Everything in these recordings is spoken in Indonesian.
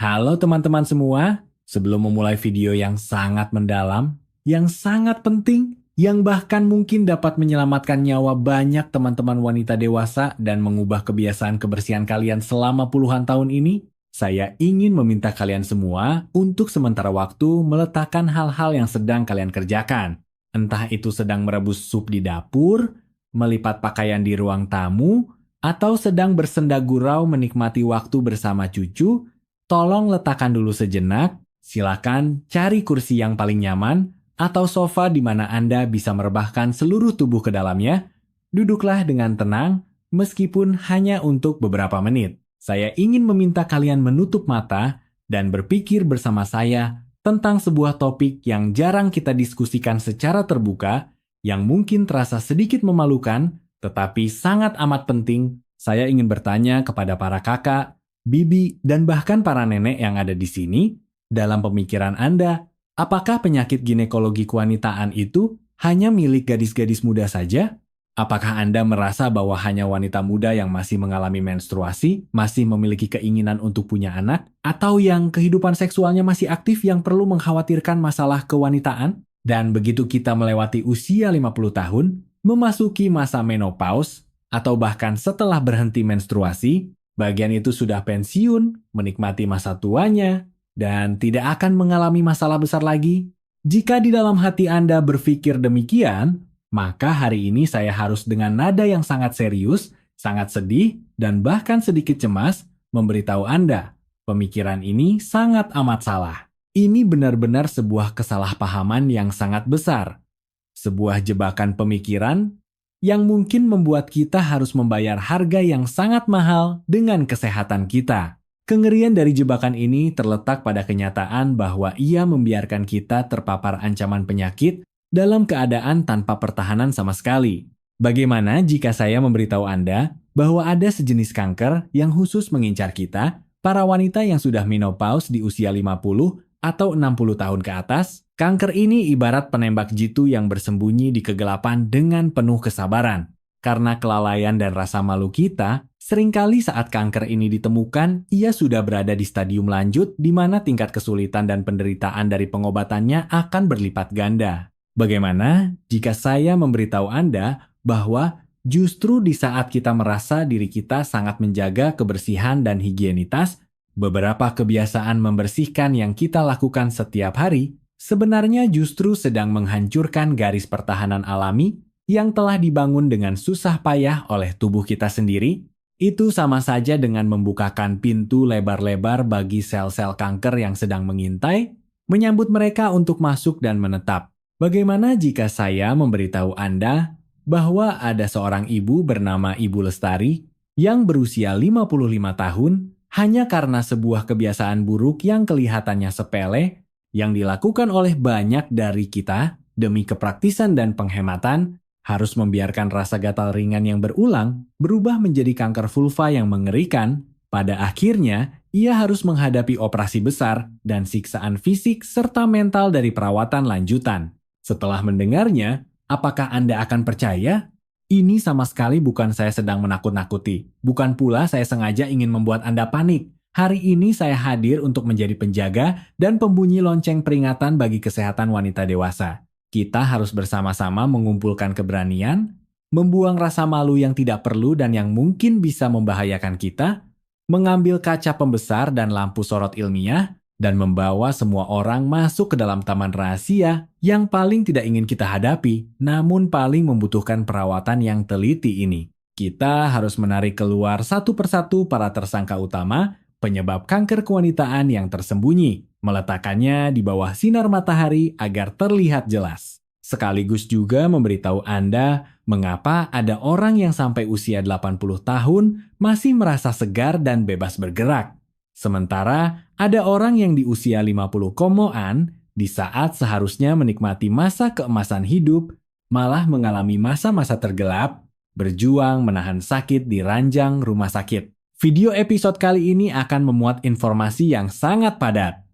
Halo teman-teman semua, sebelum memulai video yang sangat mendalam, yang sangat penting, yang bahkan mungkin dapat menyelamatkan nyawa banyak teman-teman wanita dewasa dan mengubah kebiasaan kebersihan kalian selama puluhan tahun ini, saya ingin meminta kalian semua untuk sementara waktu meletakkan hal-hal yang sedang kalian kerjakan. Entah itu sedang merebus sup di dapur, melipat pakaian di ruang tamu, atau sedang bersenda gurau menikmati waktu bersama cucu. Tolong letakkan dulu sejenak, silakan cari kursi yang paling nyaman atau sofa di mana Anda bisa merebahkan seluruh tubuh ke dalamnya. Duduklah dengan tenang, meskipun hanya untuk beberapa menit. Saya ingin meminta kalian menutup mata dan berpikir bersama saya tentang sebuah topik yang jarang kita diskusikan secara terbuka, yang mungkin terasa sedikit memalukan, tetapi sangat amat penting. Saya ingin bertanya kepada para kakak, bibi, dan bahkan para nenek yang ada di sini, dalam pemikiran Anda, apakah penyakit ginekologi kewanitaan itu hanya milik gadis-gadis muda saja? Apakah Anda merasa bahwa hanya wanita muda yang masih mengalami menstruasi, masih memiliki keinginan untuk punya anak, atau yang kehidupan seksualnya masih aktif yang perlu mengkhawatirkan masalah kewanitaan? Dan begitu kita melewati usia 50 tahun, memasuki masa menopause, atau bahkan setelah berhenti menstruasi, bagian itu sudah pensiun, menikmati masa tuanya, dan tidak akan mengalami masalah besar lagi. Jika di dalam hati Anda berpikir demikian, maka hari ini saya harus dengan nada yang sangat serius, sangat sedih, dan bahkan sedikit cemas memberitahu Anda, pemikiran ini sangat amat salah. Ini benar-benar sebuah kesalahpahaman yang sangat besar. Sebuah jebakan pemikiran yang mungkin membuat kita harus membayar harga yang sangat mahal dengan kesehatan kita. Kengerian dari jebakan ini terletak pada kenyataan bahwa ia membiarkan kita terpapar ancaman penyakit dalam keadaan tanpa pertahanan sama sekali. Bagaimana jika saya memberitahu Anda bahwa ada sejenis kanker yang khusus mengincar kita, para wanita yang sudah menopause di usia 50 atau 60 tahun ke atas? Kanker ini ibarat penembak jitu yang bersembunyi di kegelapan dengan penuh kesabaran. Karena kelalaian dan rasa malu kita, seringkali saat kanker ini ditemukan, ia sudah berada di stadium lanjut di mana tingkat kesulitan dan penderitaan dari pengobatannya akan berlipat ganda. Bagaimana jika saya memberitahu Anda bahwa justru di saat kita merasa diri kita sangat menjaga kebersihan dan higienitas, beberapa kebiasaan membersihkan yang kita lakukan setiap hari sebenarnya justru sedang menghancurkan garis pertahanan alami yang telah dibangun dengan susah payah oleh tubuh kita sendiri? Itu sama saja dengan membukakan pintu lebar-lebar bagi sel-sel kanker yang sedang mengintai, menyambut mereka untuk masuk dan menetap. Bagaimana jika saya memberitahu Anda bahwa ada seorang ibu bernama Ibu Lestari yang berusia 55 tahun hanya karena sebuah kebiasaan buruk yang kelihatannya sepele yang dilakukan oleh banyak dari kita demi kepraktisan dan penghematan, harus membiarkan rasa gatal ringan yang berulang berubah menjadi kanker vulva yang mengerikan. Pada akhirnya, ia harus menghadapi operasi besar dan siksaan fisik serta mental dari perawatan lanjutan. Setelah mendengarnya, apakah Anda akan percaya? Ini sama sekali bukan saya sedang menakut-nakuti. Bukan pula saya sengaja ingin membuat Anda panik. Hari ini saya hadir untuk menjadi penjaga dan pembunyi lonceng peringatan bagi kesehatan wanita dewasa. Kita harus bersama-sama mengumpulkan keberanian, membuang rasa malu yang tidak perlu dan yang mungkin bisa membahayakan kita, mengambil kaca pembesar dan lampu sorot ilmiah, dan membawa semua orang masuk ke dalam taman rahasia yang paling tidak ingin kita hadapi, namun paling membutuhkan perawatan yang teliti ini. Kita harus menarik keluar satu persatu para tersangka utama, penyebab kanker kewanitaan yang tersembunyi, meletakkannya di bawah sinar matahari agar terlihat jelas. Sekaligus juga memberitahu Anda mengapa ada orang yang sampai usia 80 tahun masih merasa segar dan bebas bergerak. Sementara ada orang yang di usia 50 komoan, di saat seharusnya menikmati masa keemasan hidup, malah mengalami masa-masa tergelap, berjuang menahan sakit di ranjang rumah sakit. Video episode kali ini akan memuat informasi yang sangat padat.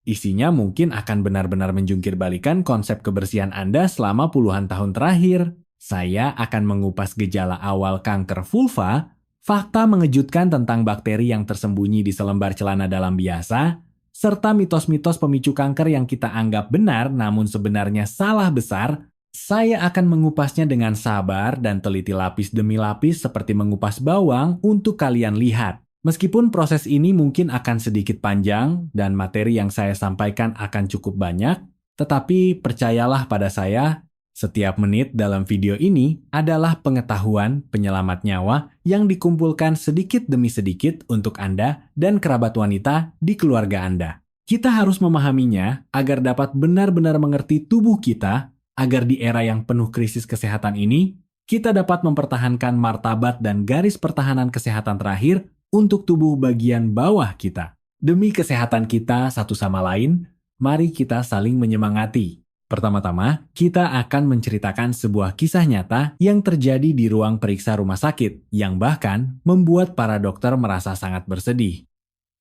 Isinya mungkin akan benar-benar menjungkir balikan konsep kebersihan Anda selama puluhan tahun terakhir. Saya akan mengupas gejala awal kanker vulva, fakta mengejutkan tentang bakteri yang tersembunyi di selembar celana dalam biasa, serta mitos-mitos pemicu kanker yang kita anggap benar namun sebenarnya salah besar, saya akan mengupasnya dengan sabar dan teliti lapis demi lapis seperti mengupas bawang untuk kalian lihat. Meskipun proses ini mungkin akan sedikit panjang dan materi yang saya sampaikan akan cukup banyak, tetapi percayalah pada saya, setiap menit dalam video ini adalah pengetahuan penyelamat nyawa yang dikumpulkan sedikit demi sedikit untuk Anda dan kerabat wanita di keluarga Anda. Kita harus memahaminya agar dapat benar-benar mengerti tubuh kita, agar di era yang penuh krisis kesehatan ini, kita dapat mempertahankan martabat dan garis pertahanan kesehatan terakhir untuk tubuh bagian bawah kita. Demi kesehatan kita satu sama lain, mari kita saling menyemangati. Pertama-tama, kita akan menceritakan sebuah kisah nyata yang terjadi di ruang periksa rumah sakit, yang bahkan membuat para dokter merasa sangat bersedih.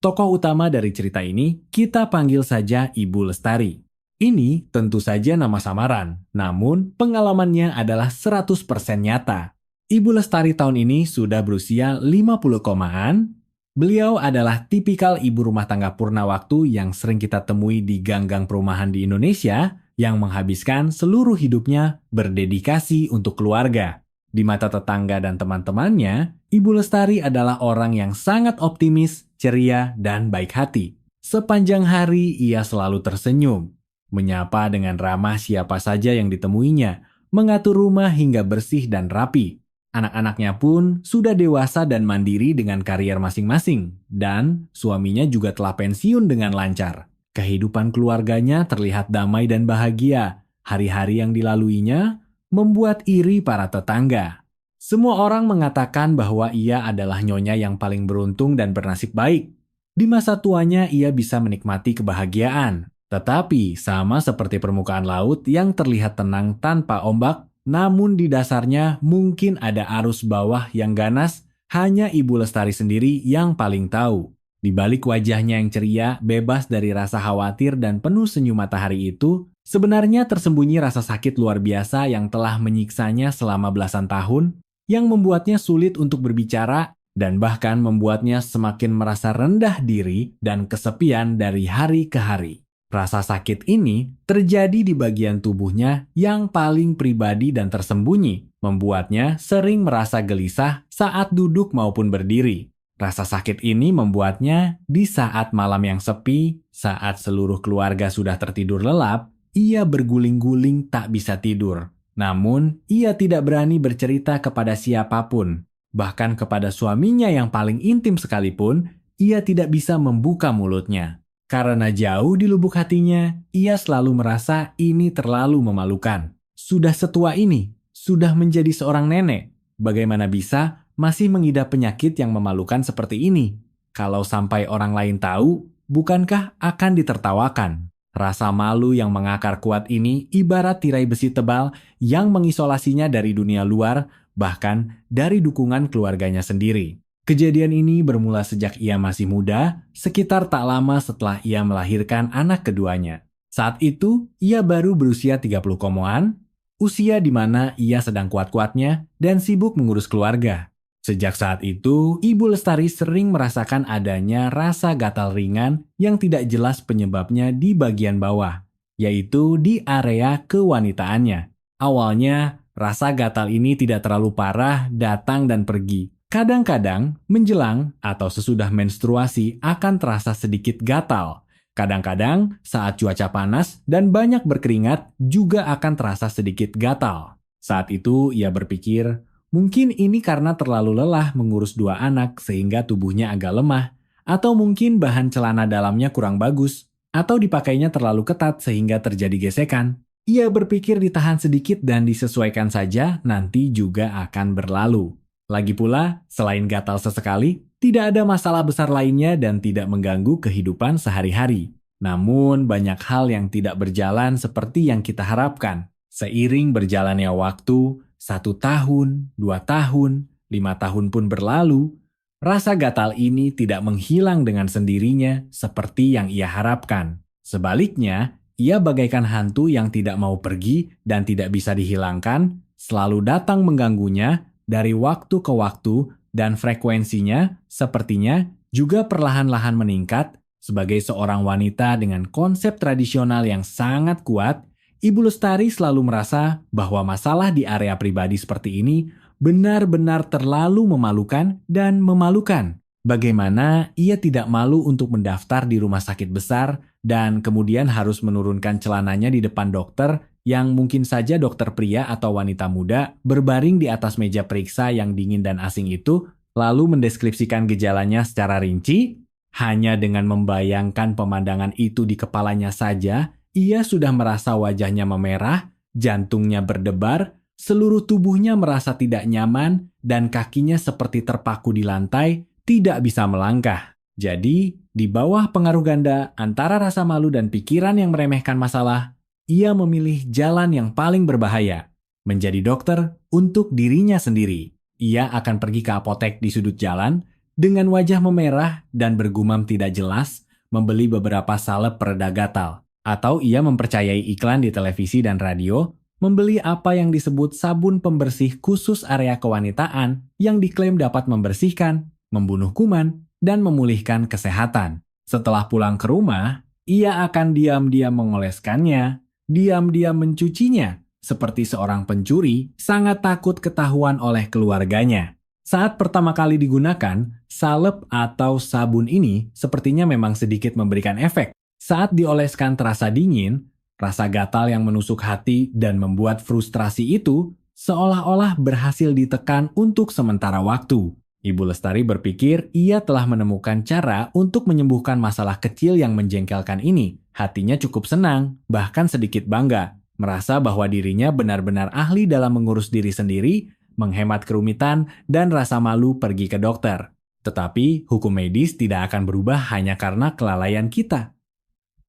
Tokoh utama dari cerita ini, kita panggil saja Ibu Lestari. Ini tentu saja nama samaran, namun pengalamannya adalah 100% nyata. Ibu Lestari tahun ini sudah berusia 50 komaan. Beliau adalah tipikal ibu rumah tangga purna waktu yang sering kita temui di gang-gang perumahan di Indonesia, yang menghabiskan seluruh hidupnya berdedikasi untuk keluarga. Di mata tetangga dan teman-temannya, Ibu Lestari adalah orang yang sangat optimis, ceria, dan baik hati. Sepanjang hari ia selalu tersenyum, menyapa dengan ramah siapa saja yang ditemuinya, mengatur rumah hingga bersih dan rapi. Anak-anaknya pun sudah dewasa dan mandiri dengan karier masing-masing, dan suaminya juga telah pensiun dengan lancar. Kehidupan keluarganya terlihat damai dan bahagia. Hari-hari yang dilaluinya membuat iri para tetangga. Semua orang mengatakan bahwa ia adalah nyonya yang paling beruntung dan bernasib baik. Di masa tuanya ia bisa menikmati kebahagiaan. Tetapi sama seperti permukaan laut yang terlihat tenang tanpa ombak, namun di dasarnya mungkin ada arus bawah yang ganas, hanya Ibu Lestari sendiri yang paling tahu. Di balik wajahnya yang ceria, bebas dari rasa khawatir dan penuh senyum matahari itu, sebenarnya tersembunyi rasa sakit luar biasa yang telah menyiksanya selama belasan tahun, yang membuatnya sulit untuk berbicara dan bahkan membuatnya semakin merasa rendah diri dan kesepian dari hari ke hari. Rasa sakit ini terjadi di bagian tubuhnya yang paling pribadi dan tersembunyi, membuatnya sering merasa gelisah saat duduk maupun berdiri. Rasa sakit ini membuatnya di saat malam yang sepi, saat seluruh keluarga sudah tertidur lelap, ia berguling-guling tak bisa tidur. Namun, ia tidak berani bercerita kepada siapapun. Bahkan kepada suaminya yang paling intim sekalipun, ia tidak bisa membuka mulutnya. Karena jauh di lubuk hatinya, ia selalu merasa ini terlalu memalukan. Sudah setua ini, sudah menjadi seorang nenek, bagaimana bisa masih mengidap penyakit yang memalukan seperti ini? Kalau sampai orang lain tahu, bukankah akan ditertawakan? Rasa malu yang mengakar kuat ini ibarat tirai besi tebal yang mengisolasinya dari dunia luar, bahkan dari dukungan keluarganya sendiri. Kejadian ini bermula sejak ia masih muda, sekitar tak lama setelah ia melahirkan anak keduanya. Saat itu, ia baru berusia 30 komoan, usia di mana ia sedang kuat-kuatnya dan sibuk mengurus keluarga. Sejak saat itu, Ibu Lestari sering merasakan adanya rasa gatal ringan yang tidak jelas penyebabnya di bagian bawah, yaitu di area kewanitaannya. Awalnya, rasa gatal ini tidak terlalu parah, datang dan pergi. Kadang-kadang, menjelang atau sesudah menstruasi akan terasa sedikit gatal. Kadang-kadang, saat cuaca panas dan banyak berkeringat juga akan terasa sedikit gatal. Saat itu, ia berpikir, mungkin ini karena terlalu lelah mengurus 2 anak sehingga tubuhnya agak lemah, atau mungkin bahan celana dalamnya kurang bagus, atau dipakainya terlalu ketat sehingga terjadi gesekan. Ia berpikir ditahan sedikit dan disesuaikan saja, nanti juga akan berlalu. Lagi pula, selain gatal sesekali, tidak ada masalah besar lainnya dan tidak mengganggu kehidupan sehari-hari. Namun, banyak hal yang tidak berjalan seperti yang kita harapkan. Seiring berjalannya waktu, 1 tahun, 2 tahun, 5 tahun pun berlalu, rasa gatal ini tidak menghilang dengan sendirinya seperti yang ia harapkan. Sebaliknya, ia bagaikan hantu yang tidak mau pergi dan tidak bisa dihilangkan, selalu datang mengganggunya dari waktu ke waktu dan frekuensinya sepertinya juga perlahan-lahan meningkat. Sebagai seorang wanita dengan konsep tradisional yang sangat kuat, Ibu Lestari selalu merasa bahwa masalah di area pribadi seperti ini benar-benar terlalu memalukan dan memalukan. Bagaimana ia tidak malu untuk mendaftar di rumah sakit besar dan kemudian harus menurunkan celananya di depan dokter yang mungkin saja dokter pria atau wanita muda berbaring di atas meja periksa yang dingin dan asing itu, lalu mendeskripsikan gejalanya secara rinci. Hanya dengan membayangkan pemandangan itu di kepalanya saja, ia sudah merasa wajahnya memerah, jantungnya berdebar, seluruh tubuhnya merasa tidak nyaman, dan kakinya seperti terpaku di lantai, tidak bisa melangkah. Jadi, di bawah pengaruh ganda antara rasa malu dan pikiran yang meremehkan masalah, ia memilih jalan yang paling berbahaya, menjadi dokter untuk dirinya sendiri. Ia akan pergi ke apotek di sudut jalan, dengan wajah memerah dan bergumam tidak jelas, membeli beberapa salep pereda gatal. Atau ia mempercayai iklan di televisi dan radio, membeli apa yang disebut sabun pembersih khusus area kewanitaan yang diklaim dapat membersihkan, membunuh kuman, dan memulihkan kesehatan. Setelah pulang ke rumah, ia akan diam-diam mengoleskannya, diam-diam mencucinya, seperti seorang pencuri sangat takut ketahuan oleh keluarganya. Saat pertama kali digunakan, salep atau sabun ini sepertinya memang sedikit memberikan efek. Saat dioleskan terasa dingin, rasa gatal yang menusuk hati dan membuat frustrasi itu seolah-olah berhasil ditekan untuk sementara waktu. Ibu Lestari berpikir ia telah menemukan cara untuk menyembuhkan masalah kecil yang menjengkelkan ini. Hatinya cukup senang, bahkan sedikit bangga, merasa bahwa dirinya benar-benar ahli dalam mengurus diri sendiri, menghemat kerumitan, dan rasa malu pergi ke dokter. Tetapi hukum medis tidak akan berubah hanya karena kelalaian kita.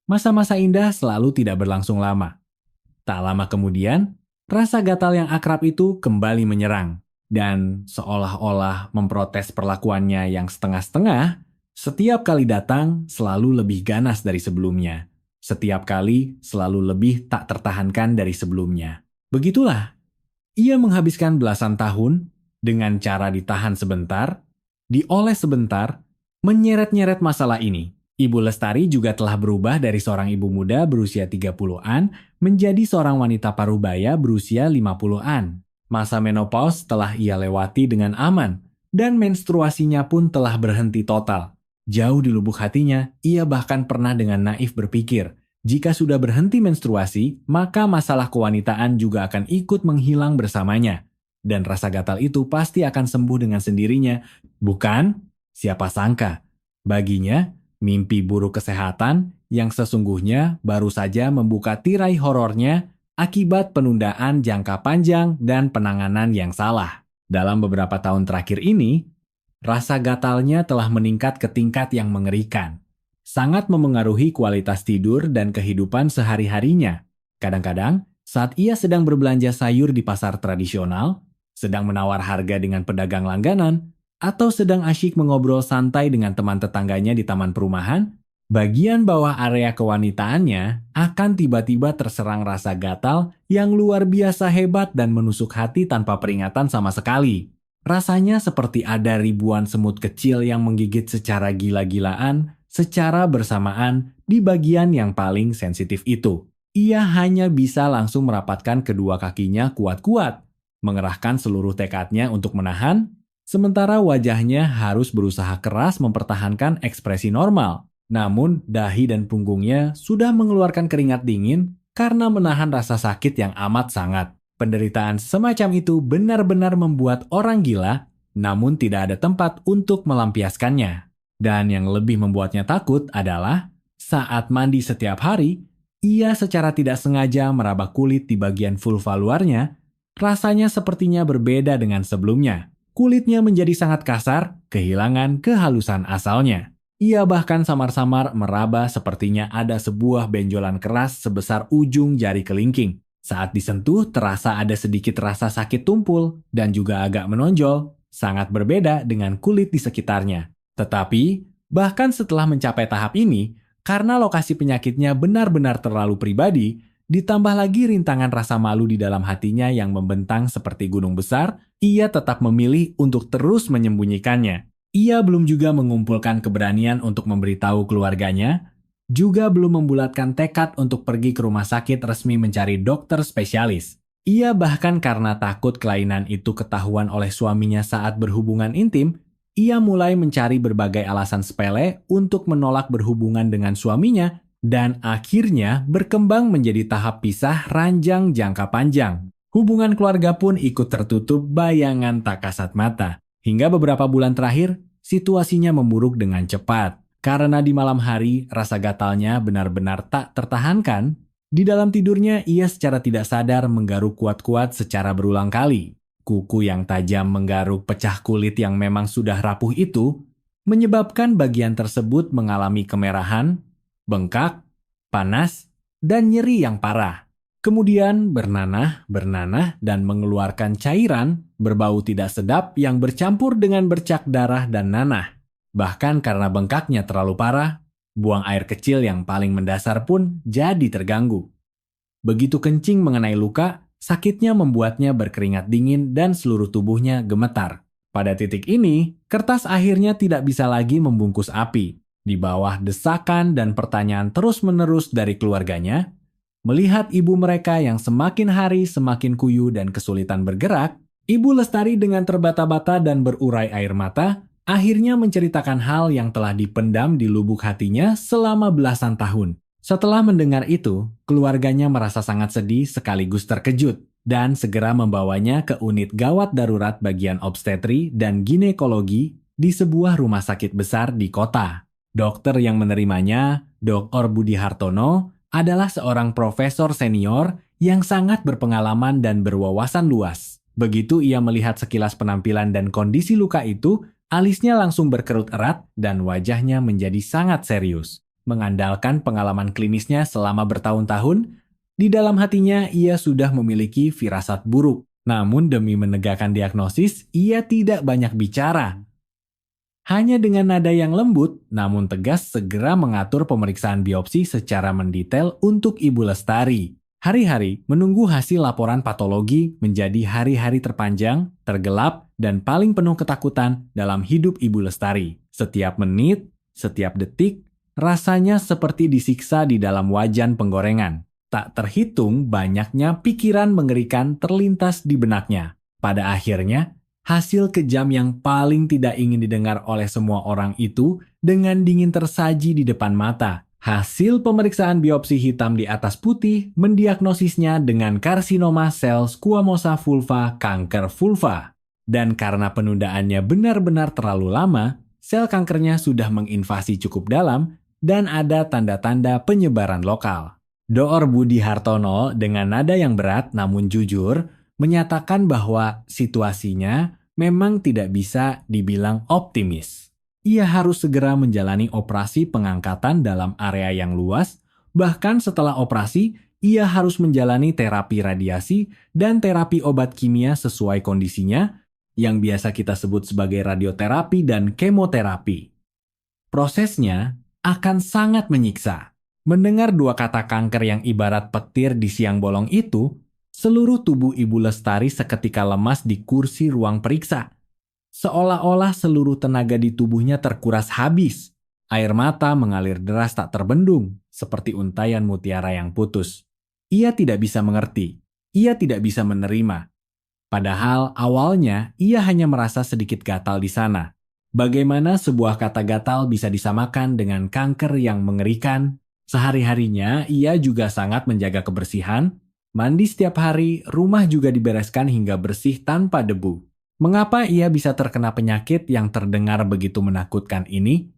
Masa-masa indah selalu tidak berlangsung lama. Tak lama kemudian, rasa gatal yang akrab itu kembali menyerang. Dan seolah-olah memprotes perlakuannya yang setengah-setengah, setiap kali datang selalu lebih ganas dari sebelumnya. Setiap kali selalu lebih tak tertahankan dari sebelumnya. Begitulah. Ia menghabiskan belasan tahun dengan cara ditahan sebentar, dioles sebentar, menyeret-nyeret masalah ini. Ibu Lestari juga telah berubah dari seorang ibu muda berusia 30-an menjadi seorang wanita parubaya berusia 50-an. Masa menopause telah ia lewati dengan aman, dan menstruasinya pun telah berhenti total. Jauh di lubuk hatinya, ia bahkan pernah dengan naif berpikir, jika sudah berhenti menstruasi, maka masalah kewanitaan juga akan ikut menghilang bersamanya. Dan rasa gatal itu pasti akan sembuh dengan sendirinya. Bukan? Siapa sangka? Baginya, mimpi buruk kesehatan yang sesungguhnya baru saja membuka tirai horornya akibat penundaan jangka panjang dan penanganan yang salah. Dalam beberapa tahun terakhir ini, rasa gatalnya telah meningkat ke tingkat yang mengerikan. Sangat memengaruhi kualitas tidur dan kehidupan sehari-harinya. Kadang-kadang, saat ia sedang berbelanja sayur di pasar tradisional, sedang menawar harga dengan pedagang langganan, atau sedang asyik mengobrol santai dengan teman tetangganya di taman perumahan, bagian bawah area kewanitaannya akan tiba-tiba terserang rasa gatal yang luar biasa hebat dan menusuk hati tanpa peringatan sama sekali. Rasanya seperti ada ribuan semut kecil yang menggigit secara gila-gilaan, secara bersamaan di bagian yang paling sensitif itu. Ia hanya bisa langsung merapatkan kedua kakinya kuat-kuat, mengerahkan seluruh tekadnya untuk menahan, sementara wajahnya harus berusaha keras mempertahankan ekspresi normal. Namun, dahi dan punggungnya sudah mengeluarkan keringat dingin karena menahan rasa sakit yang amat sangat. Penderitaan semacam itu benar-benar membuat orang gila, namun tidak ada tempat untuk melampiaskannya. Dan yang lebih membuatnya takut adalah saat mandi setiap hari, ia secara tidak sengaja meraba kulit di bagian vulva luarnya. Rasanya sepertinya berbeda dengan sebelumnya. Kulitnya menjadi sangat kasar, kehilangan kehalusan asalnya. Ia bahkan samar-samar meraba sepertinya ada sebuah benjolan keras sebesar ujung jari kelingking. Saat disentuh terasa ada sedikit rasa sakit tumpul dan juga agak menonjol, sangat berbeda dengan kulit di sekitarnya. Tetapi, bahkan setelah mencapai tahap ini, karena lokasi penyakitnya benar-benar terlalu pribadi, Ditambah lagi rintangan rasa malu di dalam hatinya yang membentang seperti gunung besar, ia tetap memilih untuk terus menyembunyikannya. Ia belum juga mengumpulkan keberanian untuk memberitahu keluarganya, juga belum membulatkan tekad untuk pergi ke rumah sakit resmi mencari dokter spesialis. Ia bahkan karena takut kelainan itu ketahuan oleh suaminya saat berhubungan intim, ia mulai mencari berbagai alasan sepele untuk menolak berhubungan dengan suaminya dan akhirnya berkembang menjadi tahap pisah ranjang jangka panjang. Hubungan keluarga pun ikut tertutup bayangan tak kasat mata. Hingga beberapa bulan terakhir, situasinya memburuk dengan cepat. Karena di malam hari, rasa gatalnya benar-benar tak tertahankan. Di dalam tidurnya, ia secara tidak sadar menggaruk kuat-kuat secara berulang kali. Kuku yang tajam menggaruk pecah kulit yang memang sudah rapuh itu, menyebabkan bagian tersebut mengalami kemerahan, bengkak, panas, dan nyeri yang parah. Kemudian bernanah, dan mengeluarkan cairan berbau tidak sedap yang bercampur dengan bercak darah dan nanah. Bahkan karena bengkaknya terlalu parah, buang air kecil yang paling mendasar pun jadi terganggu. Begitu kencing mengenai luka, sakitnya membuatnya berkeringat dingin dan seluruh tubuhnya gemetar. Pada titik ini, kertas akhirnya tidak bisa lagi membungkus api. Di bawah desakan dan pertanyaan terus-menerus dari keluarganya, melihat ibu mereka yang semakin hari semakin kuyu dan kesulitan bergerak, Ibu Lestari dengan terbata-bata dan berurai air mata, akhirnya menceritakan hal yang telah dipendam di lubuk hatinya selama belasan tahun. Setelah mendengar itu, keluarganya merasa sangat sedih sekaligus terkejut, dan segera membawanya ke unit gawat darurat bagian obstetri dan ginekologi di sebuah rumah sakit besar di kota. Dokter yang menerimanya, Dr. Budi Hartono, adalah seorang profesor senior yang sangat berpengalaman dan berwawasan luas. Begitu ia melihat sekilas penampilan dan kondisi luka itu, alisnya langsung berkerut erat dan wajahnya menjadi sangat serius. Mengandalkan pengalaman klinisnya selama bertahun-tahun, di dalam hatinya ia sudah memiliki firasat buruk. Namun demi menegakkan diagnosis, ia tidak banyak bicara. Hanya dengan nada yang lembut, namun tegas segera mengatur pemeriksaan biopsi secara mendetail untuk Ibu Lestari. Hari-hari menunggu hasil laporan patologi menjadi hari-hari terpanjang, tergelap, dan paling penuh ketakutan dalam hidup Ibu Lestari. Setiap menit, setiap detik, rasanya seperti disiksa di dalam wajan penggorengan. Tak terhitung banyaknya pikiran mengerikan terlintas di benaknya. Pada akhirnya, hasil kejam yang paling tidak ingin didengar oleh semua orang itu dengan dingin tersaji di depan mata. Hasil pemeriksaan biopsi hitam di atas putih mendiagnosisnya dengan karsinoma sel squamosa vulva kanker vulva. Dan karena penundaannya benar-benar terlalu lama, sel kankernya sudah menginvasi cukup dalam dan ada tanda-tanda penyebaran lokal. Dr. Budi Hartono dengan nada yang berat namun jujur menyatakan bahwa situasinya memang tidak bisa dibilang optimis. Ia harus segera menjalani operasi pengangkatan dalam area yang luas, bahkan setelah operasi, ia harus menjalani terapi radiasi dan terapi obat kimia sesuai kondisinya, yang biasa kita sebut sebagai radioterapi dan kemoterapi. Prosesnya akan sangat menyiksa. Mendengar dua kata kanker yang ibarat petir di siang bolong itu, seluruh tubuh Ibu Lestari seketika lemas di kursi ruang periksa. Seolah-olah seluruh tenaga di tubuhnya terkuras habis. Air mata mengalir deras tak terbendung, seperti untayan mutiara yang putus. Ia tidak bisa mengerti. Ia tidak bisa menerima. Padahal awalnya ia hanya merasa sedikit gatal di sana. Bagaimana sebuah kata gatal bisa disamakan dengan kanker yang mengerikan? Sehari-harinya ia juga sangat menjaga kebersihan. Mandi setiap hari, rumah juga dibereskan hingga bersih tanpa debu. Mengapa ia bisa terkena penyakit yang terdengar begitu menakutkan ini?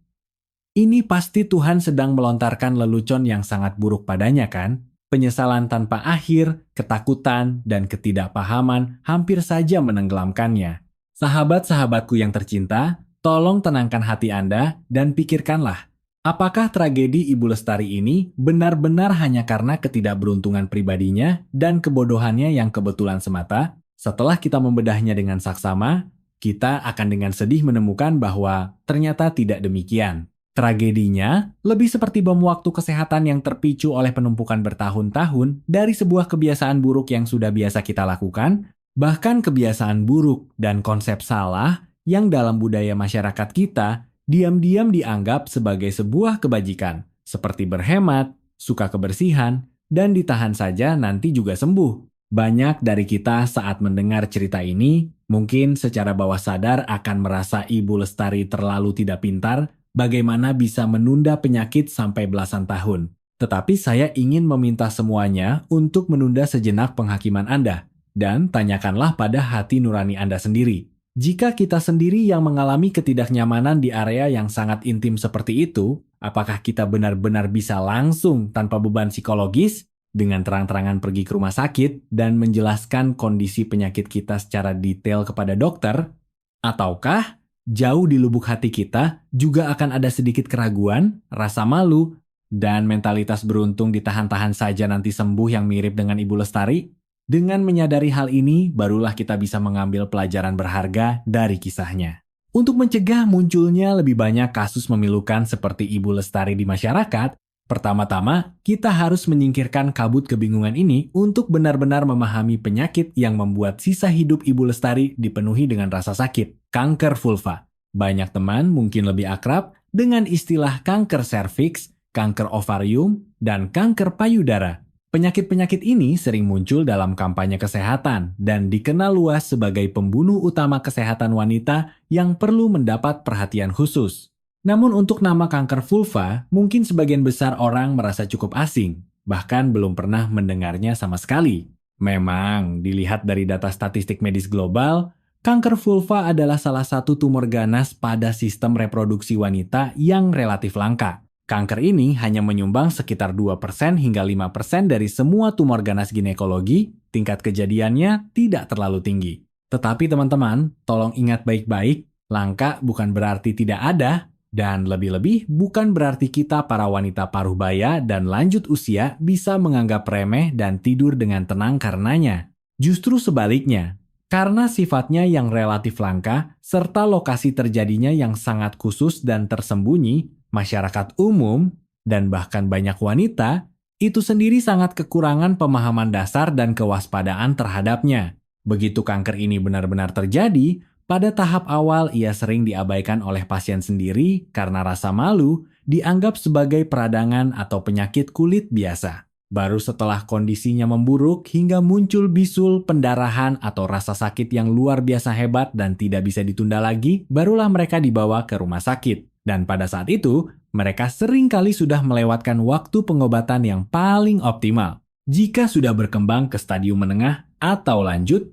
Ini pasti Tuhan sedang melontarkan lelucon yang sangat buruk padanya kan? Penyesalan tanpa akhir, ketakutan, dan ketidakpahaman hampir saja menenggelamkannya. Sahabat-sahabatku yang tercinta, tolong tenangkan hati Anda dan pikirkanlah, apakah tragedi Ibu Lestari ini benar-benar hanya karena ketidakberuntungan pribadinya dan kebodohannya yang kebetulan semata? Setelah kita membedahnya dengan saksama, kita akan dengan sedih menemukan bahwa ternyata tidak demikian. Tragedinya, lebih seperti bom waktu kesehatan yang terpicu oleh penumpukan bertahun-tahun dari sebuah kebiasaan buruk yang sudah biasa kita lakukan, bahkan kebiasaan buruk dan konsep salah yang dalam budaya masyarakat kita diam-diam dianggap sebagai sebuah kebajikan, seperti berhemat, suka kebersihan, dan ditahan saja nanti juga sembuh. Banyak dari kita saat mendengar cerita ini, mungkin secara bawah sadar akan merasa Ibu Lestari terlalu tidak pintar. Bagaimana bisa menunda penyakit sampai belasan tahun? Tetapi saya ingin meminta semuanya untuk menunda sejenak penghakiman Anda, dan tanyakanlah pada hati nurani Anda sendiri. Jika kita sendiri yang mengalami ketidaknyamanan di area yang sangat intim seperti itu, apakah kita benar-benar bisa langsung tanpa beban psikologis dengan terang-terangan pergi ke rumah sakit dan menjelaskan kondisi penyakit kita secara detail kepada dokter? Ataukah jauh di lubuk hati kita juga akan ada sedikit keraguan, rasa malu, dan mentalitas beruntung ditahan-tahan saja nanti sembuh yang mirip dengan Ibu Lestari? Dengan menyadari hal ini, barulah kita bisa mengambil pelajaran berharga dari kisahnya. Untuk mencegah munculnya lebih banyak kasus memilukan seperti Ibu Lestari di masyarakat, pertama-tama kita harus menyingkirkan kabut kebingungan ini untuk benar-benar memahami penyakit yang membuat sisa hidup Ibu Lestari dipenuhi dengan rasa sakit, kanker vulva. Banyak teman mungkin lebih akrab dengan istilah kanker serviks, kanker ovarium, dan kanker payudara. Penyakit-penyakit ini sering muncul dalam kampanye kesehatan dan dikenal luas sebagai pembunuh utama kesehatan wanita yang perlu mendapat perhatian khusus. Namun untuk nama kanker vulva, mungkin sebagian besar orang merasa cukup asing, bahkan belum pernah mendengarnya sama sekali. Memang, dilihat dari data statistik medis global, kanker vulva adalah salah satu tumor ganas pada sistem reproduksi wanita yang relatif langka. Kanker ini hanya menyumbang sekitar 2% hingga 5% dari semua tumor ganas ginekologi, tingkat kejadiannya tidak terlalu tinggi. Tetapi teman-teman, tolong ingat baik-baik, langka bukan berarti tidak ada, dan lebih-lebih bukan berarti kita para wanita paruh baya dan lanjut usia bisa menganggap remeh dan tidur dengan tenang karenanya. Justru sebaliknya, karena sifatnya yang relatif langka, serta lokasi terjadinya yang sangat khusus dan tersembunyi, masyarakat umum, dan bahkan banyak wanita, itu sendiri sangat kekurangan pemahaman dasar dan kewaspadaan terhadapnya. Begitu kanker ini benar-benar terjadi, pada tahap awal ia sering diabaikan oleh pasien sendiri karena rasa malu dianggap sebagai peradangan atau penyakit kulit biasa. Baru setelah kondisinya memburuk hingga muncul bisul, pendarahan, atau rasa sakit yang luar biasa hebat dan tidak bisa ditunda lagi, barulah mereka dibawa ke rumah sakit. Dan pada saat itu, mereka seringkali sudah melewatkan waktu pengobatan yang paling optimal. Jika sudah berkembang ke stadium menengah atau lanjut,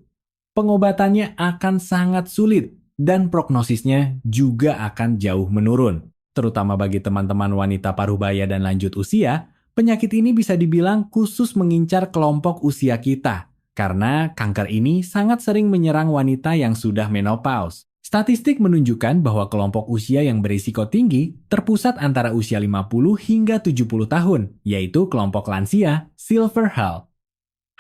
pengobatannya akan sangat sulit dan prognosisnya juga akan jauh menurun. Terutama bagi teman-teman wanita paruh-baya dan lanjut usia, penyakit ini bisa dibilang khusus mengincar kelompok usia kita, karena kanker ini sangat sering menyerang wanita yang sudah menopause. Statistik menunjukkan bahwa kelompok usia yang berisiko tinggi terpusat antara usia 50 hingga 70 tahun, yaitu kelompok lansia, silver health.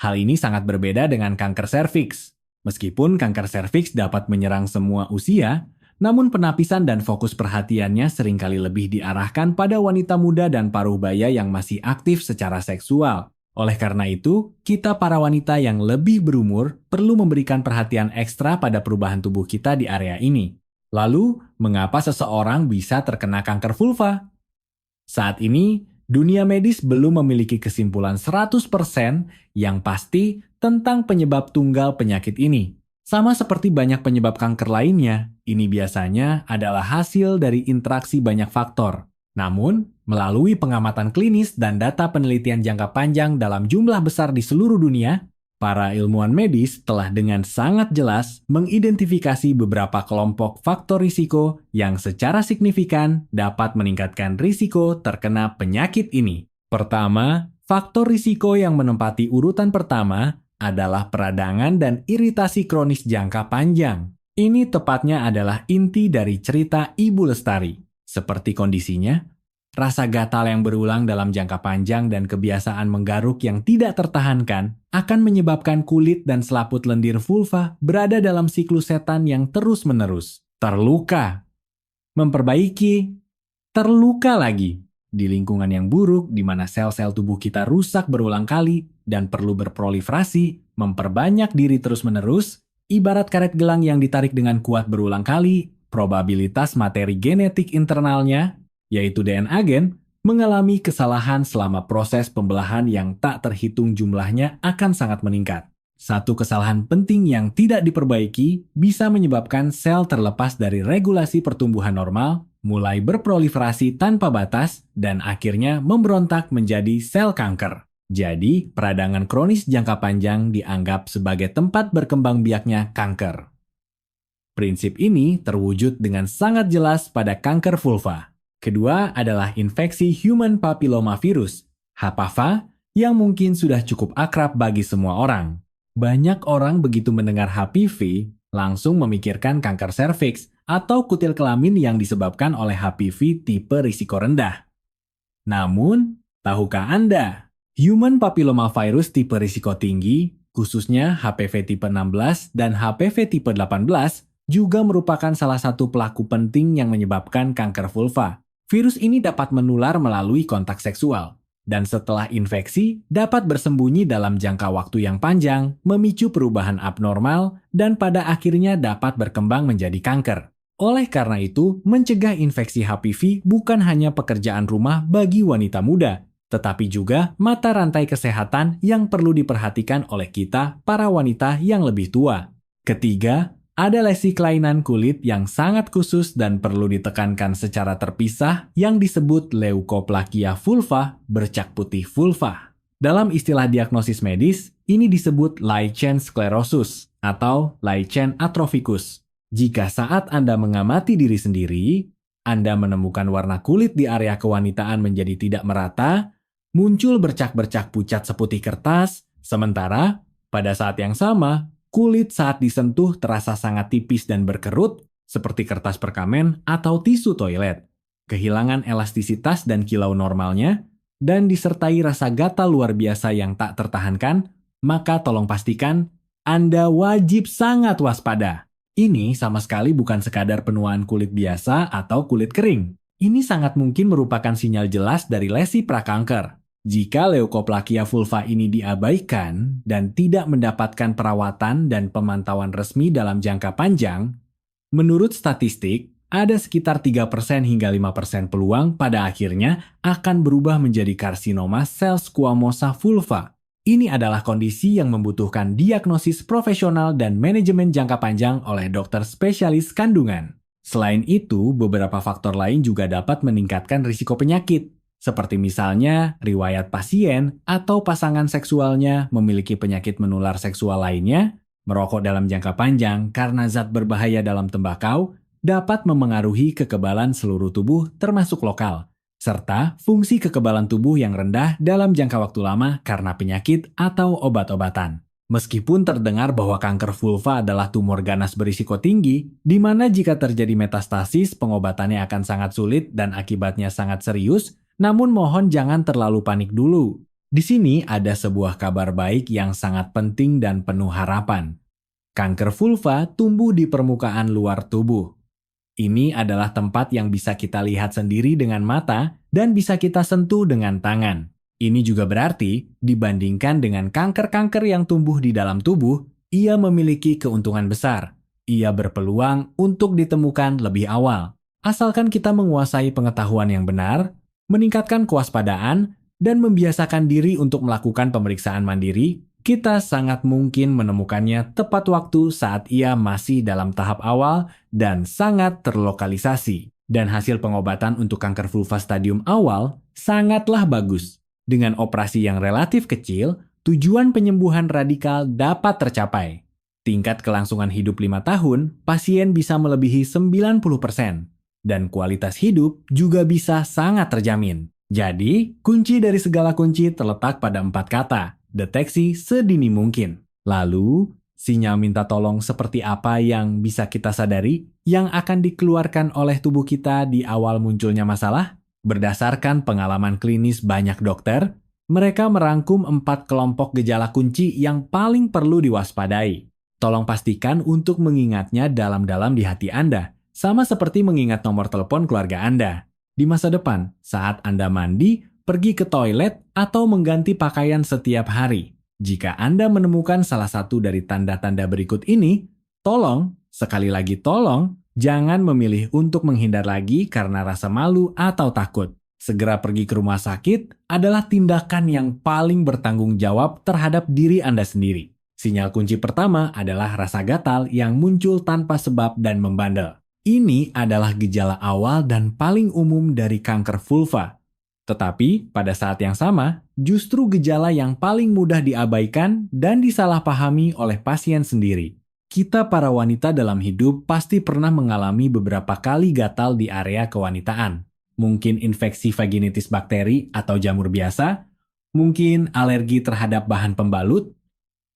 Hal ini sangat berbeda dengan kanker serviks. Meskipun kanker serviks dapat menyerang semua usia, namun penapisan dan fokus perhatiannya seringkali lebih diarahkan pada wanita muda dan paruh baya yang masih aktif secara seksual. Oleh karena itu, kita para wanita yang lebih berumur perlu memberikan perhatian ekstra pada perubahan tubuh kita di area ini. Lalu, mengapa seseorang bisa terkena kanker vulva? Saat ini, dunia medis belum memiliki kesimpulan 100% yang pasti tentang penyebab tunggal penyakit ini. Sama seperti banyak penyebab kanker lainnya, ini biasanya adalah hasil dari interaksi banyak faktor. Namun, melalui pengamatan klinis dan data penelitian jangka panjang dalam jumlah besar di seluruh dunia, para ilmuwan medis telah dengan sangat jelas mengidentifikasi beberapa kelompok faktor risiko yang secara signifikan dapat meningkatkan risiko terkena penyakit ini. Pertama, faktor risiko yang menempati urutan pertama adalah peradangan dan iritasi kronis jangka panjang. Ini tepatnya adalah inti dari cerita Ibu Lestari. Seperti kondisinya, rasa gatal yang berulang dalam jangka panjang dan kebiasaan menggaruk yang tidak tertahankan akan menyebabkan kulit dan selaput lendir vulva berada dalam siklus setan yang terus-menerus. Terluka, memperbaiki, terluka lagi. Di lingkungan yang buruk, di mana sel-sel tubuh kita rusak berulang kali dan perlu berproliferasi, memperbanyak diri terus-menerus, ibarat karet gelang yang ditarik dengan kuat berulang kali, probabilitas materi genetik internalnya, yaitu DNA gen, mengalami kesalahan selama proses pembelahan yang tak terhitung jumlahnya akan sangat meningkat. Satu kesalahan penting yang tidak diperbaiki bisa menyebabkan sel terlepas dari regulasi pertumbuhan normal, mulai berproliferasi tanpa batas, dan akhirnya memberontak menjadi sel kanker. Jadi, peradangan kronis jangka panjang dianggap sebagai tempat berkembang biaknya kanker. Prinsip ini terwujud dengan sangat jelas pada kanker vulva. Kedua adalah infeksi human papillomavirus, HPV, yang mungkin sudah cukup akrab bagi semua orang. Banyak orang begitu mendengar HPV, langsung memikirkan kanker serviks atau kutil kelamin yang disebabkan oleh HPV tipe risiko rendah. Namun, tahukah Anda, human papillomavirus tipe risiko tinggi, khususnya HPV tipe 16 dan HPV tipe 18, juga merupakan salah satu pelaku penting yang menyebabkan kanker vulva. Virus ini dapat menular melalui kontak seksual, dan setelah infeksi dapat bersembunyi dalam jangka waktu yang panjang, memicu perubahan abnormal, dan pada akhirnya dapat berkembang menjadi kanker. Oleh karena itu, mencegah infeksi HPV bukan hanya pekerjaan rumah bagi wanita muda, tetapi juga mata rantai kesehatan yang perlu diperhatikan oleh kita, para wanita yang lebih tua. Ketiga, ada lesi kelainan kulit yang sangat khusus dan perlu ditekankan secara terpisah yang disebut leukoplakia vulva, bercak putih vulva. Dalam istilah diagnosis medis, ini disebut lichen sclerosus atau lichen atropicus. Jika saat Anda mengamati diri sendiri, Anda menemukan warna kulit di area kewanitaan menjadi tidak merata, muncul bercak-bercak pucat seputih kertas, sementara pada saat yang sama, kulit saat disentuh terasa sangat tipis dan berkerut, seperti kertas perkamen atau tisu toilet. Kehilangan elastisitas dan kilau normalnya, dan disertai rasa gatal luar biasa yang tak tertahankan, maka tolong pastikan Anda wajib sangat waspada. Ini sama sekali bukan sekadar penuaan kulit biasa atau kulit kering. Ini sangat mungkin merupakan sinyal jelas dari lesi prakanker. Jika leukoplakia vulva ini diabaikan dan tidak mendapatkan perawatan dan pemantauan resmi dalam jangka panjang, menurut statistik, ada sekitar 3% hingga 5% peluang pada akhirnya akan berubah menjadi karsinoma sel squamosa vulva. Ini adalah kondisi yang membutuhkan diagnosis profesional dan manajemen jangka panjang oleh dokter spesialis kandungan. Selain itu, beberapa faktor lain juga dapat meningkatkan risiko penyakit, seperti misalnya riwayat pasien atau pasangan seksualnya memiliki penyakit menular seksual lainnya, merokok dalam jangka panjang karena zat berbahaya dalam tembakau dapat memengaruhi kekebalan seluruh tubuh termasuk lokal, serta fungsi kekebalan tubuh yang rendah dalam jangka waktu lama karena penyakit atau obat-obatan. Meskipun terdengar bahwa kanker vulva adalah tumor ganas berisiko tinggi, di mana jika terjadi metastasis pengobatannya akan sangat sulit dan akibatnya sangat serius, namun mohon jangan terlalu panik dulu. Di sini ada sebuah kabar baik yang sangat penting dan penuh harapan. Kanker vulva tumbuh di permukaan luar tubuh. Ini adalah tempat yang bisa kita lihat sendiri dengan mata dan bisa kita sentuh dengan tangan. Ini juga berarti, dibandingkan dengan kanker-kanker yang tumbuh di dalam tubuh, ia memiliki keuntungan besar. Ia berpeluang untuk ditemukan lebih awal. Asalkan kita menguasai pengetahuan yang benar, meningkatkan kewaspadaan, dan membiasakan diri untuk melakukan pemeriksaan mandiri, kita sangat mungkin menemukannya tepat waktu saat ia masih dalam tahap awal dan sangat terlokalisasi. Dan hasil pengobatan untuk kanker vulva stadium awal sangatlah bagus. Dengan operasi yang relatif kecil, tujuan penyembuhan radikal dapat tercapai. Tingkat kelangsungan hidup 5 tahun, pasien bisa melebihi 90%. Dan kualitas hidup juga bisa sangat terjamin. Jadi, kunci dari segala kunci terletak pada 4 kata. Deteksi sedini mungkin. Lalu, sinyal minta tolong seperti apa yang bisa kita sadari yang akan dikeluarkan oleh tubuh kita di awal munculnya masalah? Berdasarkan pengalaman klinis banyak dokter, mereka merangkum 4 kelompok gejala kunci yang paling perlu diwaspadai. Tolong pastikan untuk mengingatnya dalam-dalam di hati Anda, sama seperti mengingat nomor telepon keluarga Anda. Di masa depan, saat Anda mandi, pergi ke toilet, atau mengganti pakaian setiap hari. Jika Anda menemukan salah satu dari tanda-tanda berikut ini, tolong, sekali lagi tolong, jangan memilih untuk menghindar lagi karena rasa malu atau takut. Segera pergi ke rumah sakit adalah tindakan yang paling bertanggung jawab terhadap diri Anda sendiri. Sinyal kunci pertama adalah rasa gatal yang muncul tanpa sebab dan membandel. Ini adalah gejala awal dan paling umum dari kanker vulva. Tetapi, pada saat yang sama, justru gejala yang paling mudah diabaikan dan disalahpahami oleh pasien sendiri. Kita para wanita dalam hidup pasti pernah mengalami beberapa kali gatal di area kewanitaan. Mungkin infeksi vaginitis bakteri atau jamur biasa, mungkin alergi terhadap bahan pembalut,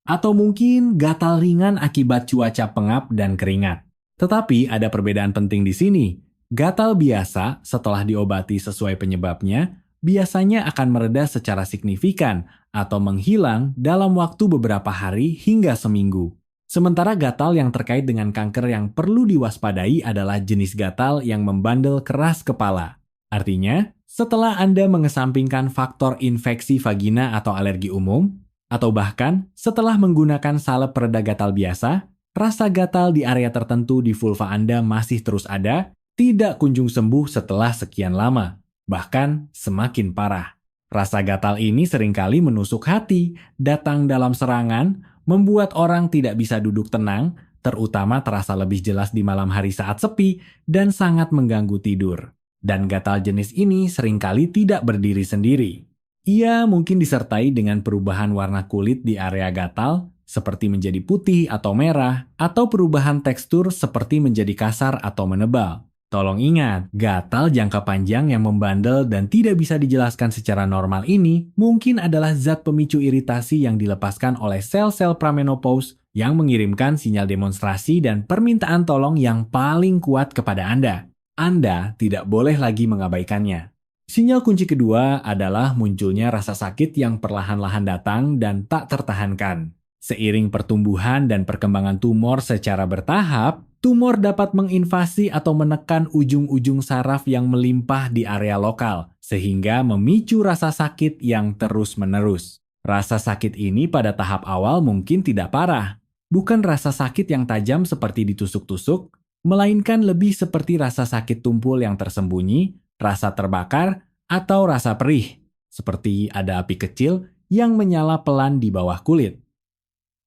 atau mungkin gatal ringan akibat cuaca pengap dan keringat. Tetapi ada perbedaan penting di sini. Gatal biasa setelah diobati sesuai penyebabnya biasanya akan mereda secara signifikan atau menghilang dalam waktu beberapa hari hingga seminggu. Sementara gatal yang terkait dengan kanker yang perlu diwaspadai adalah jenis gatal yang membandel keras kepala. Artinya, setelah Anda mengesampingkan faktor infeksi vagina atau alergi umum, atau bahkan setelah menggunakan salep pereda gatal biasa, rasa gatal di area tertentu di vulva Anda masih terus ada, tidak kunjung sembuh setelah sekian lama, bahkan semakin parah. Rasa gatal ini seringkali menusuk hati, datang dalam serangan, membuat orang tidak bisa duduk tenang, terutama terasa lebih jelas di malam hari saat sepi, dan sangat mengganggu tidur. Dan gatal jenis ini seringkali tidak berdiri sendiri. Ia mungkin disertai dengan perubahan warna kulit di area gatal, seperti menjadi putih atau merah, atau perubahan tekstur seperti menjadi kasar atau menebal. Tolong ingat, gatal jangka panjang yang membandel dan tidak bisa dijelaskan secara normal ini mungkin adalah zat pemicu iritasi yang dilepaskan oleh sel-sel pramenopause yang mengirimkan sinyal demonstrasi dan permintaan tolong yang paling kuat kepada Anda. Anda tidak boleh lagi mengabaikannya. Sinyal kunci kedua adalah munculnya rasa sakit yang perlahan-lahan datang dan tak tertahankan. Seiring pertumbuhan dan perkembangan tumor secara bertahap, tumor dapat menginvasi atau menekan ujung-ujung saraf yang melimpah di area lokal, sehingga memicu rasa sakit yang terus-menerus. Rasa sakit ini pada tahap awal mungkin tidak parah, bukan rasa sakit yang tajam seperti ditusuk-tusuk, melainkan lebih seperti rasa sakit tumpul yang tersembunyi, rasa terbakar, atau rasa perih, seperti ada api kecil yang menyala pelan di bawah kulit.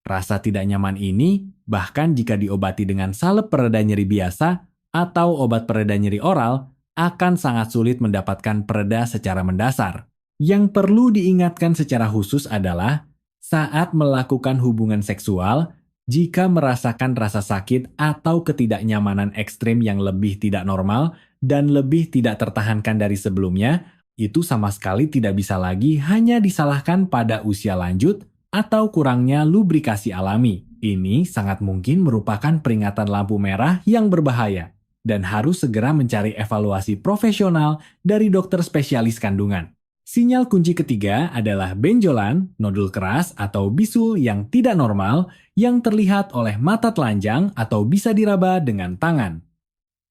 Rasa tidak nyaman ini, bahkan jika diobati dengan salep pereda nyeri biasa atau obat pereda nyeri oral, akan sangat sulit mendapatkan pereda secara mendasar. Yang perlu diingatkan secara khusus adalah, saat melakukan hubungan seksual, jika merasakan rasa sakit atau ketidaknyamanan ekstrim yang lebih tidak normal dan lebih tidak tertahankan dari sebelumnya, itu sama sekali tidak bisa lagi hanya disalahkan pada usia lanjut atau kurangnya lubrikasi alami. Ini sangat mungkin merupakan peringatan lampu merah yang berbahaya dan harus segera mencari evaluasi profesional dari dokter spesialis kandungan. Sinyal kunci ketiga adalah benjolan, nodul keras atau bisul yang tidak normal yang terlihat oleh mata telanjang atau bisa diraba dengan tangan.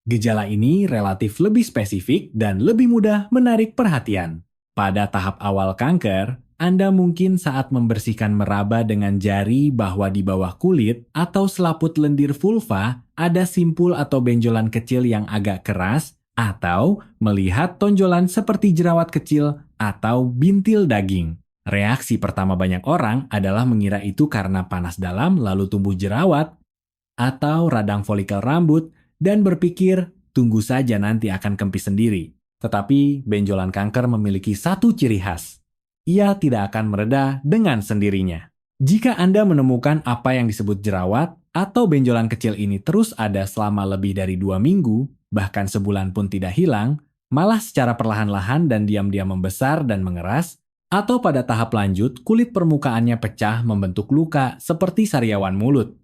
Gejala ini relatif lebih spesifik dan lebih mudah menarik perhatian. Pada tahap awal kanker, Anda mungkin saat membersihkan meraba dengan jari bahwa di bawah kulit atau selaput lendir vulva ada simpul atau benjolan kecil yang agak keras, atau melihat tonjolan seperti jerawat kecil atau bintil daging. Reaksi pertama banyak orang adalah mengira itu karena panas dalam lalu tumbuh jerawat atau radang folikel rambut dan berpikir tunggu saja nanti akan kempis sendiri. Tetapi benjolan kanker memiliki satu ciri khas. Ia tidak akan mereda dengan sendirinya. Jika Anda menemukan apa yang disebut jerawat atau benjolan kecil ini terus ada selama lebih dari 2 minggu, bahkan sebulan pun tidak hilang, malah secara perlahan-lahan dan diam-diam membesar dan mengeras, atau pada tahap lanjut kulit permukaannya pecah membentuk luka seperti sariawan mulut,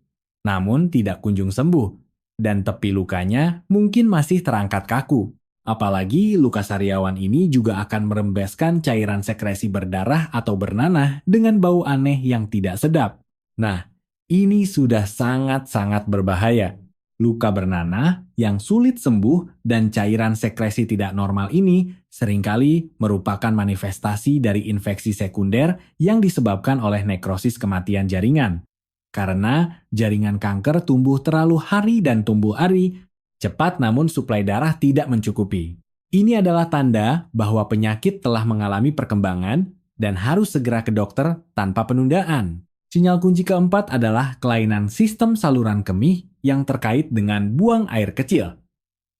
namun tidak kunjung sembuh, dan tepi lukanya mungkin masih terangkat kaku. Apalagi luka sariawan ini juga akan merembeskan cairan sekresi berdarah atau bernanah dengan bau aneh yang tidak sedap. Nah, ini sudah sangat-sangat berbahaya. Luka bernanah yang sulit sembuh dan cairan sekresi tidak normal ini seringkali merupakan manifestasi dari infeksi sekunder yang disebabkan oleh nekrosis kematian jaringan. Karena jaringan kanker tumbuh terlalu hari dan tumbuh ari, cepat namun suplai darah tidak mencukupi. Ini adalah tanda bahwa penyakit telah mengalami perkembangan dan harus segera ke dokter tanpa penundaan. Sinyal kunci keempat adalah kelainan sistem saluran kemih yang terkait dengan buang air kecil.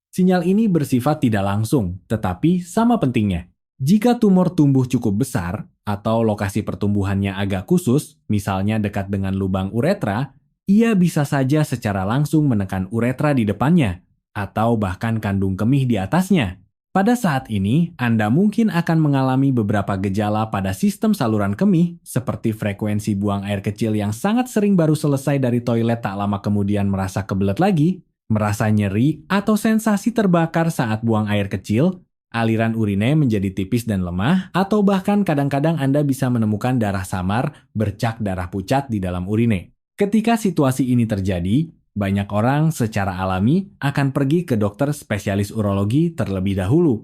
Sinyal ini bersifat tidak langsung, tetapi sama pentingnya. Jika tumor tumbuh cukup besar atau lokasi pertumbuhannya agak khusus, misalnya dekat dengan lubang uretra, ia bisa saja secara langsung menekan uretra di depannya, atau bahkan kandung kemih di atasnya. Pada saat ini, Anda mungkin akan mengalami beberapa gejala pada sistem saluran kemih, seperti frekuensi buang air kecil yang sangat sering baru selesai dari toilet tak lama kemudian merasa kebelet lagi, merasa nyeri atau sensasi terbakar saat buang air kecil, aliran urine menjadi tipis dan lemah, atau bahkan kadang-kadang Anda bisa menemukan darah samar, bercak darah pucat di dalam urine. Ketika situasi ini terjadi, banyak orang secara alami akan pergi ke dokter spesialis urologi terlebih dahulu.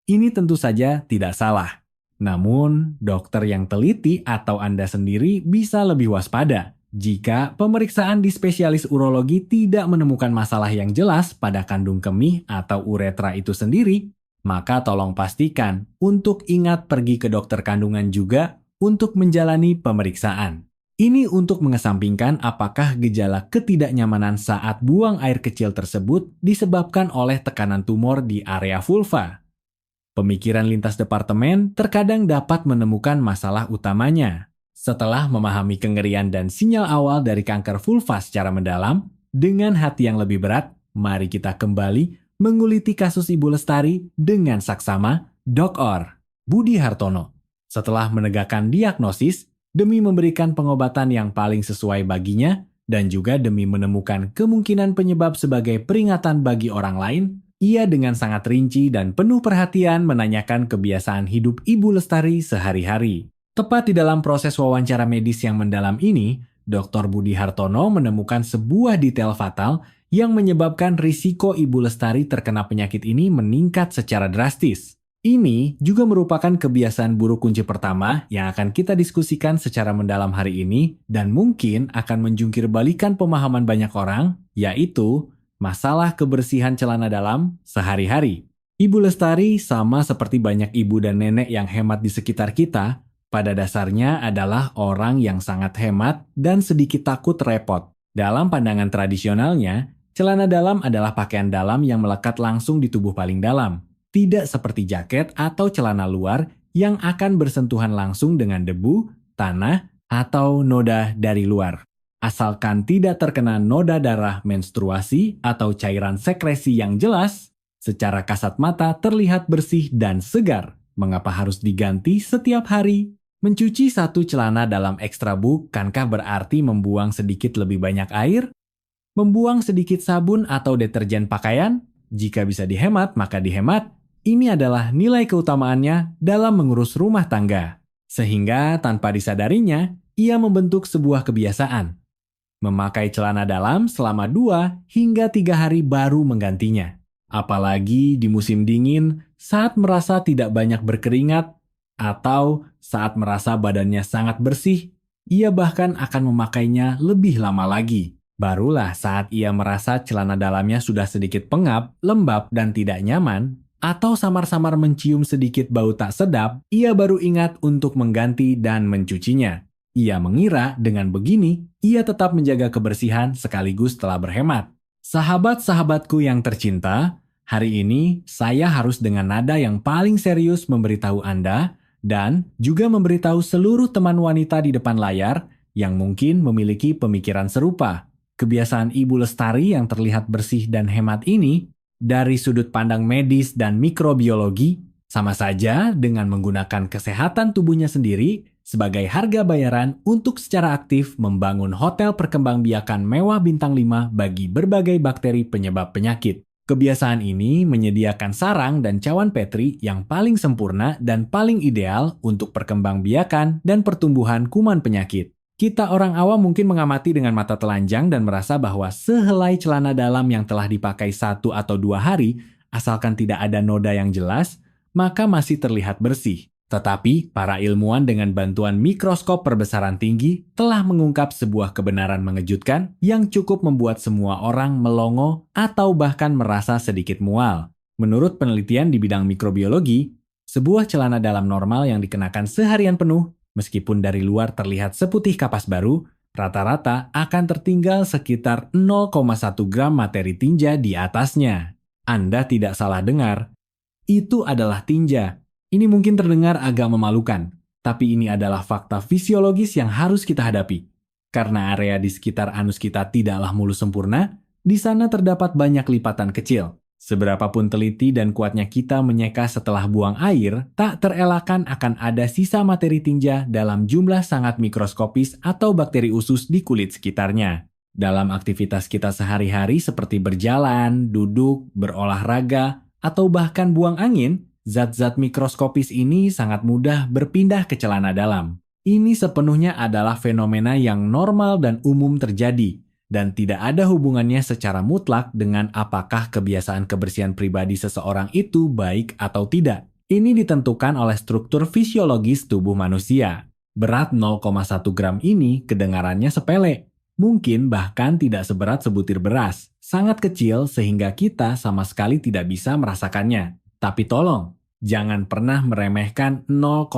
Ini tentu saja tidak salah. Namun, dokter yang teliti atau Anda sendiri bisa lebih waspada. Jika pemeriksaan di spesialis urologi tidak menemukan masalah yang jelas pada kandung kemih atau uretra itu sendiri, maka tolong pastikan untuk ingat pergi ke dokter kandungan juga untuk menjalani pemeriksaan. Ini untuk mengesampingkan apakah gejala ketidaknyamanan saat buang air kecil tersebut disebabkan oleh tekanan tumor di area vulva. Pemikiran lintas departemen terkadang dapat menemukan masalah utamanya. Setelah memahami kengerian dan sinyal awal dari kanker vulva secara mendalam, dengan hati yang lebih berat, mari kita kembali menguliti kasus Ibu Lestari dengan saksama Dr. Budi Hartono. Setelah menegakkan diagnosis, demi memberikan pengobatan yang paling sesuai baginya, dan juga demi menemukan kemungkinan penyebab sebagai peringatan bagi orang lain, ia dengan sangat rinci dan penuh perhatian menanyakan kebiasaan hidup Ibu Lestari sehari-hari. Tepat di dalam proses wawancara medis yang mendalam ini, Dr. Budi Hartono menemukan sebuah detail fatal yang menyebabkan risiko Ibu Lestari terkena penyakit ini meningkat secara drastis. Ini juga merupakan kebiasaan buruk kunci pertama yang akan kita diskusikan secara mendalam hari ini dan mungkin akan menjungkir balikan pemahaman banyak orang, yaitu masalah kebersihan celana dalam sehari-hari. Ibu Lestari sama seperti banyak ibu dan nenek yang hemat di sekitar kita, pada dasarnya adalah orang yang sangat hemat dan sedikit takut repot. Dalam pandangan tradisionalnya, celana dalam adalah pakaian dalam yang melekat langsung di tubuh paling dalam. Tidak seperti jaket atau celana luar yang akan bersentuhan langsung dengan debu, tanah, atau noda dari luar. Asalkan tidak terkena noda darah menstruasi atau cairan sekresi yang jelas, secara kasat mata terlihat bersih dan segar. Mengapa harus diganti setiap hari? Mencuci satu celana dalam ekstra bukankah berarti membuang sedikit lebih banyak air? Membuang sedikit sabun atau deterjen pakaian? Jika bisa dihemat, maka dihemat. Ini adalah nilai keutamaannya dalam mengurus rumah tangga. Sehingga tanpa disadarinya, ia membentuk sebuah kebiasaan. Memakai celana dalam selama 2 hingga 3 hari baru menggantinya. Apalagi di musim dingin saat merasa tidak banyak berkeringat atau saat merasa badannya sangat bersih, ia bahkan akan memakainya lebih lama lagi. Barulah saat ia merasa celana dalamnya sudah sedikit pengap, lembab, dan tidak nyaman, atau samar-samar mencium sedikit bau tak sedap, ia baru ingat untuk mengganti dan mencucinya. Ia mengira dengan begini, ia tetap menjaga kebersihan sekaligus telah berhemat. Sahabat-sahabatku yang tercinta, hari ini saya harus dengan nada yang paling serius memberitahu Anda dan juga memberitahu seluruh teman wanita di depan layar yang mungkin memiliki pemikiran serupa. Kebiasaan Ibu Lestari yang terlihat bersih dan hemat ini dari sudut pandang medis dan mikrobiologi, sama saja dengan menggunakan kesehatan tubuhnya sendiri sebagai harga bayaran untuk secara aktif membangun hotel perkembangbiakan mewah bintang 5 bagi berbagai bakteri penyebab penyakit. Kebiasaan ini menyediakan sarang dan cawan Petri yang paling sempurna dan paling ideal untuk perkembangbiakan dan pertumbuhan kuman penyakit. Kita orang awam mungkin mengamati dengan mata telanjang dan merasa bahwa sehelai celana dalam yang telah dipakai 1 atau 2 hari, asalkan tidak ada noda yang jelas, maka masih terlihat bersih. Tetapi, para ilmuwan dengan bantuan mikroskop perbesaran tinggi telah mengungkap sebuah kebenaran mengejutkan yang cukup membuat semua orang melongo atau bahkan merasa sedikit mual. Menurut penelitian di bidang mikrobiologi, sebuah celana dalam normal yang dikenakan seharian penuh, meskipun dari luar terlihat seputih kapas baru, rata-rata akan tertinggal sekitar 0,1 gram materi tinja di atasnya. Anda tidak salah dengar, itu adalah tinja. Ini mungkin terdengar agak memalukan, tapi ini adalah fakta fisiologis yang harus kita hadapi. Karena area di sekitar anus kita tidaklah mulus sempurna, di sana terdapat banyak lipatan kecil. Seberapapun teliti dan kuatnya kita menyeka setelah buang air, tak terelakkan akan ada sisa materi tinja dalam jumlah sangat mikroskopis atau bakteri usus di kulit sekitarnya. Dalam aktivitas kita sehari-hari seperti berjalan, duduk, berolahraga, atau bahkan buang angin, zat-zat mikroskopis ini sangat mudah berpindah ke celana dalam. Ini sepenuhnya adalah fenomena yang normal dan umum terjadi, dan tidak ada hubungannya secara mutlak dengan apakah kebiasaan kebersihan pribadi seseorang itu baik atau tidak. Ini ditentukan oleh struktur fisiologis tubuh manusia. Berat 0,1 gram ini kedengarannya sepele. Mungkin bahkan tidak seberat sebutir beras. Sangat kecil sehingga kita sama sekali tidak bisa merasakannya. Tapi tolong, jangan pernah meremehkan 0,1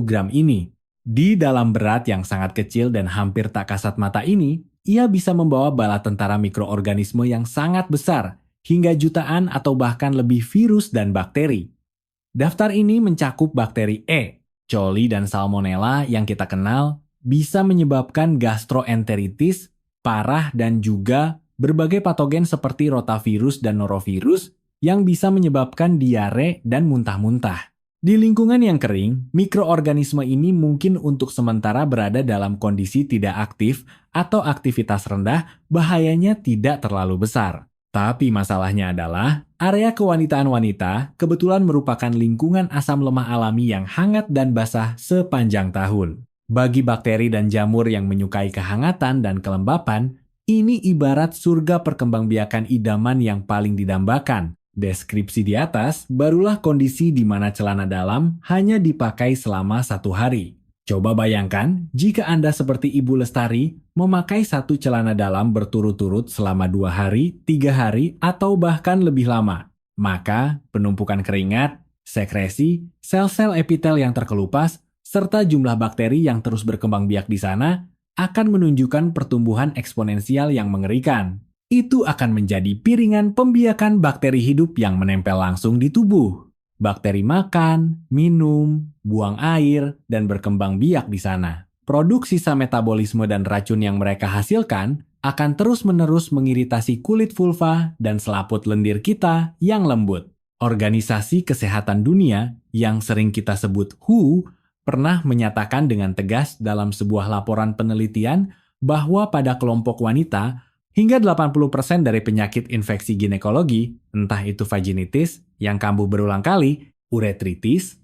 gram ini. Di dalam berat yang sangat kecil dan hampir tak kasat mata ini, ia bisa membawa bala tentara mikroorganisme yang sangat besar, hingga jutaan atau bahkan lebih virus dan bakteri. Daftar ini mencakup bakteri E, coli dan salmonella yang kita kenal, bisa menyebabkan gastroenteritis, parah dan juga berbagai patogen seperti rotavirus dan norovirus yang bisa menyebabkan diare dan muntah-muntah. Di lingkungan yang kering, mikroorganisme ini mungkin untuk sementara berada dalam kondisi tidak aktif atau aktivitas rendah, bahayanya tidak terlalu besar. Tapi masalahnya adalah, area kewanitaan wanita kebetulan merupakan lingkungan asam lemak alami yang hangat dan basah sepanjang tahun. Bagi bakteri dan jamur yang menyukai kehangatan dan kelembapan, ini ibarat surga perkembangbiakan idaman yang paling didambakan. Deskripsi di atas barulah kondisi di mana celana dalam hanya dipakai selama 1 hari. Coba bayangkan jika Anda seperti Ibu Lestari memakai satu celana dalam berturut-turut selama 2 hari, 3 hari, atau bahkan lebih lama. Maka penumpukan keringat, sekresi, sel-sel epitel yang terkelupas, serta jumlah bakteri yang terus berkembang biak di sana akan menunjukkan pertumbuhan eksponensial yang mengerikan. Itu akan menjadi piringan pembiakan bakteri hidup yang menempel langsung di tubuh. Bakteri makan, minum, buang air, dan berkembang biak di sana. Produk sisa metabolisme dan racun yang mereka hasilkan akan terus-menerus mengiritasi kulit vulva dan selaput lendir kita yang lembut. Organisasi Kesehatan Dunia, yang sering kita sebut WHO, pernah menyatakan dengan tegas dalam sebuah laporan penelitian bahwa pada kelompok wanita, hingga 80% dari penyakit infeksi ginekologi, entah itu vaginitis yang kambuh berulang kali, uretritis,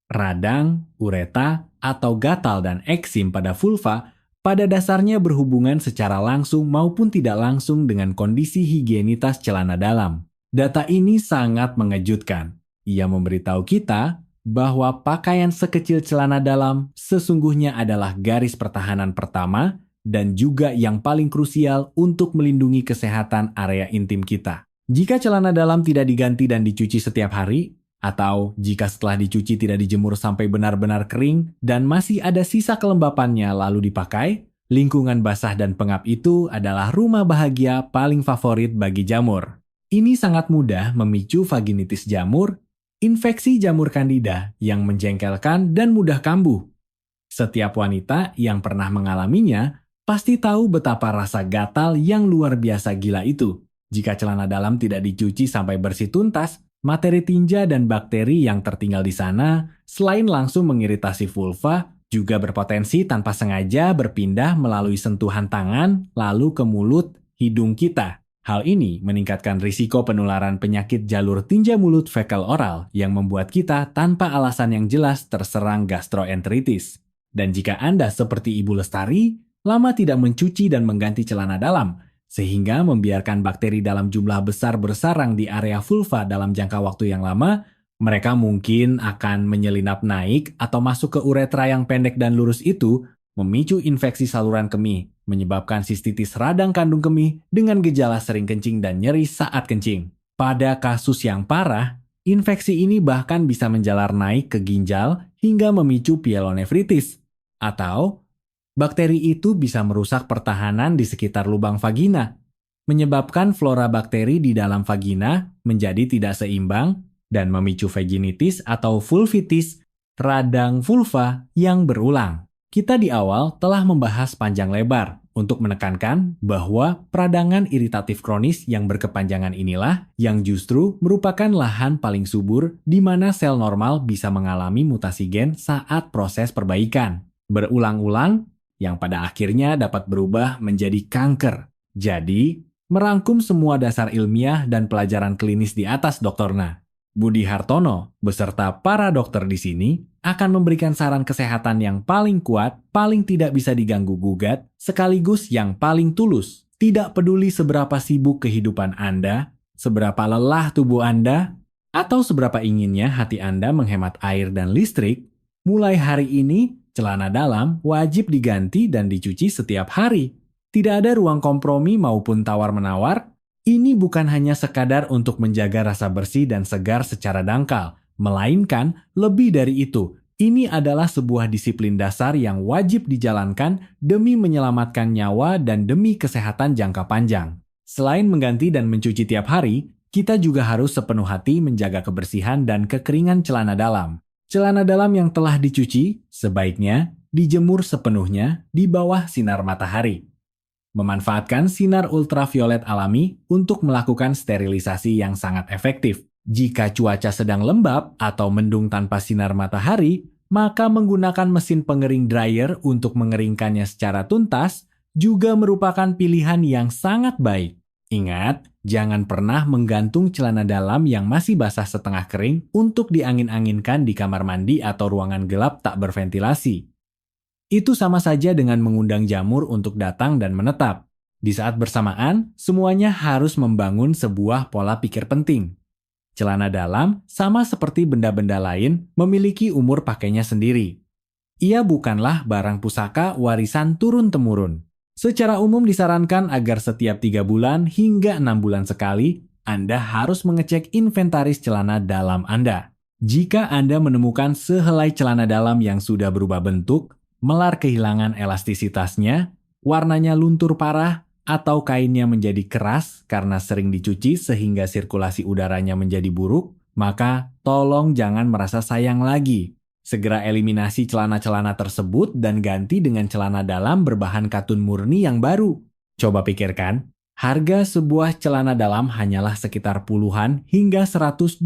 radang, ureta, atau gatal dan eksim pada vulva, pada dasarnya berhubungan secara langsung maupun tidak langsung dengan kondisi higienitas celana dalam. Data ini sangat mengejutkan. Ia memberitahu kita bahwa pakaian sekecil celana dalam sesungguhnya adalah garis pertahanan pertama dan juga yang paling krusial untuk melindungi kesehatan area intim kita. Jika celana dalam tidak diganti dan dicuci setiap hari, atau jika setelah dicuci tidak dijemur sampai benar-benar kering dan masih ada sisa kelembapannya lalu dipakai, lingkungan basah dan pengap itu adalah rumah bahagia paling favorit bagi jamur. Ini sangat mudah memicu vaginitis jamur, infeksi jamur kandida yang menjengkelkan dan mudah kambuh. Setiap wanita yang pernah mengalaminya pasti tahu betapa rasa gatal yang luar biasa gila itu. Jika celana dalam tidak dicuci sampai bersih tuntas, materi tinja dan bakteri yang tertinggal di sana, selain langsung mengiritasi vulva, juga berpotensi tanpa sengaja berpindah melalui sentuhan tangan, lalu ke mulut, hidung kita. Hal ini meningkatkan risiko penularan penyakit jalur tinja mulut fekal oral yang membuat kita tanpa alasan yang jelas terserang gastroenteritis. Dan jika Anda seperti Ibu Lestari, lama tidak mencuci dan mengganti celana dalam, sehingga membiarkan bakteri dalam jumlah besar bersarang di area vulva dalam jangka waktu yang lama, mereka mungkin akan menyelinap naik atau masuk ke uretra yang pendek dan lurus itu, memicu infeksi saluran kemih, menyebabkan sistitis radang kandung kemih dengan gejala sering kencing dan nyeri saat kencing. Pada kasus yang parah, infeksi ini bahkan bisa menjalar naik ke ginjal hingga memicu pyelonefritis. Atau, bakteri itu bisa merusak pertahanan di sekitar lubang vagina, menyebabkan flora bakteri di dalam vagina menjadi tidak seimbang dan memicu vaginitis atau vulvitis, radang vulva yang berulang. Kita di awal telah membahas panjang lebar untuk menekankan bahwa peradangan iritatif kronis yang berkepanjangan inilah yang justru merupakan lahan paling subur di mana sel normal bisa mengalami mutasi gen saat proses perbaikan. Berulang-ulang, yang pada akhirnya dapat berubah menjadi kanker. Jadi, merangkum semua dasar ilmiah dan pelajaran klinis di atas Dr. Na, Budi Hartono beserta para dokter di sini akan memberikan saran kesehatan yang paling kuat, paling tidak bisa diganggu-gugat, sekaligus yang paling tulus. Tidak peduli seberapa sibuk kehidupan Anda, seberapa lelah tubuh Anda, atau seberapa inginnya hati Anda menghemat air dan listrik, mulai hari ini, celana dalam wajib diganti dan dicuci setiap hari. Tidak ada ruang kompromi maupun tawar-menawar. Ini bukan hanya sekadar untuk menjaga rasa bersih dan segar secara dangkal, melainkan lebih dari itu. Ini adalah sebuah disiplin dasar yang wajib dijalankan demi menyelamatkan nyawa dan demi kesehatan jangka panjang. Selain mengganti dan mencuci tiap hari, kita juga harus sepenuh hati menjaga kebersihan dan kekeringan celana dalam. Celana dalam yang telah dicuci sebaiknya dijemur sepenuhnya di bawah sinar matahari. Memanfaatkan sinar ultraviolet alami untuk melakukan sterilisasi yang sangat efektif. Jika cuaca sedang lembab atau mendung tanpa sinar matahari, maka menggunakan mesin pengering dryer untuk mengeringkannya secara tuntas juga merupakan pilihan yang sangat baik. Ingat, jangan pernah menggantung celana dalam yang masih basah setengah kering untuk diangin-anginkan di kamar mandi atau ruangan gelap tak berventilasi. Itu sama saja dengan mengundang jamur untuk datang dan menetap. Di saat bersamaan, semuanya harus membangun sebuah pola pikir penting. Celana dalam, sama seperti benda-benda lain, memiliki umur pakainya sendiri. Ia bukanlah barang pusaka warisan turun-temurun. Secara umum disarankan agar setiap 3 bulan hingga 6 bulan sekali, Anda harus mengecek inventaris celana dalam Anda. Jika Anda menemukan sehelai celana dalam yang sudah berubah bentuk, melar kehilangan elastisitasnya, warnanya luntur parah, atau kainnya menjadi keras karena sering dicuci sehingga sirkulasi udaranya menjadi buruk, maka tolong jangan merasa sayang lagi. Segera eliminasi celana-celana tersebut dan ganti dengan celana dalam berbahan katun murni yang baru. Coba pikirkan, harga sebuah celana dalam hanyalah sekitar puluhan hingga 100-200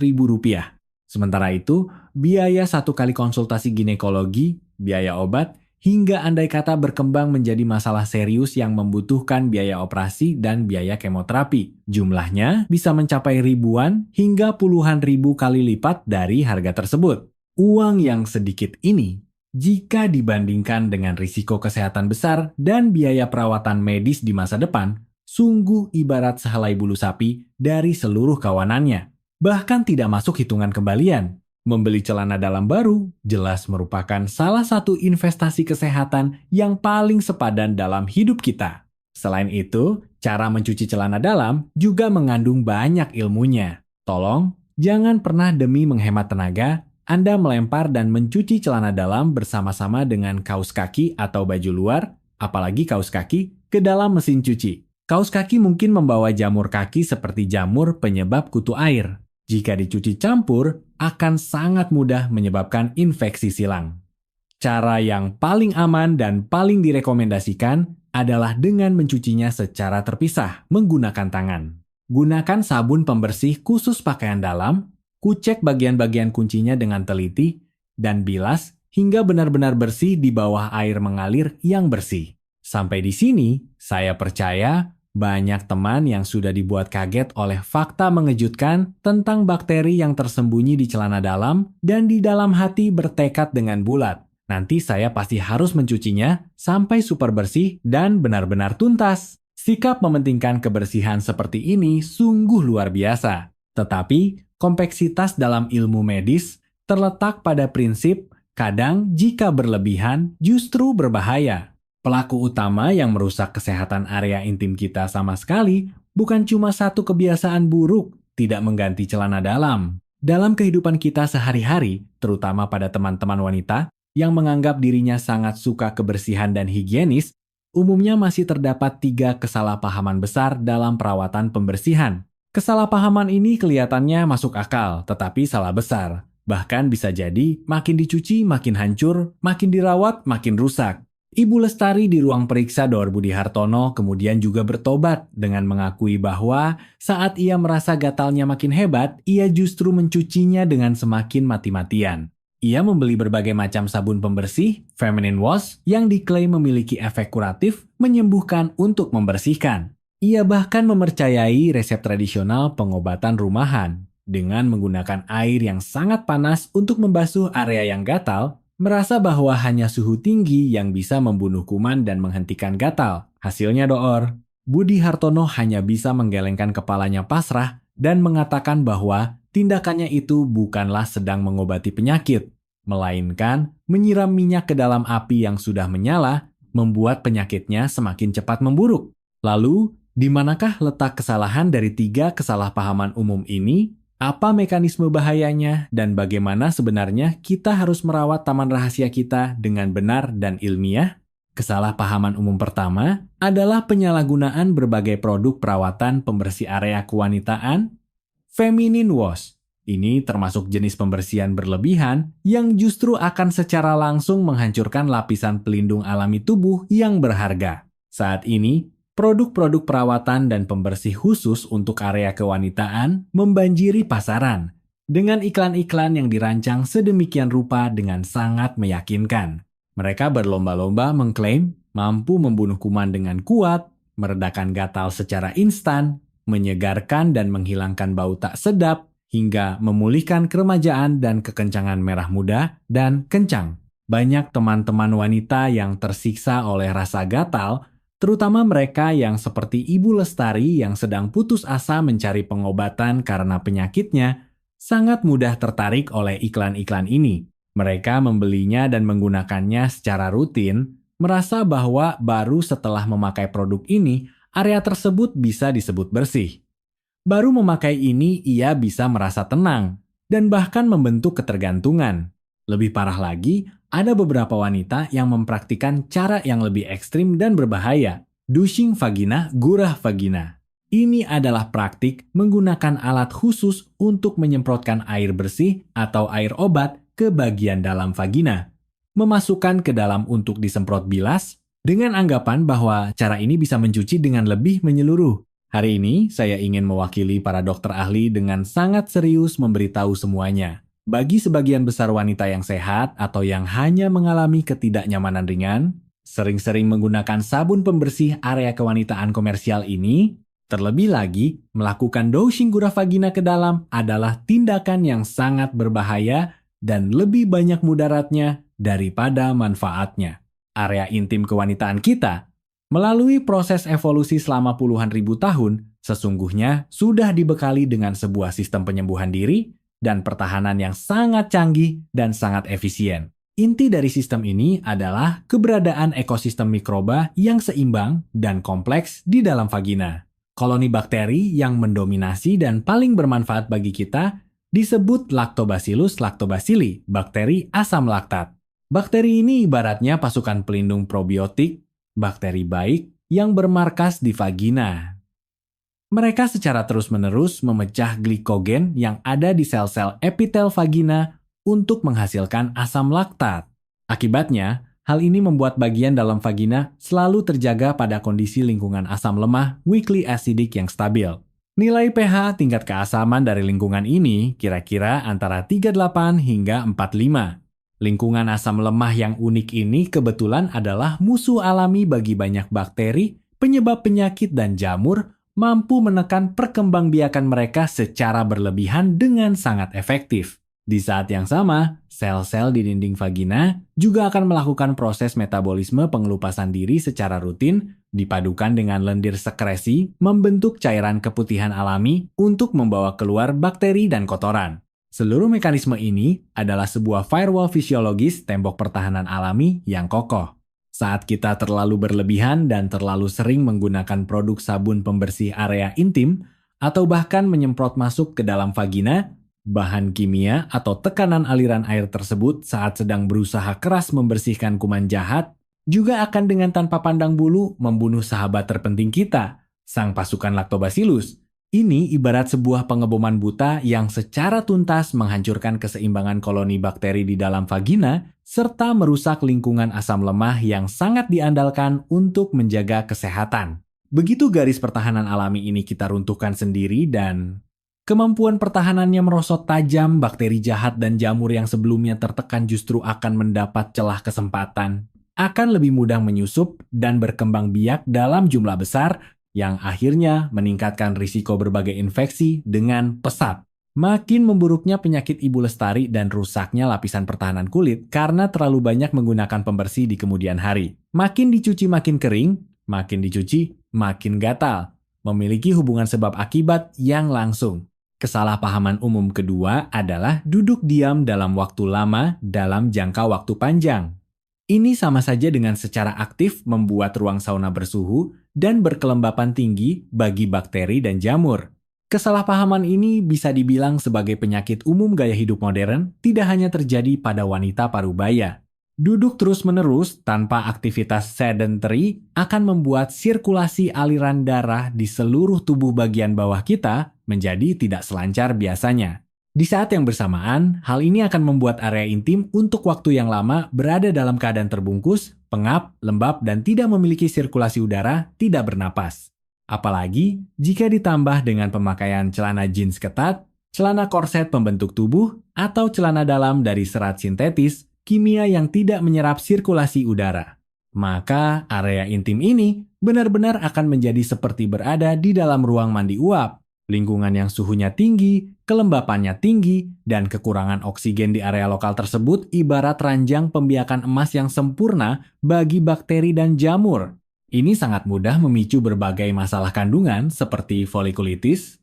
ribu rupiah. Sementara itu, biaya 1 kali konsultasi ginekologi, biaya obat, hingga andai kata berkembang menjadi masalah serius yang membutuhkan biaya operasi dan biaya kemoterapi. Jumlahnya bisa mencapai ribuan hingga puluhan ribu kali lipat dari harga tersebut. Uang yang sedikit ini, jika dibandingkan dengan risiko kesehatan besar dan biaya perawatan medis di masa depan, sungguh ibarat sehelai bulu sapi dari seluruh kawanannya. Bahkan tidak masuk hitungan kembalian. Membeli celana dalam baru jelas merupakan salah satu investasi kesehatan yang paling sepadan dalam hidup kita. Selain itu, cara mencuci celana dalam juga mengandung banyak ilmunya. Tolong, jangan pernah demi menghemat tenaga, Anda melempar dan mencuci celana dalam bersama-sama dengan kaos kaki atau baju luar, apalagi kaos kaki, ke dalam mesin cuci. Kaos kaki mungkin membawa jamur kaki seperti jamur penyebab kutu air. Jika dicuci campur, akan sangat mudah menyebabkan infeksi silang. Cara yang paling aman dan paling direkomendasikan adalah dengan mencucinya secara terpisah menggunakan tangan. Gunakan sabun pembersih khusus pakaian dalam, kucek bagian-bagian kuncinya dengan teliti, dan bilas hingga benar-benar bersih di bawah air mengalir yang bersih. Sampai di sini, saya percaya banyak teman yang sudah dibuat kaget oleh fakta mengejutkan tentang bakteri yang tersembunyi di celana dalam dan di dalam hati bertekad dengan bulat. Nanti saya pasti harus mencucinya sampai super bersih dan benar-benar tuntas. Sikap mementingkan kebersihan seperti ini sungguh luar biasa. Tetapi, kompleksitas dalam ilmu medis terletak pada prinsip kadang jika berlebihan justru berbahaya. Pelaku utama yang merusak kesehatan area intim kita sama sekali bukan cuma satu kebiasaan buruk, tidak mengganti celana dalam. Dalam kehidupan kita sehari-hari, terutama pada teman-teman wanita yang menganggap dirinya sangat suka kebersihan dan higienis, umumnya masih terdapat 3 kesalahpahaman besar dalam perawatan pembersihan. Kesalahpahaman ini kelihatannya masuk akal, tetapi salah besar. Bahkan bisa jadi makin dicuci makin hancur, makin dirawat makin rusak. Ibu Lestari di ruang periksa Dr. Budi Hartono kemudian juga bertobat dengan mengakui bahwa saat ia merasa gatalnya makin hebat, ia justru mencucinya dengan semakin mati-matian. Ia membeli berbagai macam sabun pembersih, feminine wash, yang diklaim memiliki efek kuratif, menyembuhkan untuk membersihkan. Ia bahkan mempercayai resep tradisional pengobatan rumahan dengan menggunakan air yang sangat panas untuk membasuh area yang gatal, merasa bahwa hanya suhu tinggi yang bisa membunuh kuman dan menghentikan gatal. Hasilnya Dr. Budi Hartono hanya bisa menggelengkan kepalanya pasrah dan mengatakan bahwa tindakannya itu bukanlah sedang mengobati penyakit, melainkan menyiram minyak ke dalam api yang sudah menyala, membuat penyakitnya semakin cepat memburuk. Lalu, di manakah letak kesalahan dari 3 kesalahpahaman umum ini? Apa mekanisme bahayanya dan bagaimana sebenarnya kita harus merawat taman rahasia kita dengan benar dan ilmiah? Kesalahpahaman umum pertama adalah penyalahgunaan berbagai produk perawatan pembersih area kewanitaan, feminine wash. Ini termasuk jenis pembersihan berlebihan yang justru akan secara langsung menghancurkan lapisan pelindung alami tubuh yang berharga. Saat ini, produk-produk perawatan dan pembersih khusus untuk area kewanitaan membanjiri pasaran dengan iklan-iklan yang dirancang sedemikian rupa dengan sangat meyakinkan. Mereka berlomba-lomba mengklaim mampu membunuh kuman dengan kuat, meredakan gatal secara instan, menyegarkan dan menghilangkan bau tak sedap, hingga memulihkan keremajaan dan kekencangan merah muda dan kencang. Banyak teman-teman wanita yang tersiksa oleh rasa gatal, terutama mereka yang seperti Ibu Lestari yang sedang putus asa mencari pengobatan karena penyakitnya, sangat mudah tertarik oleh iklan-iklan ini. Mereka membelinya dan menggunakannya secara rutin, merasa bahwa baru setelah memakai produk ini, area tersebut bisa disebut bersih. Baru memakai ini, ia bisa merasa tenang, dan bahkan membentuk ketergantungan. Lebih parah lagi, ada beberapa wanita yang mempraktikkan cara yang lebih ekstrim dan berbahaya, douching vagina, gurah vagina. Ini adalah praktik menggunakan alat khusus untuk menyemprotkan air bersih atau air obat ke bagian dalam vagina, memasukkan ke dalam untuk disemprot bilas, dengan anggapan bahwa cara ini bisa mencuci dengan lebih menyeluruh. Hari ini, saya ingin mewakili para dokter ahli dengan sangat serius memberitahu semuanya. Bagi sebagian besar wanita yang sehat atau yang hanya mengalami ketidaknyamanan ringan, sering-sering menggunakan sabun pembersih area kewanitaan komersial ini, terlebih lagi melakukan douching gurah vagina ke dalam adalah tindakan yang sangat berbahaya dan lebih banyak mudaratnya daripada manfaatnya. Area intim kewanitaan kita, melalui proses evolusi selama puluhan ribu tahun, sesungguhnya sudah dibekali dengan sebuah sistem penyembuhan diri dan pertahanan yang sangat canggih dan sangat efisien. Inti dari sistem ini adalah keberadaan ekosistem mikroba yang seimbang dan kompleks di dalam vagina. Koloni bakteri yang mendominasi dan paling bermanfaat bagi kita disebut Lactobacillus lactobacilli, bakteri asam laktat. Bakteri ini ibaratnya pasukan pelindung probiotik, bakteri baik yang bermarkas di vagina. Mereka secara terus-menerus memecah glikogen yang ada di sel-sel epitel vagina untuk menghasilkan asam laktat. Akibatnya, hal ini membuat bagian dalam vagina selalu terjaga pada kondisi lingkungan asam lemah weakly acidic yang stabil. Nilai pH tingkat keasaman dari lingkungan ini kira-kira antara 38 hingga 45. Lingkungan asam lemah yang unik ini kebetulan adalah musuh alami bagi banyak bakteri, penyebab penyakit dan jamur, mampu menekan perkembangbiakan mereka secara berlebihan dengan sangat efektif. Di saat yang sama, sel-sel di dinding vagina juga akan melakukan proses metabolisme pengelupasan diri secara rutin, dipadukan dengan lendir sekresi, membentuk cairan keputihan alami untuk membawa keluar bakteri dan kotoran. Seluruh mekanisme ini adalah sebuah firewall fisiologis tembok pertahanan alami yang kokoh. Saat kita terlalu berlebihan dan terlalu sering menggunakan produk sabun pembersih area intim, atau bahkan menyemprot masuk ke dalam vagina, bahan kimia atau tekanan aliran air tersebut saat sedang berusaha keras membersihkan kuman jahat juga akan dengan tanpa pandang bulu membunuh sahabat terpenting kita, sang pasukan Lactobacillus. Ini ibarat sebuah pengeboman buta yang secara tuntas menghancurkan keseimbangan koloni bakteri di dalam vagina serta merusak lingkungan asam lemah yang sangat diandalkan untuk menjaga kesehatan. Begitu garis pertahanan alami ini kita runtuhkan sendiri dan kemampuan pertahanannya merosot tajam, bakteri jahat dan jamur yang sebelumnya tertekan justru akan mendapat celah kesempatan. Akan lebih mudah menyusup dan berkembang biak dalam jumlah besar yang akhirnya meningkatkan risiko berbagai infeksi dengan pesat. Makin memburuknya penyakit ibu lestari dan rusaknya lapisan pertahanan kulit karena terlalu banyak menggunakan pembersih di kemudian hari. Makin dicuci makin kering, makin dicuci makin gatal. Memiliki hubungan sebab akibat yang langsung. Kesalahpahaman umum kedua adalah duduk diam dalam waktu lama dalam jangka waktu panjang. Ini sama saja dengan secara aktif membuat ruang sauna bersuhu dan berkelembapan tinggi bagi bakteri dan jamur. Kesalahpahaman ini bisa dibilang sebagai penyakit umum gaya hidup modern, tidak hanya terjadi pada wanita parubaya. Duduk terus-menerus tanpa aktivitas sedentary akan membuat sirkulasi aliran darah di seluruh tubuh bagian bawah kita menjadi tidak selancar biasanya. Di saat yang bersamaan, hal ini akan membuat area intim untuk waktu yang lama berada dalam keadaan terbungkus, pengap, lembab, dan tidak memiliki sirkulasi udara, tidak bernapas. Apalagi jika ditambah dengan pemakaian celana jeans ketat, celana korset pembentuk tubuh, atau celana dalam dari serat sintetis, kimia yang tidak menyerap sirkulasi udara. Maka area intim ini benar-benar akan menjadi seperti berada di dalam ruang mandi uap. Lingkungan yang suhunya tinggi, kelembapannya tinggi, dan kekurangan oksigen di area lokal tersebut ibarat ranjang pembiakan emas yang sempurna bagi bakteri dan jamur. Ini sangat mudah memicu berbagai masalah kandungan seperti folikulitis,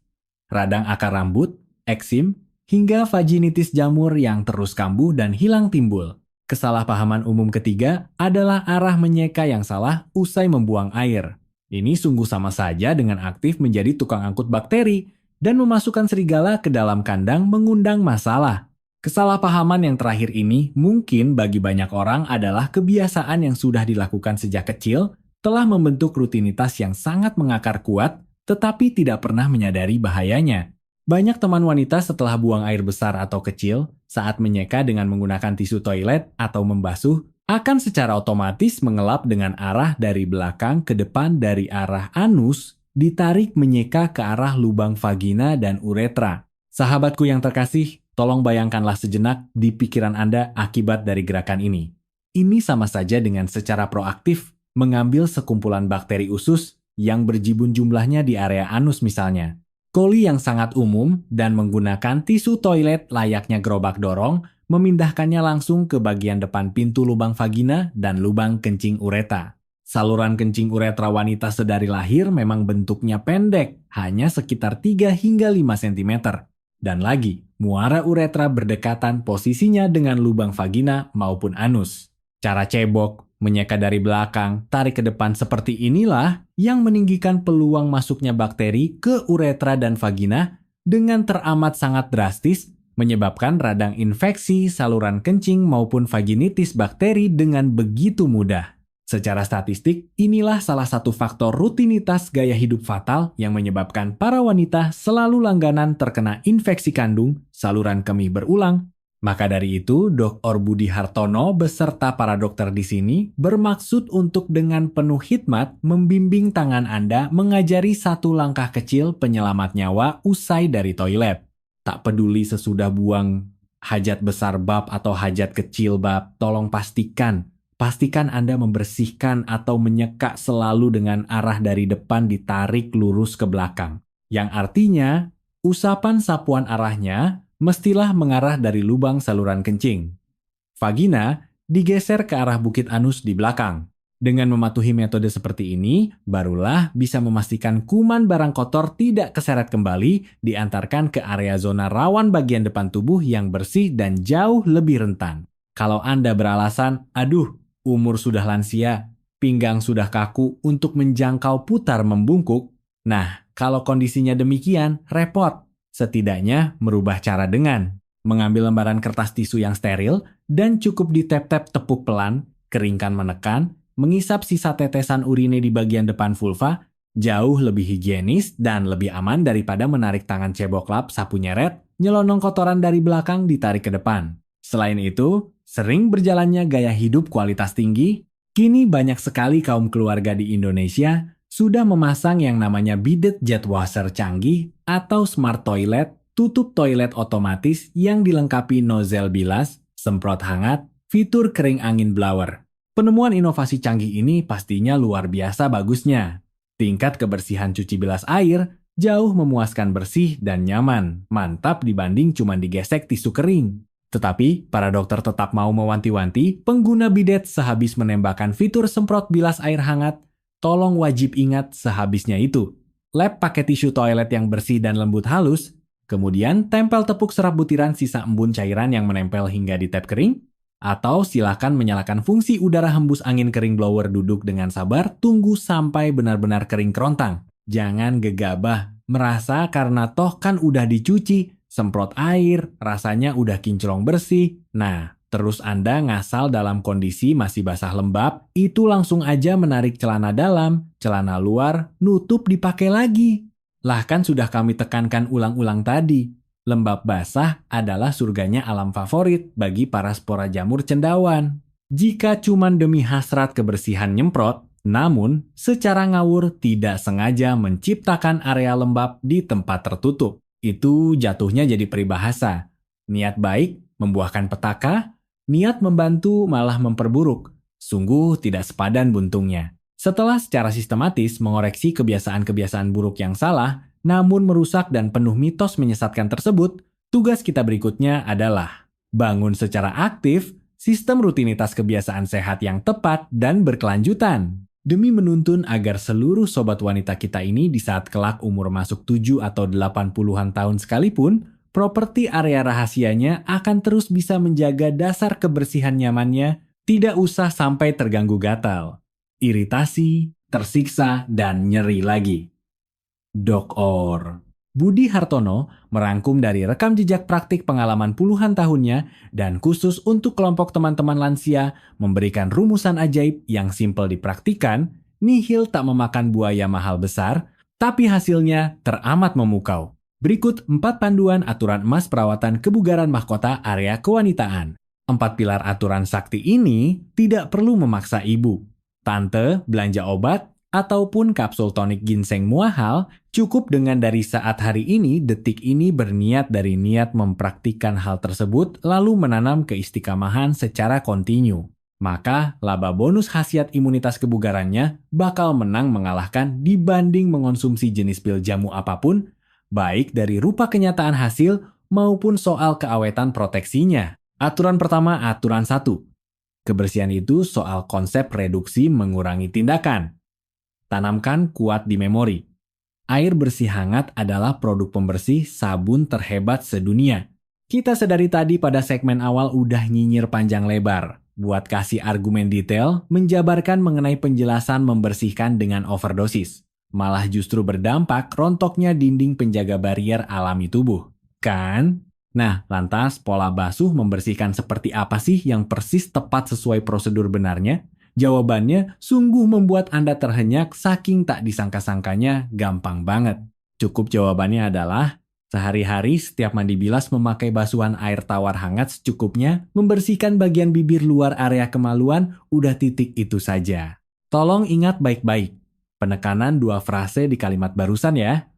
radang akar rambut, eksim, hingga vaginitis jamur yang terus kambuh dan hilang timbul. Kesalahpahaman umum ketiga adalah arah menyeka yang salah usai membuang air. Ini sungguh sama saja dengan aktif menjadi tukang angkut bakteri dan memasukkan serigala ke dalam kandang mengundang masalah. Kesalahpahaman yang terakhir ini mungkin bagi banyak orang adalah kebiasaan yang sudah dilakukan sejak kecil, telah membentuk rutinitas yang sangat mengakar kuat, tetapi tidak pernah menyadari bahayanya. Banyak teman wanita setelah buang air besar atau kecil, saat menyeka dengan menggunakan tisu toilet atau membasuh, akan secara otomatis mengelap dengan arah dari belakang ke depan dari arah anus, ditarik menyeka ke arah lubang vagina dan uretra. Sahabatku yang terkasih, tolong bayangkanlah sejenak di pikiran Anda akibat dari gerakan ini. Ini sama saja dengan secara proaktif mengambil sekumpulan bakteri usus yang berjibun jumlahnya di area anus misalnya. Koli yang sangat umum dan menggunakan tisu toilet layaknya gerobak dorong memindahkannya langsung ke bagian depan pintu lubang vagina dan lubang kencing uretra. Saluran kencing uretra wanita sedari lahir memang bentuknya pendek, hanya sekitar 3 hingga 5 cm. Dan lagi, muara uretra berdekatan posisinya dengan lubang vagina maupun anus. Cara cebok, menyeka dari belakang, tarik ke depan seperti inilah yang meninggikan peluang masuknya bakteri ke uretra dan vagina dengan teramat sangat drastis, menyebabkan radang infeksi saluran kencing maupun vaginitis bakteri dengan begitu mudah. Secara statistik, inilah salah satu faktor rutinitas gaya hidup fatal yang menyebabkan para wanita selalu langganan terkena infeksi kandung, saluran kemih berulang. Maka dari itu, Dr. Budi Hartono beserta para dokter di sini bermaksud untuk dengan penuh hikmat membimbing tangan Anda mengajari satu langkah kecil penyelamat nyawa usai dari toilet. Tak peduli sesudah buang hajat besar bab atau hajat kecil bab, tolong pastikan Anda membersihkan atau menyeka selalu dengan arah dari depan ditarik lurus ke belakang. Yang artinya, usapan sapuan arahnya mestilah mengarah dari lubang saluran kencing. Vagina digeser ke arah bukit anus di belakang. Dengan mematuhi metode seperti ini, barulah bisa memastikan kuman barang kotor tidak keseret kembali, diantarkan ke area zona rawan bagian depan tubuh yang bersih dan jauh lebih rentan. Kalau Anda beralasan, aduh, umur sudah lansia, pinggang sudah kaku untuk menjangkau putar membungkuk, nah, kalau kondisinya demikian, repot. Setidaknya merubah cara dengan mengambil lembaran kertas tisu yang steril dan cukup ditep-tep tepuk pelan, keringkan menekan, mengisap sisa tetesan urine di bagian depan vulva, jauh lebih higienis dan lebih aman daripada menarik tangan cebok lap sapu nyeret, nyelonong kotoran dari belakang ditarik ke depan. Selain itu, sering berjalannya gaya hidup kualitas tinggi, kini banyak sekali kaum keluarga di Indonesia sudah memasang yang namanya bidet jet washer canggih atau smart toilet, tutup toilet otomatis yang dilengkapi nozzle bilas, semprot hangat, fitur kering angin blower. Penemuan inovasi canggih ini pastinya luar biasa bagusnya. Tingkat kebersihan cuci bilas air jauh memuaskan, bersih dan nyaman. Mantap dibanding cuma digesek tisu kering. Tetapi, para dokter tetap mau mewanti-wanti pengguna bidet sehabis menembakkan fitur semprot bilas air hangat. Tolong wajib ingat sehabisnya itu. Lap pakai tisu toilet yang bersih dan lembut halus, kemudian tempel tepuk serap butiran sisa embun cairan yang menempel hingga di tap kering, atau silakan menyalakan fungsi udara hembus angin kering blower. Duduk dengan sabar, tunggu sampai benar-benar kering kerontang. Jangan gegabah, merasa karena toh kan udah dicuci, semprot air, rasanya udah kinclong bersih. Nah, terus Anda ngasal dalam kondisi masih basah lembab, itu langsung aja menarik celana dalam, celana luar, nutup dipakai lagi. Lah kan sudah kami tekankan ulang-ulang tadi. Lembab basah adalah surganya alam favorit bagi para spora jamur cendawan. Jika cuman demi hasrat kebersihan nyemprot, namun secara ngawur tidak sengaja menciptakan area lembab di tempat tertutup, itu jatuhnya jadi peribahasa. Niat baik membuahkan petaka, niat membantu malah memperburuk. Sungguh tidak sepadan buntungnya. Setelah secara sistematis mengoreksi kebiasaan-kebiasaan buruk yang salah, namun merusak dan penuh mitos menyesatkan tersebut, tugas kita berikutnya adalah bangun secara aktif sistem rutinitas kebiasaan sehat yang tepat dan berkelanjutan. Demi menuntun agar seluruh sobat wanita kita ini di saat kelak umur masuk 7 atau 80-an tahun sekalipun, properti area rahasianya akan terus bisa menjaga dasar kebersihan nyamannya, tidak usah sampai terganggu gatal, iritasi, tersiksa, dan nyeri lagi. Dr. Budi Hartono merangkum dari rekam jejak praktik pengalaman puluhan tahunnya dan khusus untuk kelompok teman-teman lansia memberikan rumusan ajaib yang simpel dipraktikan, nihil tak memakan buaya mahal besar, tapi hasilnya teramat memukau. Berikut 4 panduan aturan emas perawatan kebugaran mahkota area kewanitaan. 4 pilar aturan sakti ini tidak perlu memaksa ibu, tante belanja obat, ataupun kapsul tonik ginseng muahal, cukup dengan dari saat hari ini, detik ini berniat dari niat mempraktikkan hal tersebut lalu menanam keistiqamahan secara kontinu. Maka laba bonus khasiat imunitas kebugarannya bakal menang mengalahkan dibanding mengonsumsi jenis pil jamu apapun, baik dari rupa kenyataan hasil maupun soal keawetan proteksinya. Aturan pertama, aturan 1. Kebersihan itu soal konsep reduksi mengurangi tindakan. Tanamkan kuat di memori. Air bersih hangat adalah produk pembersih sabun terhebat sedunia. Kita sadari tadi pada segmen awal udah nyinyir panjang lebar, buat kasih argumen detail, menjabarkan mengenai penjelasan membersihkan dengan overdosis. Malah justru berdampak rontoknya dinding penjaga barier alami tubuh. Kan? Nah, lantas pola basuh membersihkan seperti apa sih yang persis tepat sesuai prosedur benarnya? Jawabannya sungguh membuat Anda terhenyak saking tak disangka-sangkanya, gampang banget. Cukup jawabannya adalah, sehari-hari setiap mandi bilas memakai basuhan air tawar hangat secukupnya, membersihkan bagian bibir luar area kemaluan, udah titik itu saja. Tolong ingat baik-baik, penekanan 2 frase di kalimat barusan ya.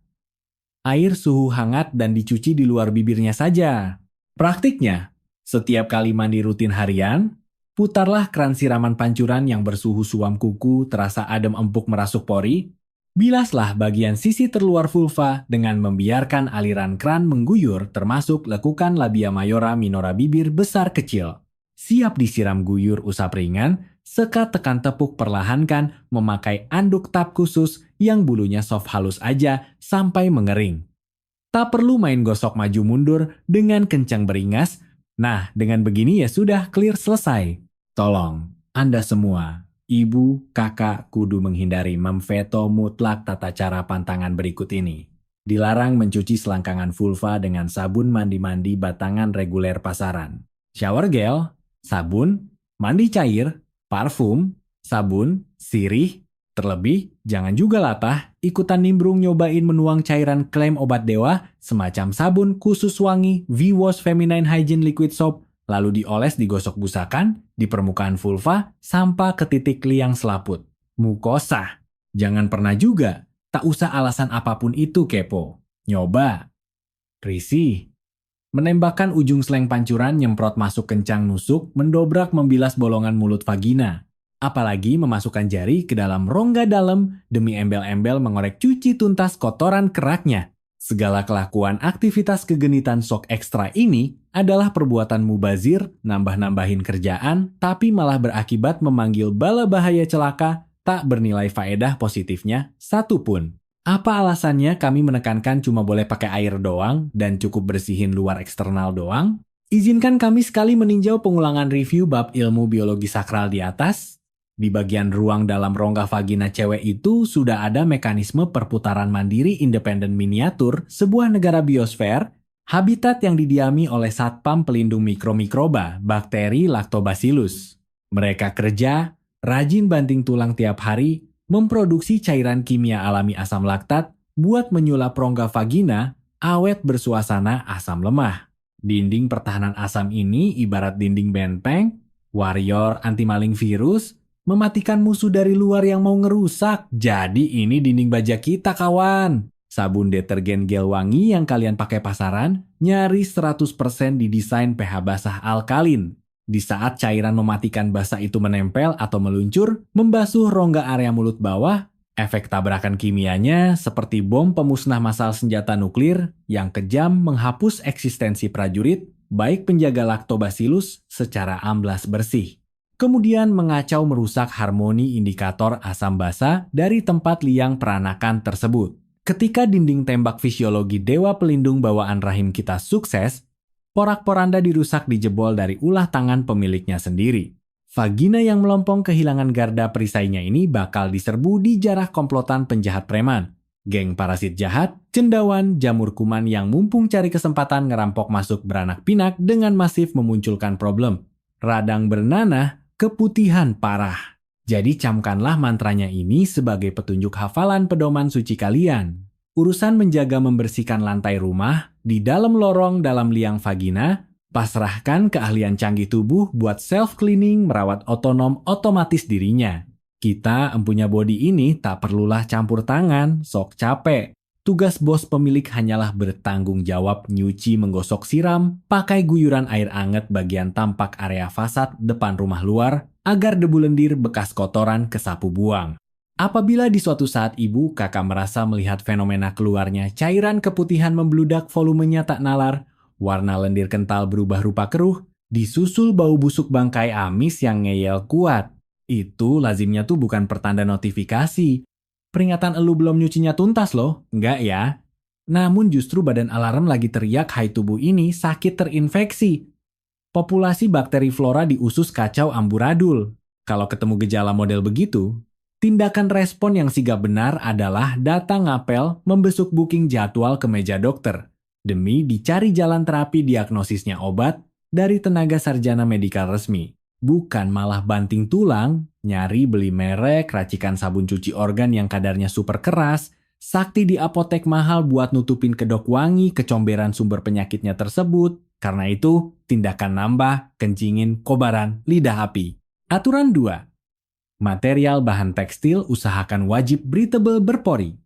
Air suhu hangat dan dicuci di luar bibirnya saja. Praktiknya, setiap kali mandi rutin harian, putarlah keran siraman pancuran yang bersuhu suam kuku terasa adem empuk merasuk pori, Bilaslah bagian sisi terluar vulva dengan membiarkan aliran kran mengguyur termasuk lekukan labia mayora minora bibir besar kecil. Siap disiram guyur usap ringan, sekat tekan tepuk perlahankan memakai anduk tap khusus yang bulunya soft halus aja sampai mengering. Tak perlu main gosok maju mundur dengan kencang beringas. Nah, dengan begini ya sudah clear selesai. Tolong, Anda semua, ibu, kakak kudu menghindari memveto mutlak tata cara pantangan berikut ini. Dilarang mencuci selangkangan vulva dengan sabun mandi-mandi batangan reguler pasaran. Shower gel, sabun, mandi cair, parfum, sabun, sirih. Terlebih, jangan juga latah ikutan nimbrung nyobain menuang cairan klaim obat dewa semacam sabun khusus wangi V-Wash Feminine Hygiene Liquid Soap lalu dioles digosok busakan di permukaan vulva sampai ke titik liang selaput. Mukosa. Jangan pernah juga. Tak usah alasan apapun itu kepo. Nyoba. Risih. Menembakkan ujung seleng pancuran nyemprot masuk kencang nusuk mendobrak membilas bolongan mulut vagina. Apalagi memasukkan jari ke dalam rongga dalam demi embel-embel mengorek cuci tuntas kotoran keraknya. Segala kelakuan aktivitas kegenitan sok ekstra ini adalah perbuatan mubazir, nambah-nambahin kerjaan, tapi malah berakibat memanggil bala bahaya celaka, tak bernilai faedah positifnya satupun. Apa alasannya kami menekankan cuma boleh pakai air doang dan cukup bersihin luar eksternal doang? Izinkan kami sekali meninjau pengulangan review bab ilmu biologi sakral di atas. Di bagian ruang dalam rongga vagina cewek itu sudah ada mekanisme perputaran mandiri independen miniatur sebuah negara biosfer, habitat yang didiami oleh satpam pelindung mikromikroba, bakteri Lactobacillus. Mereka kerja, rajin banting tulang tiap hari, memproduksi cairan kimia alami asam laktat buat menyulap rongga vagina, awet bersuasana asam lemah. Dinding pertahanan asam ini ibarat dinding benteng, warrior anti maling virus, mematikan musuh dari luar yang mau ngerusak. Jadi ini dinding baja kita kawan. Sabun detergen gel wangi yang kalian pakai pasaran nyaris 100% didesain pH basah alkalin. Di saat cairan mematikan basah itu menempel atau meluncur, membasuh rongga area mulut bawah, efek tabrakan kimianya seperti bom pemusnah massal senjata nuklir yang kejam menghapus eksistensi prajurit, baik penjaga Lactobacillus secara amblas bersih. Kemudian mengacau merusak harmoni indikator asam basa dari tempat liang peranakan tersebut. Ketika dinding tembak fisiologi dewa pelindung bawaan rahim kita sukses, porak-poranda dirusak dijebol dari ulah tangan pemiliknya sendiri. Vagina yang melompong kehilangan garda perisainya ini bakal diserbu di jarah komplotan penjahat preman, geng parasit jahat, cendawan, jamur kuman yang mumpung cari kesempatan ngerampok masuk beranak pinak dengan masif memunculkan problem. Radang bernanah, keputihan parah. Jadi camkanlah mantranya ini sebagai petunjuk hafalan pedoman suci kalian. Urusan menjaga membersihkan lantai rumah, di dalam lorong dalam liang vagina, pasrahkan keahlian canggih tubuh buat self-cleaning merawat otonom otomatis dirinya. Kita empunya body ini tak perlulah campur tangan, sok capek. Tugas bos pemilik hanyalah bertanggung jawab nyuci menggosok siram, pakai guyuran air anget bagian tampak area fasad depan rumah luar, agar debu lendir bekas kotoran kesapu buang. Apabila di suatu saat ibu kakak merasa melihat fenomena keluarnya cairan keputihan membludak volumenya tak nalar, warna lendir kental berubah rupa keruh, disusul bau busuk bangkai amis yang ngeyel kuat. Itu lazimnya tuh bukan pertanda notifikasi. Peringatan elu belum nyucinya tuntas loh, enggak ya? Namun justru badan alarm lagi teriak hai tubuh ini sakit terinfeksi. Populasi bakteri flora di usus kacau amburadul. Kalau ketemu gejala model begitu, tindakan respon yang sigap benar adalah datang ngapel membesuk booking jadwal ke meja dokter. Demi dicari jalan terapi diagnosisnya obat dari tenaga sarjana medikal resmi. Bukan malah banting tulang, nyari beli merek, racikan sabun cuci organ yang kadarnya super keras, sakti di apotek mahal buat nutupin kedok wangi kecomberan sumber penyakitnya tersebut. Karena itu, tindakan nambah, kencingin, kobaran, lidah api. Aturan 2. Material bahan tekstil usahakan wajib breathable berpori.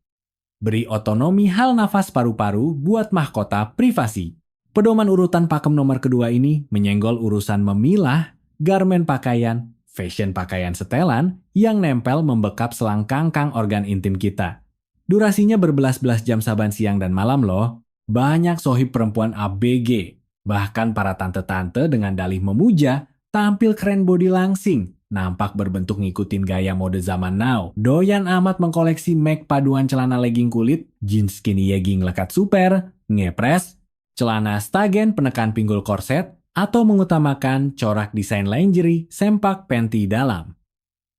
Beri otonomi hal nafas paru-paru buat mahkota privasi. Pedoman urutan pakem nomor kedua ini menyenggol urusan memilah garmen pakaian, fashion pakaian setelan yang nempel membekap selang kangkang organ intim kita. Durasinya berbelas-belas jam saban siang dan malam loh. Banyak sohib perempuan ABG, bahkan para tante-tante dengan dalih memuja, tampil keren body langsing, nampak berbentuk ngikutin gaya mode zaman now. Doyan amat mengkoleksi Mac paduan celana legging kulit, jeans skinny jegging lekat super, ngepres, celana stagen penekan pinggul korset, atau mengutamakan corak desain lingerie, sempak panty dalam.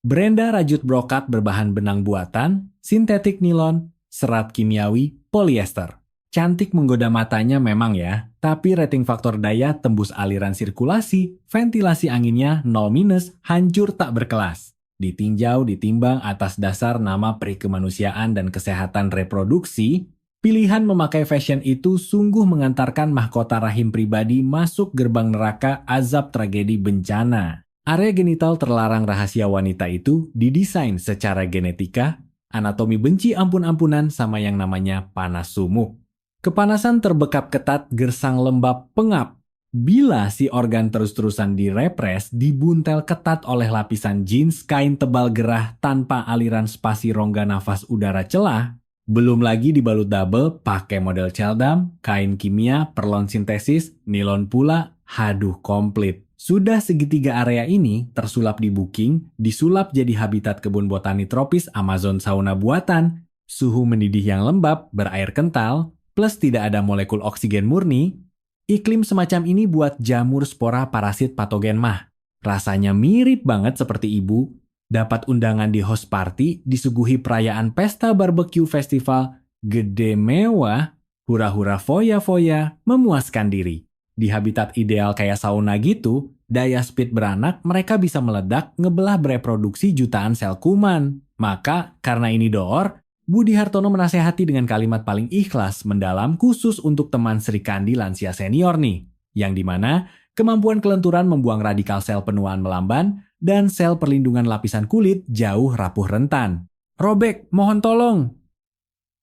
Brenda rajut brokat berbahan benang buatan, sintetik nilon, serat kimiawi, polyester. Cantik menggoda matanya memang ya, tapi rating faktor daya tembus aliran sirkulasi, ventilasi anginnya 0-, hancur tak berkelas. Ditinjau ditimbang atas dasar nama perikemanusiaan dan kesehatan reproduksi, pilihan memakai fashion itu sungguh mengantarkan mahkota rahim pribadi masuk gerbang neraka azab tragedi bencana. Area genital terlarang rahasia wanita itu didesain secara genetika, anatomi benci ampun-ampunan sama yang namanya panas sumuk. Kepanasan terbekap ketat, gersang lembab, pengap. Bila si organ terus-terusan direpres, dibuntel ketat oleh lapisan jeans kain tebal gerah tanpa aliran spasi rongga nafas udara celah, belum lagi dibalut double pakai model celdam, kain kimia, perlon sintesis, nilon pula, haduh komplit. Sudah segitiga area ini tersulap di booking, disulap jadi habitat kebun botani tropis Amazon sauna buatan, suhu mendidih yang lembab, berair kental, plus tidak ada molekul oksigen murni, iklim semacam ini buat jamur spora parasit patogen mah. Rasanya mirip banget seperti ibu, dapat undangan di host party, disuguhi perayaan pesta barbecue festival, gede mewah, hura-hura foya-foya, memuaskan diri. Di habitat ideal kayak sauna gitu, daya speed beranak mereka bisa meledak ngebelah bereproduksi jutaan sel kuman. Maka karena ini door, Budi Hartono menasehati dengan kalimat paling ikhlas mendalam khusus untuk teman Sri Kandi lansia senior nih, yang dimana kemampuan kelenturan membuang radikal sel penuaan melamban dan sel perlindungan lapisan kulit jauh rapuh rentan. Robek, mohon tolong.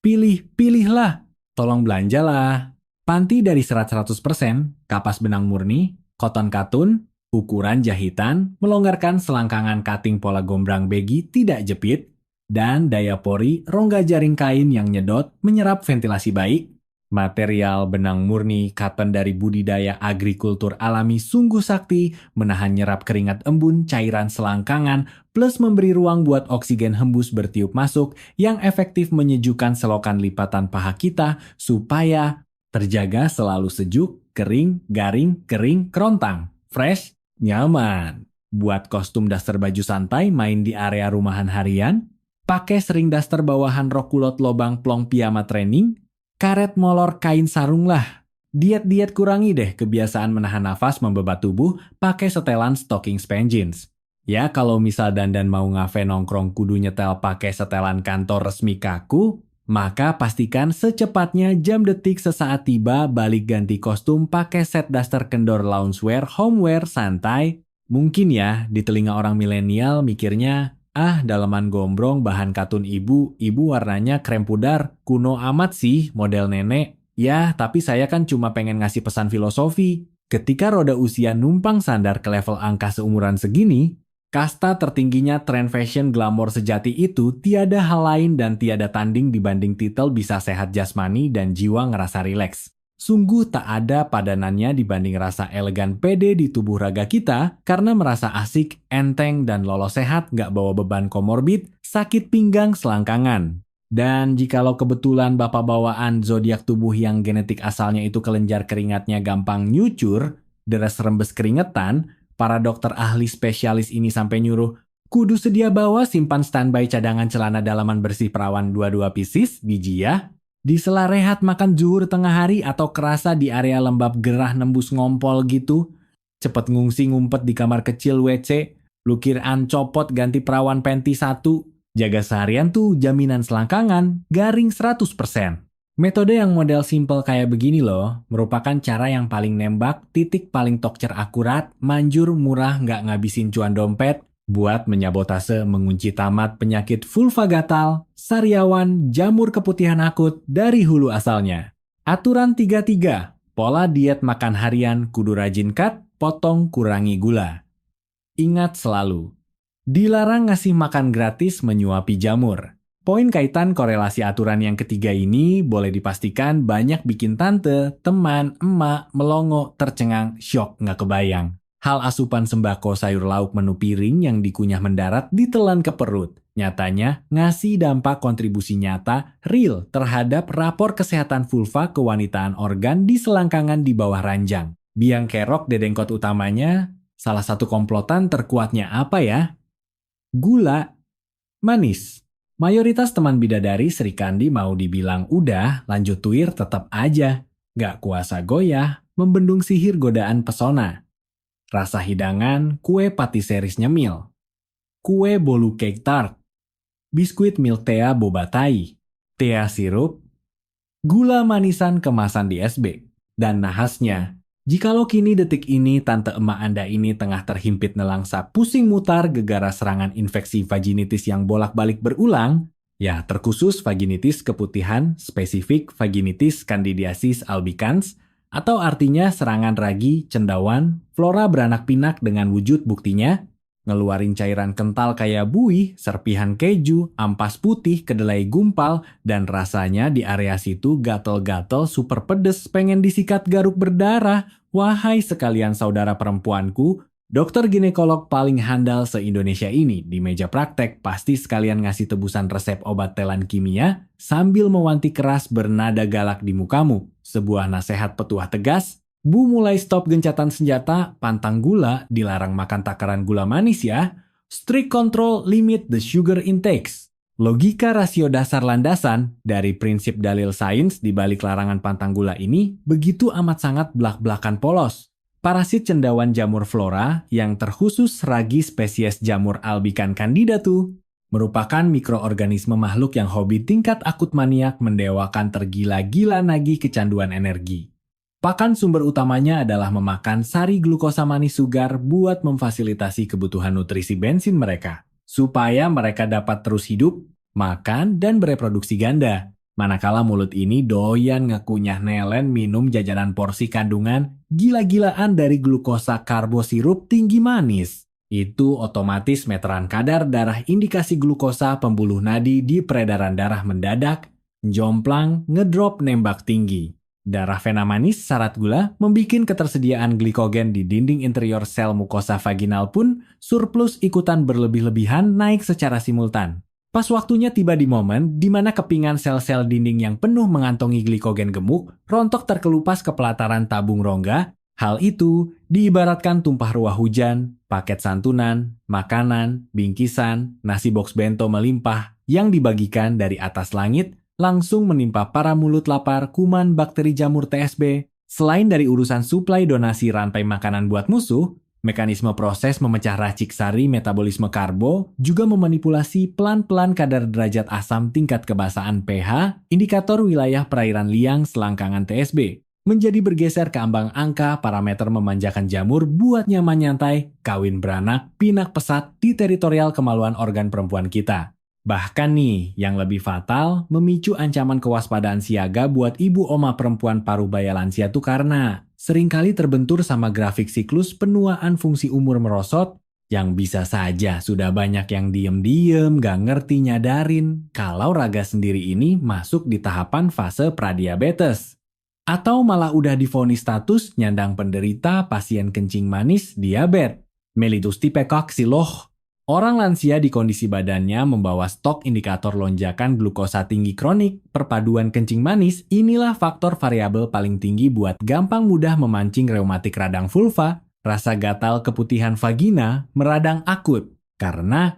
Pilihlah. Tolong belanjalah. Panti dari serat 100%, kapas benang murni, cotton katun, ukuran jahitan, melonggarkan selangkangan cutting pola gombrang baggy tidak jepit, dan daya pori rongga jaring kain yang nyedot menyerap ventilasi baik. Material benang murni cotton dari budidaya agrikultur alami sungguh sakti menahan nyerap keringat embun cairan selangkangan plus memberi ruang buat oksigen hembus bertiup masuk yang efektif menyejukkan selokan lipatan paha kita supaya terjaga selalu sejuk, kering, garing, kering, kerontang, fresh, nyaman. Buat kostum daster baju santai main di area rumahan harian, pakai sering daster bawahan rok kulot lobang plong piyama training, karet molor kain sarung lah. Diet-diet kurangi deh kebiasaan menahan nafas membebat tubuh pakai setelan stocking span jeans. Ya kalau misal dandan mau ngafe nongkrong kudu nyetel pakai setelan kantor resmi kaku, maka pastikan secepatnya jam detik sesaat tiba balik ganti kostum pakai set daster kendor loungewear, homeware, santai. Mungkin ya di telinga orang milenial mikirnya, daleman gombrong bahan katun ibu warnanya krem pudar, kuno amat sih model nenek. Ya, tapi saya kan cuma pengen ngasih pesan filosofi. Ketika roda usia numpang sandar ke level angka seumuran segini, kasta tertingginya tren fashion glamor sejati itu tiada hal lain dan tiada tanding dibanding titel bisa sehat jasmani dan jiwa ngerasa rileks. Sungguh tak ada padanannya dibanding rasa elegan pede di tubuh raga kita karena merasa asik, enteng, dan lolos sehat gak bawa beban komorbid, sakit pinggang selangkangan. Dan jikalau kebetulan bapak bawaan zodiak tubuh yang genetik asalnya itu kelenjar keringatnya gampang nyucur, deres rembes keringetan, para dokter ahli spesialis ini sampai nyuruh, kudu sedia bawa simpan standby cadangan celana dalaman bersih perawan 22 pieces, biji ya. Di sela rehat makan zuhur tengah hari atau kerasa di area lembab gerah nembus ngompol gitu, cepet ngungsi ngumpet di kamar kecil WC, lukiran copot ganti perawan panty 1, jaga seharian tuh jaminan selangkangan, garing 100%. Metode yang model simple kayak begini loh, merupakan cara yang paling nembak, titik paling tokcer akurat, manjur, murah, nggak ngabisin cuan dompet, buat menyabotase mengunci tamat penyakit vulva gatal, sariawan, jamur keputihan akut dari hulu asalnya. Aturan 3-3, pola diet makan harian kudu rajin cut, potong, kurangi gula. Ingat selalu, dilarang ngasih makan gratis menyuapi jamur. Poin kaitan korelasi aturan yang ketiga ini boleh dipastikan banyak bikin tante, teman, emak, melongo, tercengang, syok nggak kebayang. Hal asupan sembako sayur lauk menu piring yang dikunyah mendarat ditelan ke perut. Nyatanya ngasih dampak kontribusi nyata, real, terhadap rapor kesehatan vulva kewanitaan organ di selangkangan di bawah ranjang. Biang kerok dedengkot utamanya, salah satu komplotan terkuatnya apa ya? Gula. Manis. Mayoritas teman bidadari Sri Kandi mau dibilang udah, lanjut tuir tetap aja. Gak kuasa goyah, membendung sihir godaan pesona. Rasa hidangan, kue patiseris nyemil. Kue bolu cake tart. Biskuit milk tea boba thai. Tea sirup. Gula manisan kemasan di SB. Dan nahasnya, jikalau kini detik ini tante emak Anda ini tengah terhimpit nelangsa pusing mutar gegara serangan infeksi vaginitis yang bolak-balik berulang, ya terkhusus vaginitis keputihan spesifik vaginitis candidiasis albicans, atau artinya serangan ragi, cendawan, flora beranak pinak dengan wujud buktinya, ngeluarin cairan kental kayak buih, serpihan keju, ampas putih, kedelai gumpal, dan rasanya di area situ gatel-gatel super pedes pengen disikat garuk berdarah. Wahai sekalian saudara perempuanku, dokter ginekolog paling handal se-Indonesia ini di meja praktek pasti sekalian ngasih tebusan resep obat telan kimia sambil mewanti keras bernada galak di mukamu. Sebuah nasihat petuah tegas, Bu mulai stop gencatan senjata, pantang gula, dilarang makan takaran gula manis ya. Strict control limit the sugar intakes. Logika rasio dasar landasan dari prinsip dalil sains di balik larangan pantang gula ini begitu amat sangat belak-belakan polos. Parasit cendawan jamur flora yang terkhusus ragi spesies jamur albican candida tuh merupakan mikroorganisme makhluk yang hobi tingkat akut maniak mendewakan tergila-gila nagih kecanduan energi. Pakan sumber utamanya adalah memakan sari glukosa manis sugar buat memfasilitasi kebutuhan nutrisi bensin mereka, supaya mereka dapat terus hidup, makan, dan bereproduksi ganda. Manakala mulut ini doyan ngekunyah nelen minum jajanan porsi kandungan gila-gilaan dari glukosa karbo sirup tinggi manis. Itu otomatis meteran kadar darah indikasi glukosa pembuluh nadi di peredaran darah mendadak, jomplang, ngedrop nembak tinggi. Darah vena manis syarat gula membikin ketersediaan glikogen di dinding interior sel mukosa vaginal pun surplus ikutan berlebih-lebihan naik secara simultan. Pas waktunya tiba di momen di mana kepingan sel-sel dinding yang penuh mengantongi glikogen gemuk rontok terkelupas ke pelataran tabung rongga, hal itu diibaratkan tumpah ruah hujan, paket santunan, makanan, bingkisan, nasi box bento melimpah yang dibagikan dari atas langit langsung menimpa para mulut lapar kuman bakteri jamur TSB. Selain dari urusan suplai donasi rantai makanan buat musuh, mekanisme proses memecah racik sari metabolisme karbo juga memanipulasi pelan-pelan kadar derajat asam tingkat kebasaan pH, indikator wilayah perairan liang selangkangan TSB, menjadi bergeser ke ambang angka parameter memanjakan jamur buat nyaman nyantai, kawin beranak, pinak pesat di teritorial kemaluan organ perempuan kita. Bahkan nih, yang lebih fatal, memicu ancaman kewaspadaan siaga buat ibu oma perempuan parubaya lansia tuh karena seringkali terbentur sama grafik siklus penuaan fungsi umur merosot yang bisa saja sudah banyak yang diem-diem gak ngerti nyadarin kalau raga sendiri ini masuk di tahapan fase pradiabetes. Atau malah udah divonis status nyandang penderita pasien kencing manis diabetes, mellitus tipe cocci loh. Orang lansia di kondisi badannya membawa stok indikator lonjakan glukosa tinggi kronik, perpaduan kencing manis, inilah faktor variabel paling tinggi buat gampang mudah memancing reumatik radang vulva, rasa gatal keputihan vagina, meradang akut. Karena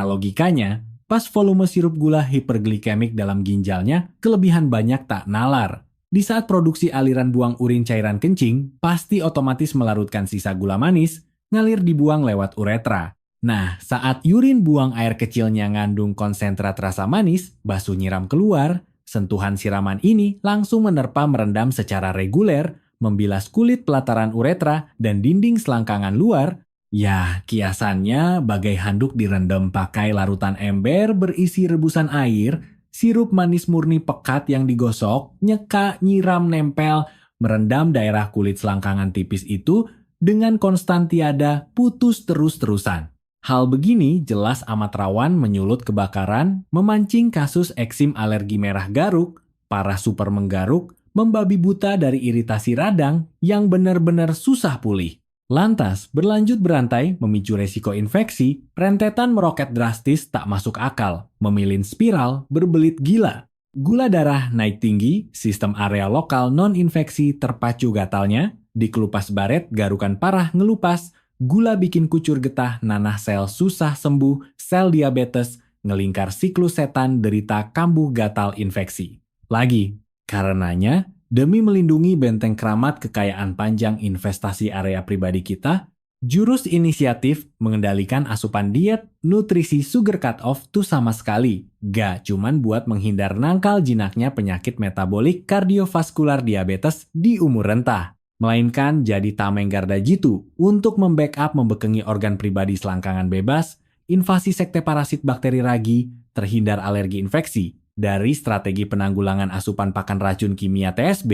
logikanya, pas volume sirup gula hiperglikemik dalam ginjalnya kelebihan banyak tak nalar. Di saat produksi aliran buang urin cairan kencing, pasti otomatis melarutkan sisa gula manis, ngalir dibuang lewat uretra. Nah, saat urin buang air kecilnya ngandung konsentrat rasa manis, basuh nyiram keluar, sentuhan siraman ini langsung menerpa merendam secara reguler, membilas kulit pelataran uretra dan dinding selangkangan luar. Ya, kiasannya bagai handuk direndam pakai larutan ember berisi rebusan air, sirup manis murni pekat yang digosok, nyeka, nyiram, nempel, merendam daerah kulit selangkangan tipis itu dengan konstan tiada putus terus-terusan. Hal begini jelas amat rawan menyulut kebakaran, memancing kasus eksim alergi merah garuk, parah super menggaruk, membabi buta dari iritasi radang yang benar-benar susah pulih. Lantas, berlanjut berantai memicu resiko infeksi, rentetan meroket drastis tak masuk akal, memilin spiral, berbelit gila. Gula darah naik tinggi, sistem area lokal non-infeksi terpacu gatalnya, dikelupas baret, garukan parah ngelupas, gula bikin kucur getah, nanah sel susah sembuh, sel diabetes, ngelingkar siklus setan, derita kambuh gatal infeksi. Lagi, karenanya, demi melindungi benteng keramat kekayaan panjang investasi area pribadi kita, jurus inisiatif mengendalikan asupan diet, nutrisi sugar cut-off tuh sama sekali. Gak cuman buat menghindar nangkal jinaknya penyakit metabolik kardiovaskular diabetes di umur renta. Melainkan jadi tameng garda jitu untuk membackup membekengi organ pribadi selangkangan bebas, invasi sekte parasit bakteri ragi, terhindar alergi infeksi, dari strategi penanggulangan asupan pakan racun kimia TSB,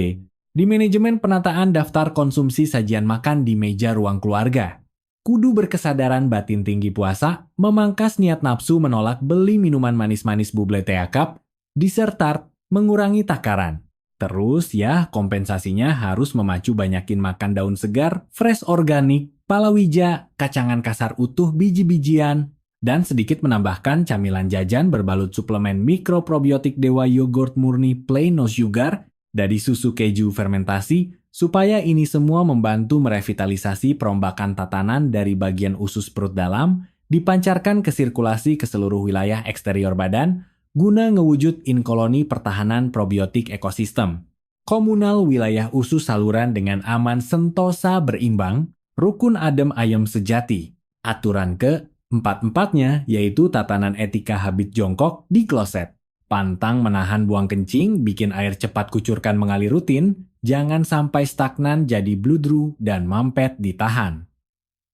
di manajemen penataan daftar konsumsi sajian makan di meja ruang keluarga. Kudu berkesadaran batin tinggi puasa, memangkas niat nafsu menolak beli minuman manis-manis buble tea cup, dessert tart, mengurangi takaran. Terus ya kompensasinya harus memacu banyakin makan daun segar, fresh organik, palawija, kacangan kasar utuh biji-bijian, dan sedikit menambahkan camilan jajan berbalut suplemen mikroprobiotik Dewa Yogurt murni plain no sugar, dari susu keju fermentasi, supaya ini semua membantu merevitalisasi perombakan tatanan dari bagian usus perut dalam, dipancarkan ke sirkulasi ke seluruh wilayah eksterior badan, guna ngewujud inkoloni pertahanan probiotik ekosistem. Komunal wilayah usus saluran dengan aman sentosa berimbang, rukun adem ayem sejati. Aturan ke-4-4-nya yaitu tatanan etika habit jongkok di kloset. Pantang menahan buang kencing, bikin air cepat kucurkan mengalir rutin, jangan sampai stagnan jadi bludru dan mampet ditahan.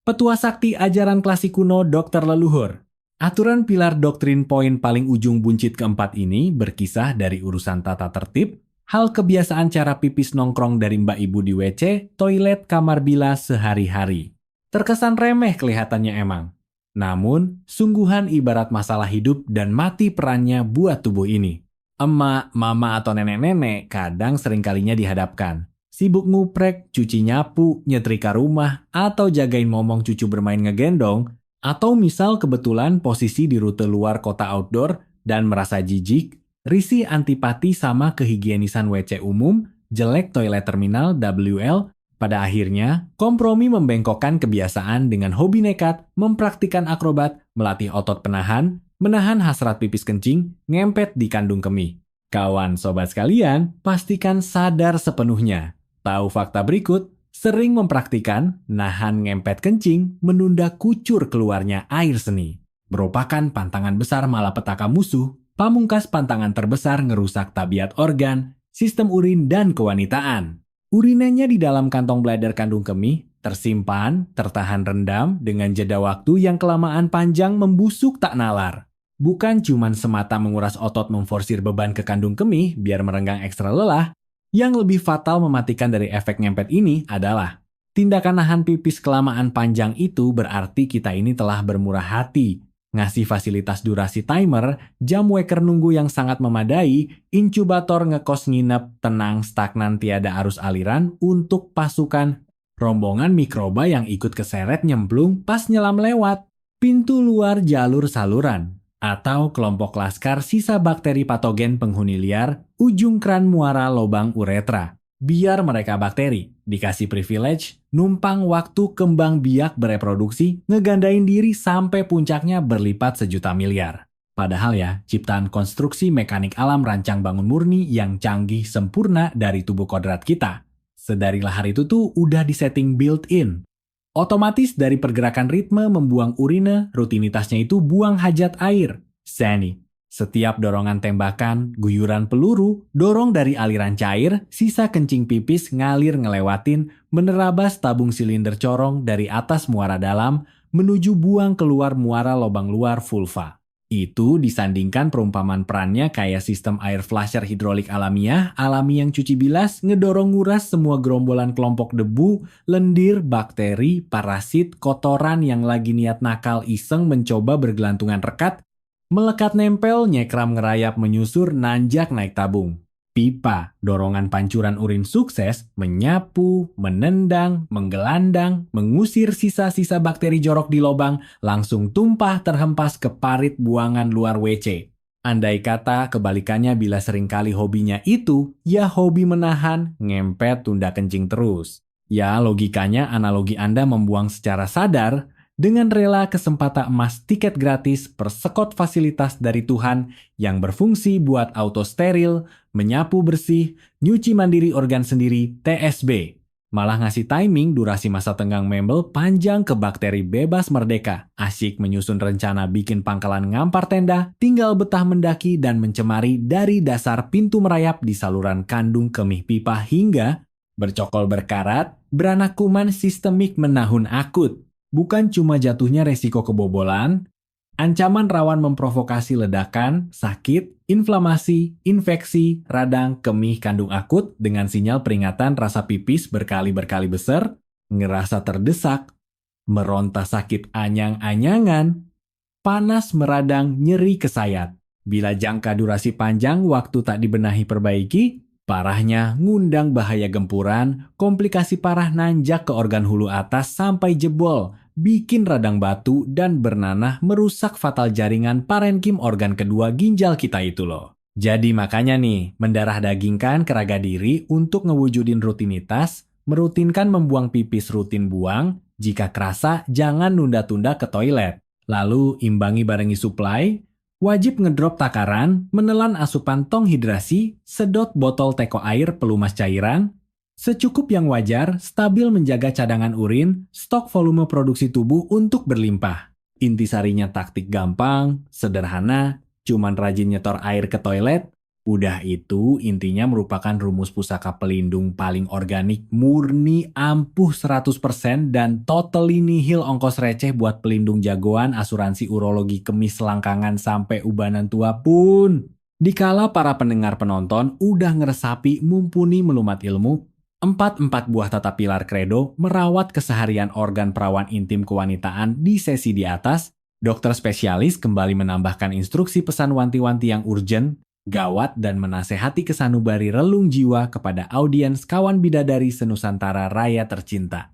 Petua sakti ajaran klasik kuno dokter leluhur. Aturan pilar doktrin poin paling ujung buncit keempat ini berkisah dari urusan tata tertib, hal kebiasaan cara pipis nongkrong dari mbak ibu di WC, toilet, kamar bilas sehari-hari. Terkesan remeh kelihatannya emang. Namun, sungguhan ibarat masalah hidup dan mati perannya buat tubuh ini. Emak, mama, atau nenek-nenek kadang seringkalinya dihadapkan. Sibuk nguprek, cuci nyapu, nyetrika rumah, atau jagain momong cucu bermain ngegendong, atau misal kebetulan posisi di rute luar kota outdoor dan merasa jijik, risih antipati sama kehigienisan WC umum, jelek toilet terminal WL, pada akhirnya kompromi membengkokkan kebiasaan dengan hobi nekat, mempraktikkan akrobat, melatih otot penahan, menahan hasrat pipis kencing, ngempet di kandung kemih. Kawan sobat sekalian, pastikan sadar sepenuhnya. Tahu fakta berikut? Sering mempraktikan, nahan ngempet kencing, menunda kucur keluarnya air seni. Merupakan pantangan besar malapetaka musuh, pamungkas pantangan terbesar ngerusak tabiat organ, sistem urin, dan kewanitaan. Urinanya di dalam kantong bladder kandung kemih, tersimpan, tertahan rendam, dengan jeda waktu yang kelamaan panjang membusuk tak nalar. Bukan cuman semata menguras otot memforsir beban ke kandung kemih biar merenggang ekstra lelah, yang lebih fatal mematikan dari efek ngempet ini adalah tindakan nahan pipis kelamaan panjang itu berarti kita ini telah bermurah hati, ngasih fasilitas durasi timer, jam waker nunggu yang sangat memadai, inkubator ngekos nginep, tenang, stagnan tiada arus aliran untuk pasukan rombongan mikroba yang ikut keseret nyemplung pas nyelam lewat pintu luar jalur saluran. Atau kelompok laskar sisa bakteri patogen penghuni liar, ujung kran muara lobang uretra. Biar mereka bakteri, dikasih privilege, numpang waktu kembang biak bereproduksi, ngegandain diri sampai puncaknya berlipat sejuta miliar. Padahal ya, ciptaan konstruksi mekanik alam rancang bangun murni yang canggih sempurna dari tubuh kodrat kita. Sedari lahir itu tuh udah disetting built-in. Otomatis dari pergerakan ritme membuang urine, rutinitasnya itu buang hajat air. Seni. Setiap dorongan tembakan, guyuran peluru, dorong dari aliran cair, sisa kencing pipis ngalir ngelewatin, menerabas tabung silinder corong dari atas muara dalam, menuju buang keluar muara lobang luar vulva. Itu disandingkan perumpamaan perannya kayak sistem air flusher hidrolik alami yang cuci bilas, ngedorong nguras semua gerombolan kelompok debu, lendir, bakteri, parasit, kotoran yang lagi niat nakal iseng mencoba bergelantungan rekat, melekat nempel, nyekram ngerayap menyusur, nanjak naik tabung. Pipa, dorongan pancuran urin sukses, menyapu, menendang, menggelandang, mengusir sisa-sisa bakteri jorok di lobang, langsung tumpah terhempas ke parit buangan luar WC. Andai kata kebalikannya bila seringkali hobinya itu, ya hobi menahan, ngempet, tunda kencing terus. Ya logikanya analogi Anda membuang secara sadar, dengan rela kesempatan emas tiket gratis persekot fasilitas dari Tuhan yang berfungsi buat auto steril, menyapu bersih, nyuci mandiri organ sendiri, TSB. Malah ngasih timing durasi masa tenggang membel panjang ke bakteri bebas merdeka. Asyik menyusun rencana bikin pangkalan ngampar tenda, tinggal betah mendaki dan mencemari dari dasar pintu merayap di saluran kandung kemih pipa hingga bercokol berkarat, beranak kuman sistemik menahun akut. Bukan cuma jatuhnya resiko kebobolan, ancaman rawan memprovokasi ledakan, sakit, inflamasi, infeksi, radang, kemih kandung akut dengan sinyal peringatan rasa pipis berkali-berkali besar, ngerasa terdesak, meronta sakit anyang-anyangan, panas meradang nyeri kesayat. Bila jangka durasi panjang waktu tak dibenahi perbaiki, parahnya ngundang bahaya gempuran, komplikasi parah nanjak ke organ hulu atas sampai jebol, bikin radang batu dan bernanah merusak fatal jaringan parenkim organ kedua ginjal kita itu loh. Jadi makanya nih, mendarah dagingkan keraga diri untuk ngewujudin rutinitas, merutinkan membuang pipis rutin buang, jika kerasa jangan nunda-tunda ke toilet. Lalu imbangi barengi suplai, wajib ngedrop takaran, menelan asupan tong hidrasi, sedot botol teko air pelumas cairan, secukup yang wajar, stabil menjaga cadangan urin, stok volume produksi tubuh untuk berlimpah. Intisarinya taktik gampang, sederhana, cuman rajin nyetor air ke toilet. Udah itu intinya merupakan rumus pusaka pelindung paling organik, murni, ampuh 100% dan totally nihil ongkos receh buat pelindung jagoan asuransi urologi kemis selangkangan sampai ubanan tua pun. Dikala para pendengar penonton udah ngeresapi mumpuni melumat ilmu, 4 buah tata pilar kredo merawat keseharian organ perawan intim kewanitaan di sesi di atas, dokter spesialis kembali menambahkan instruksi pesan wanti-wanti yang urgent, gawat dan menasehati kesanubari relung jiwa kepada audiens kawan bidadari senusantara raya tercinta.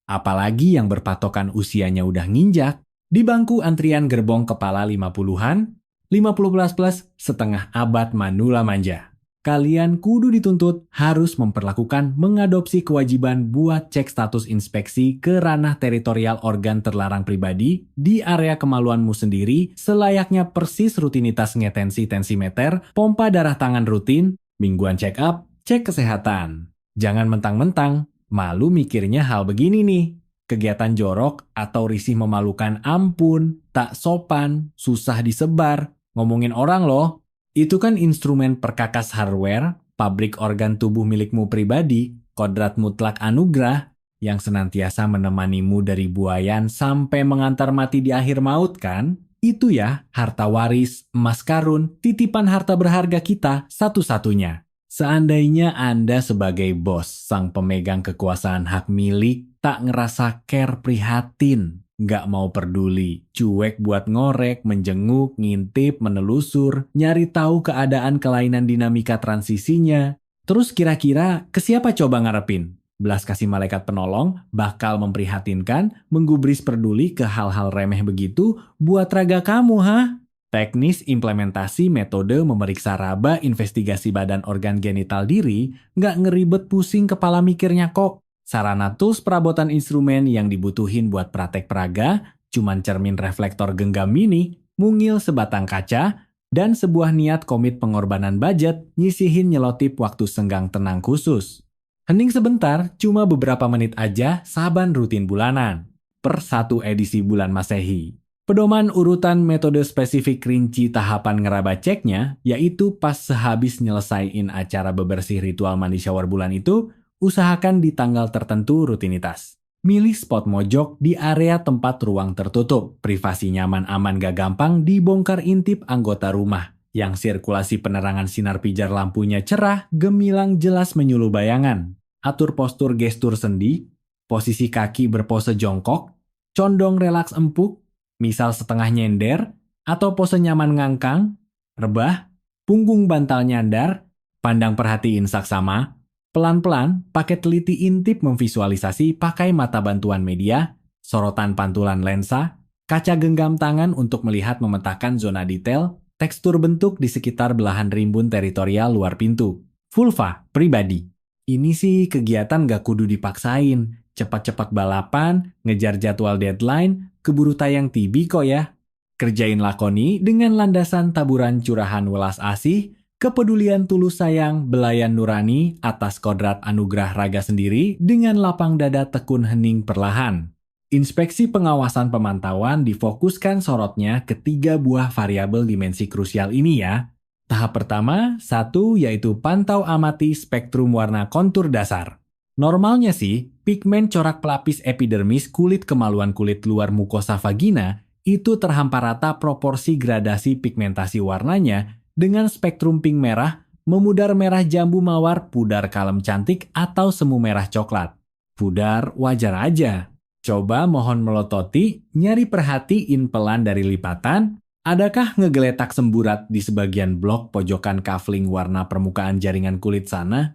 Apalagi yang berpatokan usianya udah nginjak, di bangku antrian gerbong kepala 50-an, 50++, setengah abad manula manja. Kalian kudu dituntut harus memperlakukan mengadopsi kewajiban buat cek status inspeksi ke ranah teritorial organ terlarang pribadi di area kemaluanmu sendiri selayaknya persis rutinitas ngetensi tensimeter, pompa darah tangan rutin, mingguan check up, cek kesehatan. Jangan mentang-mentang, malu mikirnya hal begini nih. Kegiatan jorok atau risih memalukan ampun, tak sopan, susah disebar, ngomongin orang loh. Itu kan instrumen perkakas hardware, pabrik organ tubuh milikmu pribadi, kodrat mutlak anugerah, yang senantiasa menemanimu dari buayan sampai mengantar mati di akhir maut kan? Itu ya, harta waris, emas karun, titipan harta berharga kita satu-satunya. Seandainya Anda sebagai bos, sang pemegang kekuasaan hak milik, tak ngerasa care prihatin, nggak mau peduli, cuek buat ngorek, menjenguk, ngintip, menelusur, nyari tahu keadaan kelainan dinamika transisinya. Terus kira-kira ke siapa coba ngarepin? Belas kasih malaikat penolong bakal memprihatinkan, menggubris peduli ke hal-hal remeh begitu buat raga kamu, ha? Teknis implementasi metode memeriksa raba investigasi badan organ genital diri nggak ngeribet pusing kepala mikirnya kok. Sarana tools perabotan instrumen yang dibutuhin buat praktek peraga cuman cermin reflektor genggam mini, mungil sebatang kaca, dan sebuah niat komit pengorbanan budget nyisihin nyelotip waktu senggang tenang khusus. Hening sebentar, cuma beberapa menit aja saban rutin bulanan. Per 1 edisi bulan Masehi. Pedoman urutan metode spesifik rinci tahapan ngeraba ceknya, yaitu pas sehabis nyelesain acara bebersih ritual mandi shower bulan itu, usahakan di tanggal tertentu rutinitas. Milih spot mojok di area tempat ruang tertutup. Privasi nyaman aman gak gampang dibongkar intip anggota rumah. Yang sirkulasi penerangan sinar pijar lampunya cerah, gemilang jelas menyuluh bayangan. Atur postur gestur sendi, posisi kaki berpose jongkok, condong relaks empuk, misal setengah nyender, atau pose nyaman ngangkang, rebah, punggung bantal nyandar, pandang perhatiin saksama. Pelan-pelan, pakai teliti intip memvisualisasi pakai mata bantuan media, sorotan pantulan lensa, kaca genggam tangan untuk melihat memetakan zona detail, tekstur bentuk di sekitar belahan rimbun teritorial luar pintu. Vulva, pribadi. Ini sih kegiatan gak kudu dipaksain. Cepat-cepat balapan, ngejar jadwal deadline, keburu tayang TV kok ya. Kerjain lakoni dengan landasan taburan curahan welas asih, kepedulian tulus sayang, belayan nurani atas kodrat anugerah raga sendiri dengan lapang dada tekun hening perlahan. Inspeksi pengawasan pemantauan difokuskan sorotnya ke 3 buah variabel dimensi krusial ini ya. Tahap pertama, 1 yaitu pantau amati spektrum warna kontur dasar. Normalnya sih, pigmen corak pelapis epidermis kulit kemaluan kulit luar mukosa vagina itu terhampar rata proporsi gradasi pigmentasi warnanya dengan spektrum pink merah, memudar merah jambu mawar, pudar kalem cantik, atau semu merah coklat. Pudar wajar aja. Coba mohon melototi, nyari perhatiin pelan dari lipatan, adakah ngegeletak semburat di sebagian blok pojokan kafling warna permukaan jaringan kulit sana?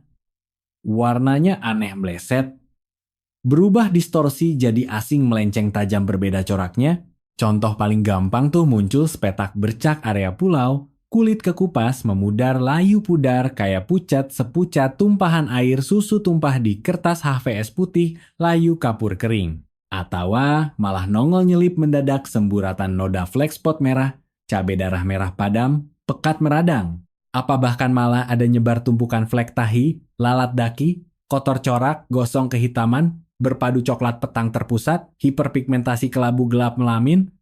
Warnanya aneh meleset. Berubah distorsi jadi asing melenceng tajam berbeda coraknya. Contoh paling gampang tuh muncul sepetak bercak area pulau, kulit kekupas memudar layu pudar kayak pucat sepucat tumpahan air susu tumpah di kertas HVS putih layu kapur kering. Atau malah nongol nyelip mendadak semburatan noda flek spot merah, cabai darah merah padam, pekat meradang. Apa bahkan malah ada nyebar tumpukan flek tahi, lalat daki, kotor corak, gosong kehitaman, berpadu coklat petang terpusat, hiperpigmentasi kelabu gelap melamin.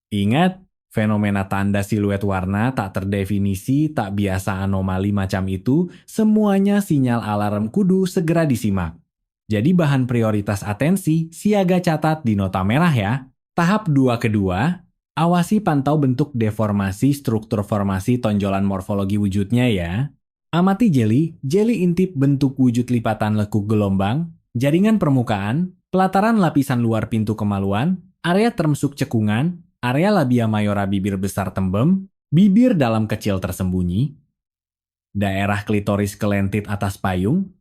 Ingat, fenomena tanda siluet warna tak terdefinisi, tak biasa anomali macam itu, semuanya sinyal alarm kudu segera disimak. Jadi bahan prioritas atensi, siaga catat di nota merah ya. Tahap 2 kedua, awasi pantau bentuk deformasi struktur formasi tonjolan morfologi wujudnya ya. Amati jeli intip bentuk wujud lipatan lekuk gelombang, jaringan permukaan, pelataran lapisan luar pintu kemaluan, area termsuk cekungan, area labia mayora bibir besar tembem, bibir dalam kecil tersembunyi, daerah klitoris kelentit atas payung,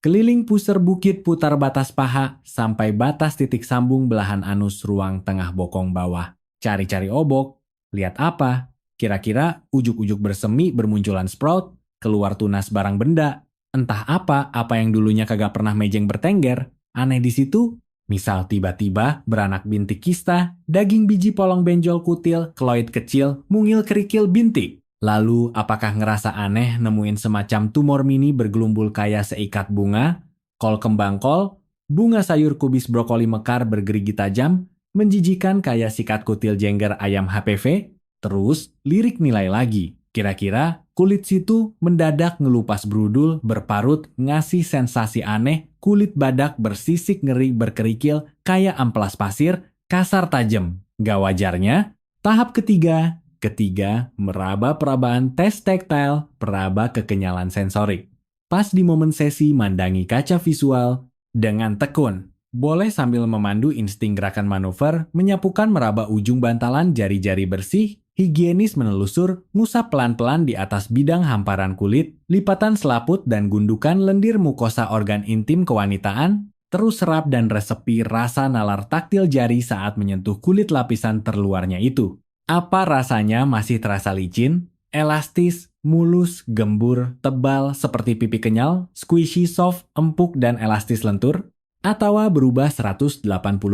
keliling pusar bukit putar batas paha sampai batas titik sambung belahan anus ruang tengah bokong bawah. Cari-cari obok, lihat apa? Kira-kira ujuk-ujuk bersemi bermunculan sprout, keluar tunas barang benda, entah apa yang dulunya kagak pernah mejeng bertengger, aneh di situ. Misal tiba-tiba beranak bintik kista, daging biji polong benjol kutil, keloid kecil, mungil kerikil bintik. Lalu apakah ngerasa aneh nemuin semacam tumor mini bergelumbul kayak seikat bunga, kol kembang kol, bunga sayur kubis brokoli mekar bergerigi tajam, menjijikan kayak sikat kutil jengger ayam HPV, terus lirik nilai lagi. Kira-kira kulit situ mendadak ngelupas brudul, berparut, ngasih sensasi aneh, kulit badak bersisik ngeri berkerikil kayak amplas pasir, kasar tajam. Gak wajarnya, tahap ketiga, meraba perabaan tes taktil, peraba kekenyalan sensorik. Pas di momen sesi mandangi kaca visual, dengan tekun. Boleh sambil memandu insting gerakan manuver, menyapukan meraba ujung bantalan jari-jari bersih, higienis menelusur, ngusap pelan-pelan di atas bidang hamparan kulit, lipatan selaput dan gundukan lendir mukosa organ intim kewanitaan, terus serap dan resepi rasa nalar taktil jari saat menyentuh kulit lapisan terluarnya itu. Apa rasanya masih terasa licin, elastis, mulus, gembur, tebal seperti pipi kenyal, squishy soft, empuk dan elastis lentur? Atau berubah 180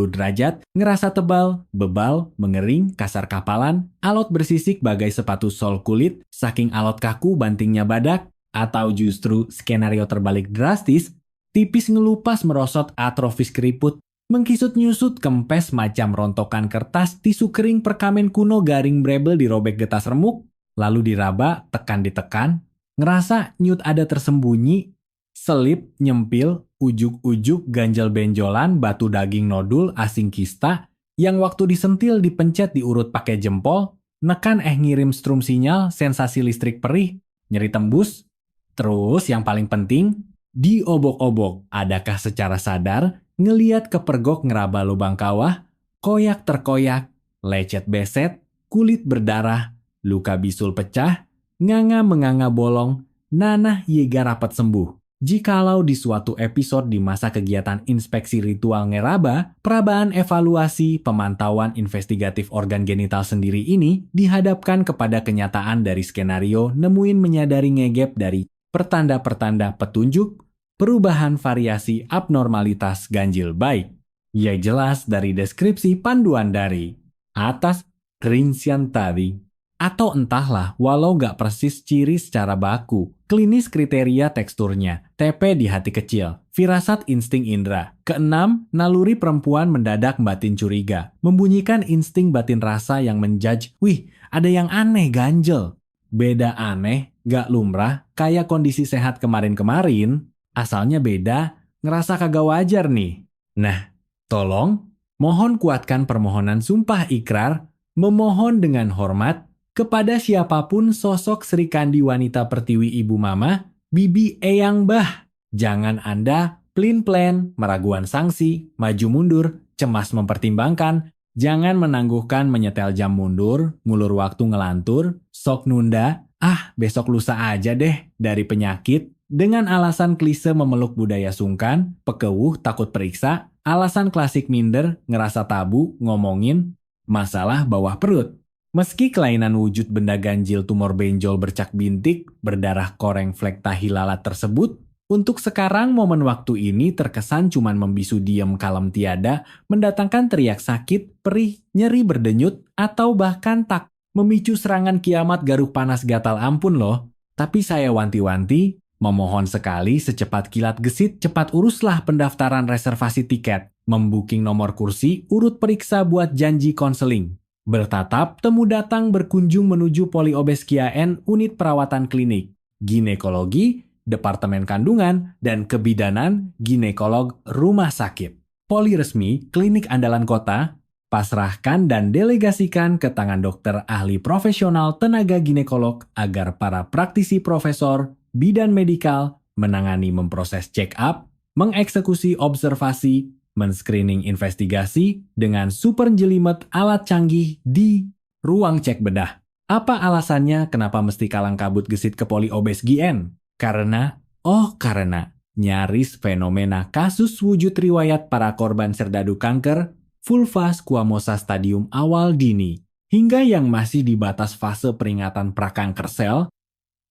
derajat, ngerasa tebal, bebal, mengering, kasar kapalan, alot bersisik bagai sepatu sol kulit, saking alot kaku bantingnya badak, atau justru skenario terbalik drastis, tipis ngelupas merosot atrofis keriput, mengkisut-nyusut kempes macam rontokan kertas, tisu kering perkamen kuno garing brebel dirobek getas remuk, lalu diraba, tekan ditekan, ngerasa nyut ada tersembunyi, selip, nyempil, ujuk-ujuk, ganjel benjolan, batu daging nodul, asing kista, yang waktu disentil dipencet diurut pakai jempol, nekan ngirim strum sinyal, sensasi listrik perih, nyeri tembus. Terus yang paling penting, diobok-obok. Adakah secara sadar ngeliat kepergok ngeraba lubang kawah, koyak terkoyak, lecet beset, kulit berdarah, luka bisul pecah, nganga menganga bolong, nanah yega rapat sembuh. Jikalau di suatu episode di masa kegiatan inspeksi ritual ngeraba, perabaan evaluasi pemantauan investigatif organ genital sendiri ini dihadapkan kepada kenyataan dari skenario nemuin menyadari ngegep dari pertanda-pertanda petunjuk, perubahan variasi abnormalitas ganjil baik. Ya jelas dari deskripsi panduan dari atas rincian tadi. Atau entahlah, walau gak persis ciri secara baku, klinis kriteria teksturnya, TP di hati kecil, firasat insting indera. Keenam, naluri perempuan mendadak batin curiga, membunyikan insting batin rasa yang menjudge, wih ada yang aneh ganjel. Beda aneh, gak lumrah, kayak kondisi sehat kemarin-kemarin, asalnya beda, ngerasa kagak wajar nih. Nah, tolong, mohon kuatkan permohonan sumpah ikrar, memohon dengan hormat, kepada siapapun sosok Sri Kandi wanita pertiwi ibu mama, bibi eyang bah. Jangan Anda plin-plan, meraguan sanksi, maju mundur, cemas mempertimbangkan, jangan menangguhkan menyetel jam mundur, ngulur waktu ngelantur, sok nunda, besok lusa aja deh dari penyakit, dengan alasan klise memeluk budaya sungkan, pekewuh takut periksa, alasan klasik minder, ngerasa tabu, ngomongin, masalah bawah perut. Meski kelainan wujud benda ganjil tumor benjol bercak bintik, berdarah koreng flek tahi lalat tersebut, untuk sekarang momen waktu ini terkesan cuman membisu diem kalem tiada, mendatangkan teriak sakit, perih, nyeri berdenyut, atau bahkan tak memicu serangan kiamat garuk panas gatal ampun loh. Tapi saya wanti-wanti, memohon sekali secepat kilat gesit cepat uruslah pendaftaran reservasi tiket, membooking nomor kursi, urut periksa buat janji konseling. Bertatap, temu datang berkunjung menuju Poliobes KIAN unit perawatan klinik, ginekologi, departemen kandungan, dan kebidanan ginekolog rumah sakit. Poli resmi, klinik andalan kota, pasrahkan dan delegasikan ke tangan dokter ahli profesional tenaga ginekolog agar para praktisi profesor, bidan medikal, menangani memproses check-up, mengeksekusi observasi, men-screening investigasi dengan super jelimet alat canggih di ruang cek bedah. Apa alasannya kenapa mesti kalang kabut gesit ke Poliobes GN? Karena nyaris fenomena kasus wujud riwayat para korban serdadu kanker, vulva squamosa stadium awal dini, hingga yang masih di batas fase peringatan prakanker sel,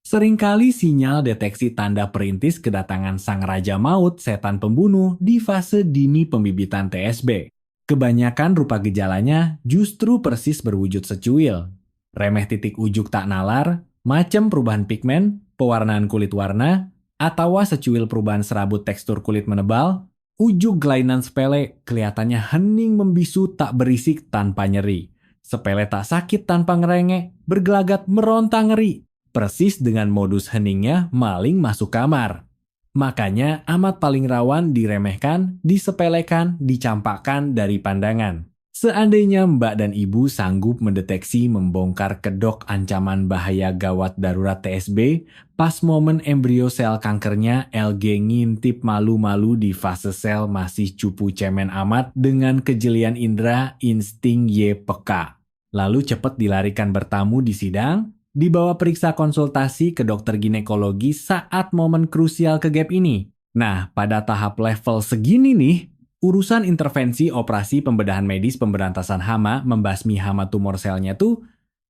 seringkali sinyal deteksi tanda perintis kedatangan sang raja maut setan pembunuh di fase dini pembibitan TSB. Kebanyakan rupa gejalanya justru persis berwujud secuil. Remeh titik ujuk tak nalar, macam perubahan pigmen, pewarnaan kulit warna, atau secuil perubahan serabut tekstur kulit menebal, ujuk kelainan sepele kelihatannya hening membisu tak berisik tanpa nyeri. Sepele tak sakit tanpa ngerengek, bergelagat meronta ngeri. Persis dengan modus heningnya maling masuk kamar. Makanya amat paling rawan diremehkan, disepelekan, dicampakkan dari pandangan. Seandainya mbak dan ibu sanggup mendeteksi membongkar kedok ancaman bahaya gawat darurat TSB, pas momen embrio sel kankernya LG ngintip malu-malu di fase sel masih cupu cemen amat dengan kejelian indera insting YPK. Lalu cepat dilarikan bertamu di sidang, dibawa periksa konsultasi ke dokter ginekologi saat momen krusial ke gap ini. Nah, pada tahap level segini nih, urusan intervensi operasi pembedahan medis pemberantasan hama membasmi hama tumor selnya tuh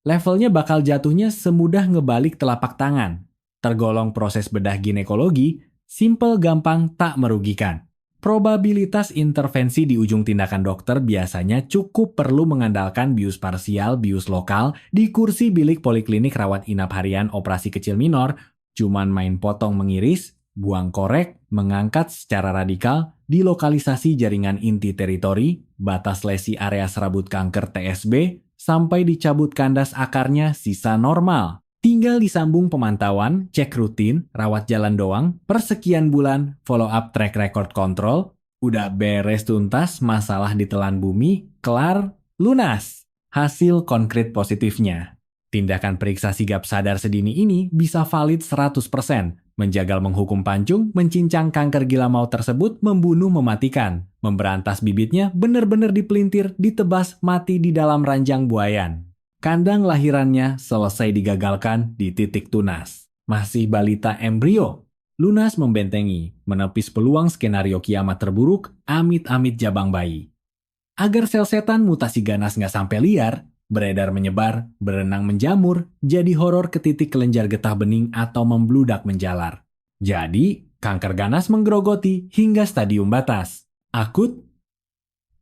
levelnya bakal jatuhnya semudah ngebalik telapak tangan. Tergolong proses bedah ginekologi, simple gampang tak merugikan. Probabilitas intervensi di ujung tindakan dokter biasanya cukup perlu mengandalkan bius parsial, bius lokal di kursi bilik poliklinik rawat inap harian operasi kecil minor, cuman main potong mengiris, buang korek, mengangkat secara radikal di lokalisasi jaringan inti teritori, batas lesi area serabut kanker TSB, sampai dicabut kandas akarnya sisa normal. Tinggal disambung pemantauan, cek rutin, rawat jalan doang, persekian bulan, follow up track record control, udah beres tuntas masalah ditelan bumi, kelar, lunas. Hasil konkret positifnya. Tindakan periksa sigap sadar sedini ini bisa valid 100%, menjagal menghukum pancung, mencincang kanker gila maut tersebut, membunuh mematikan, memberantas bibitnya benar-benar dipelintir, ditebas, mati di dalam ranjang buayan. Kandang lahirannya selesai digagalkan di titik tunas. Masih balita embrio. Lunas membentengi, menepis peluang skenario kiamat terburuk, amit-amit jabang bayi. Agar sel setan mutasi ganas nggak sampai liar, beredar menyebar, berenang menjamur, jadi horor ke titik kelenjar getah bening atau membludak menjalar. Jadi, kanker ganas menggerogoti hingga stadium batas. Akut,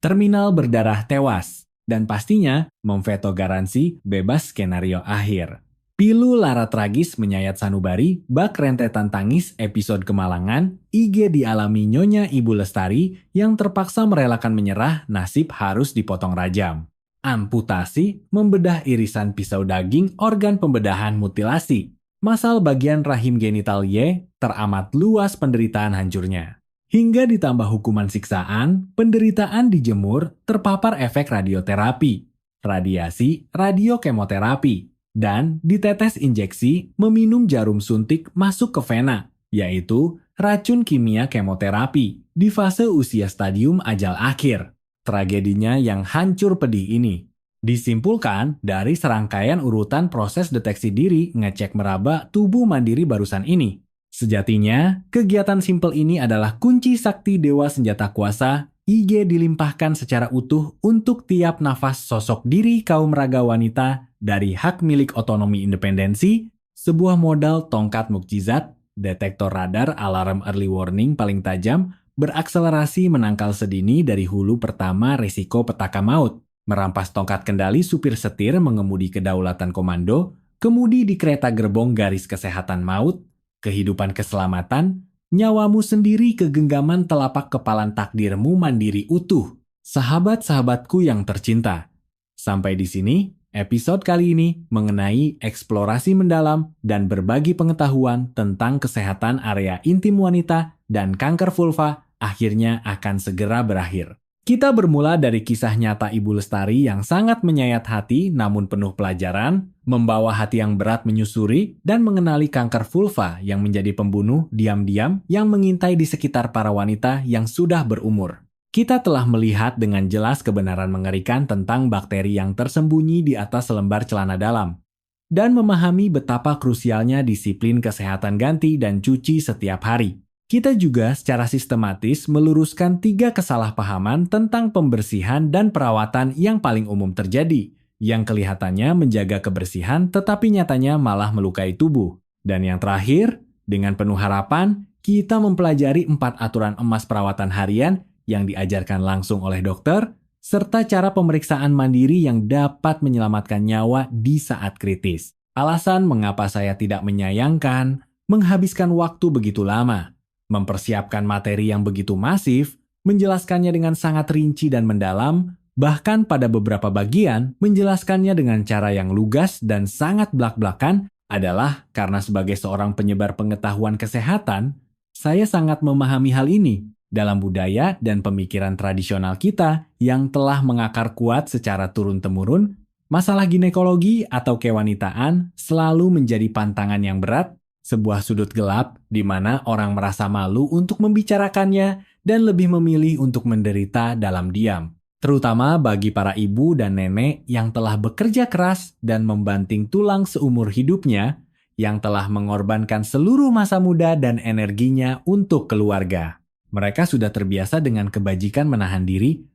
terminal berdarah tewas. Dan pastinya, memveto garansi bebas skenario akhir. Pilu lara tragis menyayat sanubari, bak rentetan tangis episode kemalangan, IG dialami Nyonya Ibu Lestari yang terpaksa merelakan menyerah, nasib harus dipotong rajam. Amputasi, membedah irisan pisau daging, organ pembedahan mutilasi. Masal bagian rahim genital Y, teramat luas penderitaan hancurnya. Hingga ditambah hukuman siksaan, penderitaan dijemur, terpapar efek radioterapi, radiasi, radiokemoterapi, dan ditetes injeksi meminum jarum suntik masuk ke vena, yaitu racun kimia kemoterapi di fase usia stadium ajal akhir. Tragedinya yang hancur pedih ini disimpulkan dari serangkaian urutan proses deteksi diri ngecek meraba tubuh mandiri barusan ini. Sejatinya, kegiatan simpel ini adalah kunci sakti dewa senjata kuasa, IG dilimpahkan secara utuh untuk tiap nafas sosok diri kaum raga wanita dari hak milik otonomi independensi, sebuah modal tongkat mukjizat, detektor radar alarm early warning paling tajam, berakselerasi menangkal sedini dari hulu pertama risiko petaka maut, merampas tongkat kendali supir setir mengemudi kedaulatan komando, kemudi di kereta gerbong garis kesehatan maut, kehidupan keselamatan, nyawamu sendiri kegenggaman telapak kepalan takdirmu mandiri utuh. Sahabat-sahabatku yang tercinta. Sampai di sini, episode kali ini mengenai eksplorasi mendalam dan berbagi pengetahuan tentang kesehatan area intim wanita dan kanker vulva akhirnya akan segera berakhir. Kita bermula dari kisah nyata Ibu Lestari yang sangat menyayat hati namun penuh pelajaran, membawa hati yang berat menyusuri, dan mengenali kanker vulva yang menjadi pembunuh diam-diam yang mengintai di sekitar para wanita yang sudah berumur. Kita telah melihat dengan jelas kebenaran mengerikan tentang bakteri yang tersembunyi di atas selembar celana dalam, dan memahami betapa krusialnya disiplin kesehatan ganti dan cuci setiap hari. Kita juga secara sistematis meluruskan 3 kesalahpahaman tentang pembersihan dan perawatan yang paling umum terjadi, yang kelihatannya menjaga kebersihan tetapi nyatanya malah melukai tubuh. Dan yang terakhir, dengan penuh harapan, kita mempelajari 4 aturan emas perawatan harian yang diajarkan langsung oleh dokter, serta cara pemeriksaan mandiri yang dapat menyelamatkan nyawa di saat kritis. Alasan mengapa saya tidak menyayangkan, menghabiskan waktu begitu lama, mempersiapkan materi yang begitu masif, menjelaskannya dengan sangat rinci dan mendalam, bahkan pada beberapa bagian menjelaskannya dengan cara yang lugas dan sangat blak-blakan adalah karena sebagai seorang penyebar pengetahuan kesehatan, saya sangat memahami hal ini dalam budaya dan pemikiran tradisional kita yang telah mengakar kuat secara turun-temurun. Masalah ginekologi atau kewanitaan selalu menjadi pantangan yang berat, sebuah sudut gelap di mana orang merasa malu untuk membicarakannya dan lebih memilih untuk menderita dalam diam. Terutama bagi para ibu dan nenek yang telah bekerja keras dan membanting tulang seumur hidupnya, yang telah mengorbankan seluruh masa muda dan energinya untuk keluarga. Mereka sudah terbiasa dengan kebajikan menahan diri,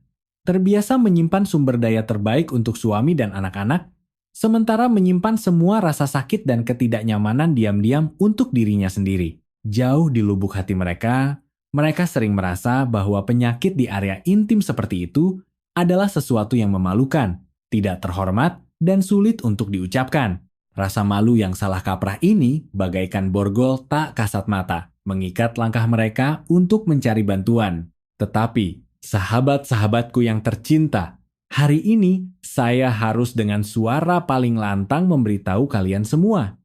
terbiasa menyimpan sumber daya terbaik untuk suami dan anak-anak, sementara menyimpan semua rasa sakit dan ketidaknyamanan diam-diam untuk dirinya sendiri. Jauh di lubuk hati mereka sering merasa bahwa penyakit di area intim seperti itu adalah sesuatu yang memalukan, tidak terhormat, dan sulit untuk diucapkan. Rasa malu yang salah kaprah ini bagaikan borgol tak kasat mata, mengikat langkah mereka untuk mencari bantuan. Tetapi, sahabat-sahabatku yang tercinta, hari ini, saya harus dengan suara paling lantang memberitahu kalian semua.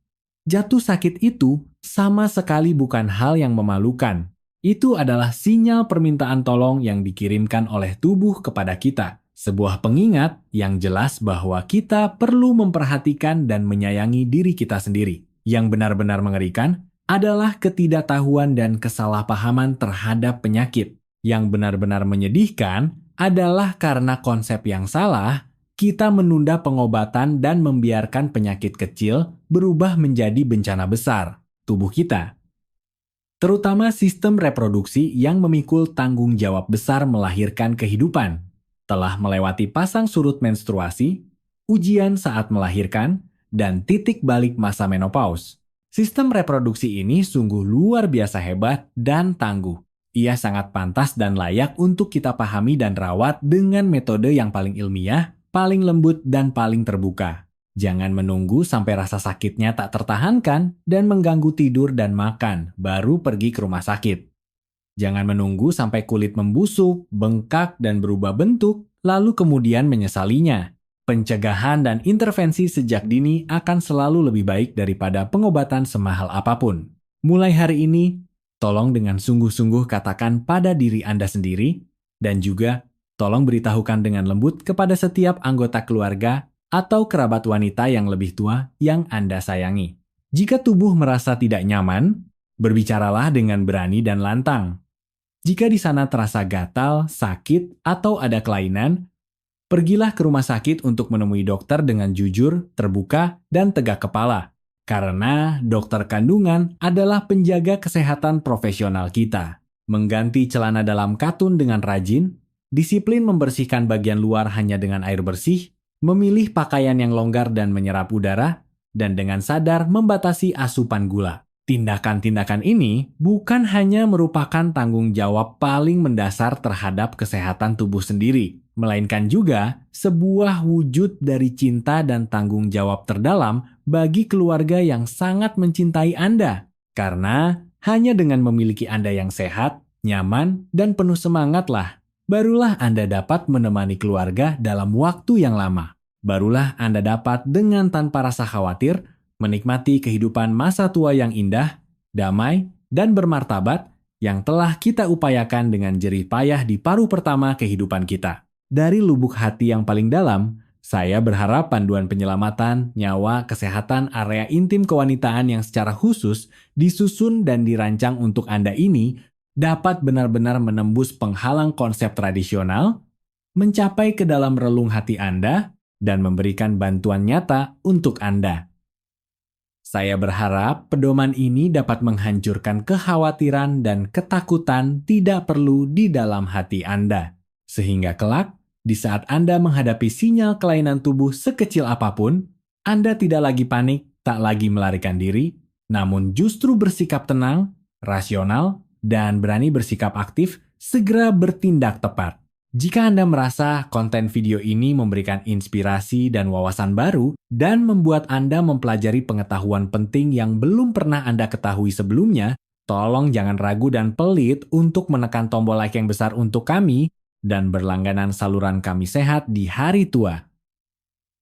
Jatuh sakit itu sama sekali bukan hal yang memalukan. Itu adalah sinyal permintaan tolong yang dikirimkan oleh tubuh kepada kita. Sebuah pengingat yang jelas bahwa kita perlu memperhatikan dan menyayangi diri kita sendiri. Yang benar-benar mengerikan adalah ketidaktahuan dan kesalahpahaman terhadap penyakit. Yang benar-benar menyedihkan adalah karena konsep yang salah, kita menunda pengobatan dan membiarkan penyakit kecil berubah menjadi bencana besar tubuh kita. Terutama sistem reproduksi yang memikul tanggung jawab besar melahirkan kehidupan. Telah melewati pasang surut menstruasi, ujian saat melahirkan, dan titik balik masa menopause. Sistem reproduksi ini sungguh luar biasa hebat dan tangguh. Ia sangat pantas dan layak untuk kita pahami dan rawat dengan metode yang paling ilmiah, paling lembut, dan paling terbuka. Jangan menunggu sampai rasa sakitnya tak tertahankan dan mengganggu tidur dan makan, baru pergi ke rumah sakit. Jangan menunggu sampai kulit membusuk, bengkak, dan berubah bentuk, lalu kemudian menyesalinya. Pencegahan dan intervensi sejak dini akan selalu lebih baik daripada pengobatan semahal apapun. Mulai hari ini, tolong dengan sungguh-sungguh katakan pada diri Anda sendiri, dan juga tolong beritahukan dengan lembut kepada setiap anggota keluarga atau kerabat wanita yang lebih tua yang Anda sayangi. Jika tubuh merasa tidak nyaman, berbicaralah dengan berani dan lantang. Jika di sana terasa gatal, sakit, atau ada kelainan, pergilah ke rumah sakit untuk menemui dokter dengan jujur, terbuka, dan tegak kepala. Karena dokter kandungan adalah penjaga kesehatan profesional kita. Mengganti celana dalam katun dengan rajin, disiplin membersihkan bagian luar hanya dengan air bersih, memilih pakaian yang longgar dan menyerap udara, dan dengan sadar membatasi asupan gula. Tindakan-tindakan ini bukan hanya merupakan tanggung jawab paling mendasar terhadap kesehatan tubuh sendiri, melainkan juga sebuah wujud dari cinta dan tanggung jawab terdalam bagi keluarga yang sangat mencintai Anda. Karena hanya dengan memiliki Anda yang sehat, nyaman, dan penuh semangatlah, barulah Anda dapat menemani keluarga dalam waktu yang lama. Barulah Anda dapat dengan tanpa rasa khawatir menikmati kehidupan masa tua yang indah, damai, dan bermartabat yang telah kita upayakan dengan jerih payah di paruh pertama kehidupan kita. Dari lubuk hati yang paling dalam, saya berharap panduan penyelamatan, nyawa, kesehatan area intim kewanitaan yang secara khusus disusun dan dirancang untuk Anda ini dapat benar-benar menembus penghalang konsep tradisional, mencapai ke dalam relung hati Anda, dan memberikan bantuan nyata untuk Anda. Saya berharap pedoman ini dapat menghancurkan kekhawatiran dan ketakutan tidak perlu di dalam hati Anda. Sehingga kelak, di saat Anda menghadapi sinyal kelainan tubuh sekecil apapun, Anda tidak lagi panik, tak lagi melarikan diri, namun justru bersikap tenang, rasional, dan berani bersikap aktif, segera bertindak tepat. Jika Anda merasa konten video ini memberikan inspirasi dan wawasan baru dan membuat Anda mempelajari pengetahuan penting yang belum pernah Anda ketahui sebelumnya, tolong jangan ragu dan pelit untuk menekan tombol like yang besar untuk kami dan berlangganan saluran Kami Sehat di hari tua.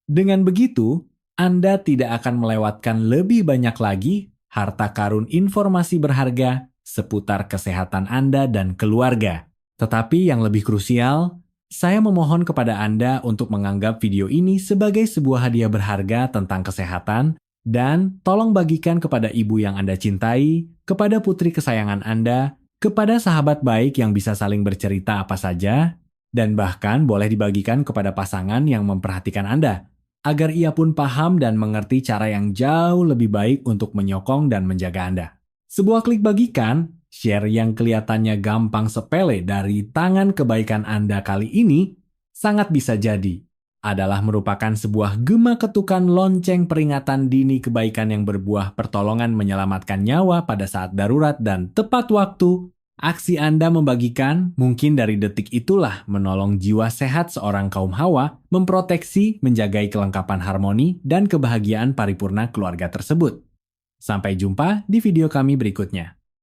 Dengan begitu, Anda tidak akan melewatkan lebih banyak lagi harta karun informasi berharga seputar kesehatan Anda dan keluarga. Tetapi yang lebih krusial, saya memohon kepada Anda untuk menganggap video ini sebagai sebuah hadiah berharga tentang kesehatan dan tolong bagikan kepada ibu yang Anda cintai, kepada putri kesayangan Anda, kepada sahabat baik yang bisa saling bercerita apa saja, dan bahkan boleh dibagikan kepada pasangan yang memperhatikan Anda, agar ia pun paham dan mengerti cara yang jauh lebih baik untuk menyokong dan menjaga Anda. Sebuah klik bagikan, share yang kelihatannya gampang sepele dari tangan kebaikan Anda kali ini sangat bisa jadi adalah merupakan sebuah gema ketukan lonceng peringatan dini kebaikan yang berbuah pertolongan menyelamatkan nyawa pada saat darurat dan tepat waktu. Aksi Anda membagikan mungkin dari detik itulah menolong jiwa sehat seorang kaum hawa, memproteksi, menjagai kelengkapan harmoni dan kebahagiaan paripurna keluarga tersebut. Sampai jumpa di video kami berikutnya.